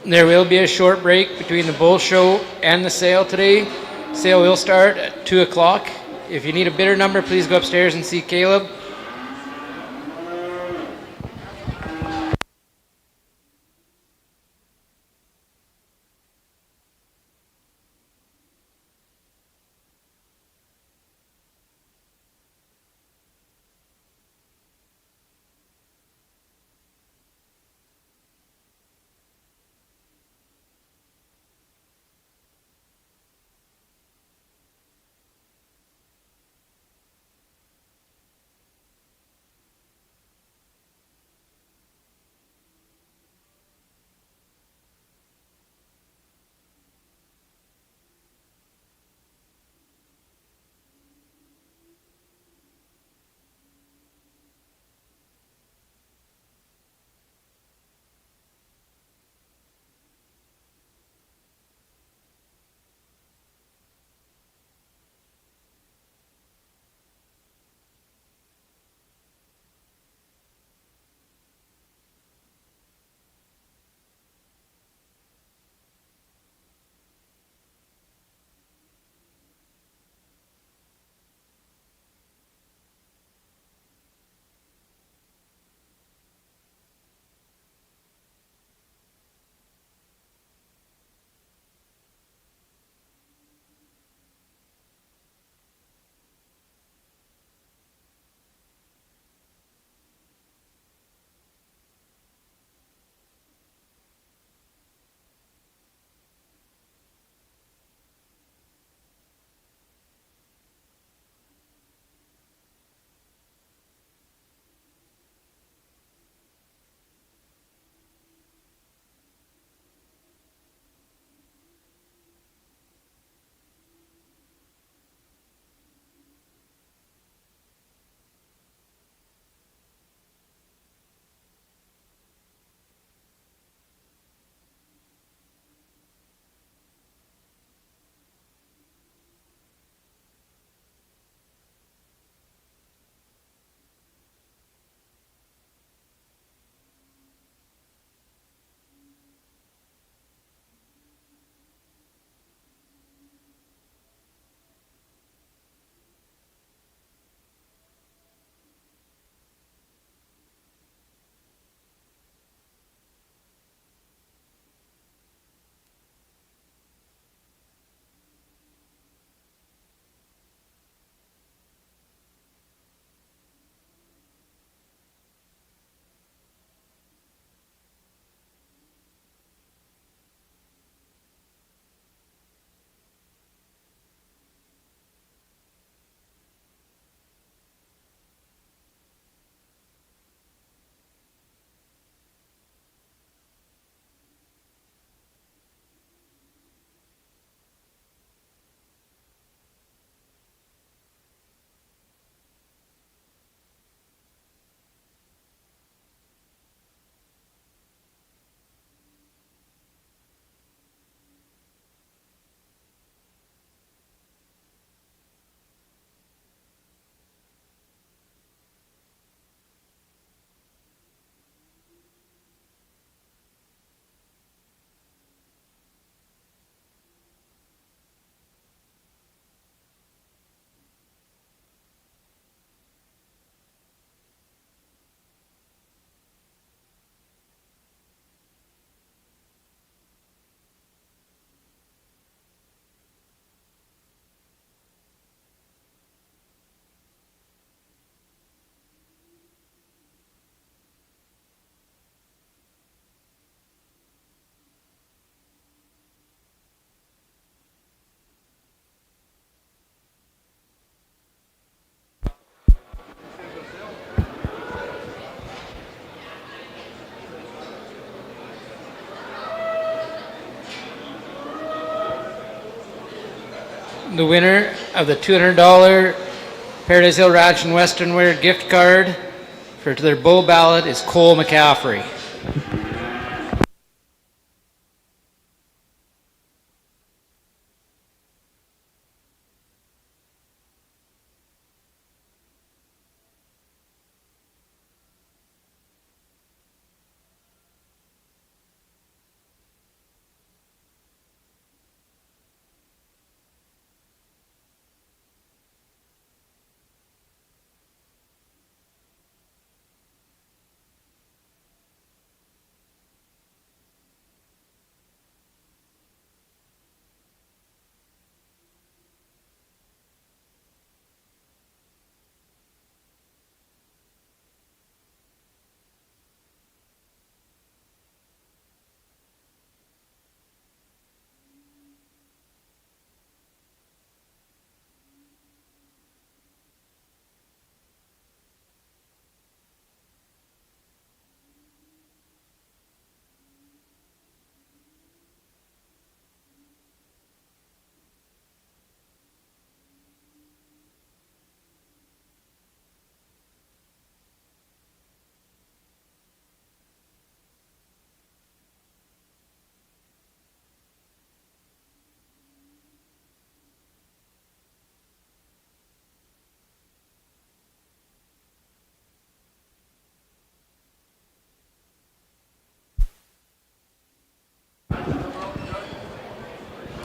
There will be a short break between the bull show and the sale today. Sale will start at 2 o'clock. If you need a bidder number, please go upstairs and see Caleb. The winner of the $200 Paradise Hill Ranch and Western Wear gift card for their bull ballot is Cole McCaffrey.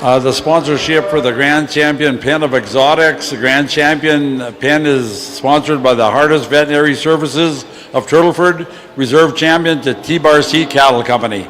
The sponsorship for the Grand Champion Pen of Exotics. The Grand Champion Pen is sponsored by the Hardest Veterinary Services of Turtleford, Reserve Champion to T-Bar C Cattle Company.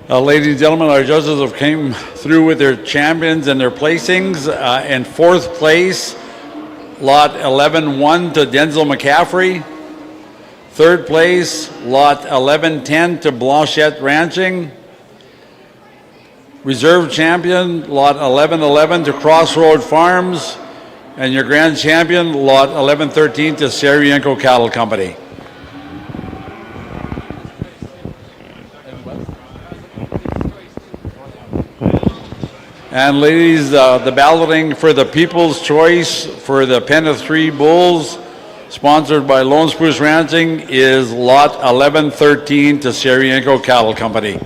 Ladies and gentlemen, our judges have came through with their champions and their placings. In fourth place, lot 11-1 to Denzel McCaffrey. Third place, lot 11-10 to Blanchette Ranching. Reserve champion, lot 11-11 to Crossroad Farms. And your grand champion, lot 11-13 to Sarienko Cattle Company. And ladies, the balloting for the People's Choice for the Pen of Three Bulls, sponsored by Lone Spruce Ranching, is lot 11-13 to Sarienko Cattle Company.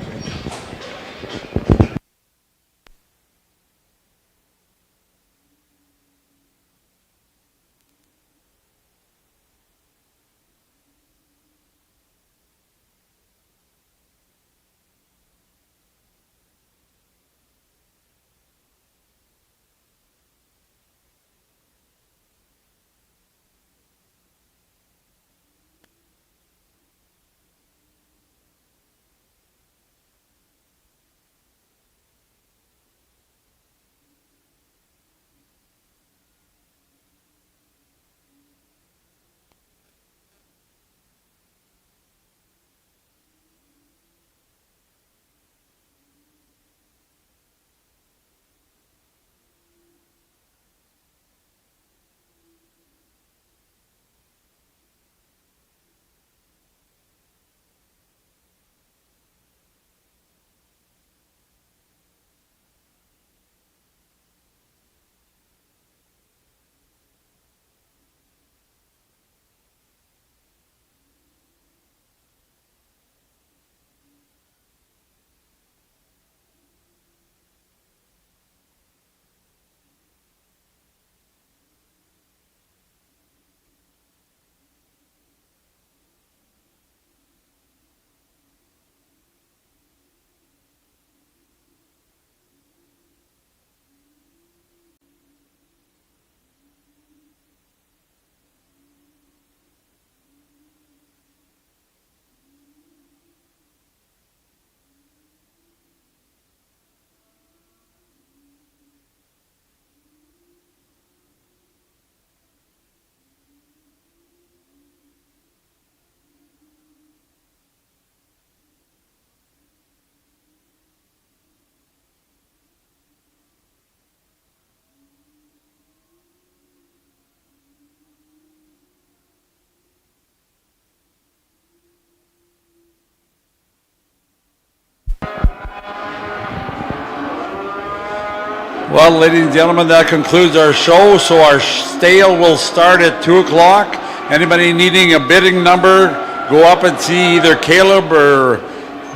Well, ladies and gentlemen, that concludes our show. So our sale will start at 2 o'clock. Anybody needing a bidding number, go up and see either Caleb or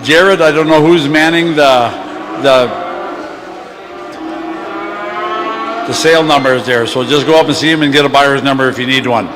Jared. I don't know who's manning the sale numbers there. So just go up and see him and get a buyer's number if you need one.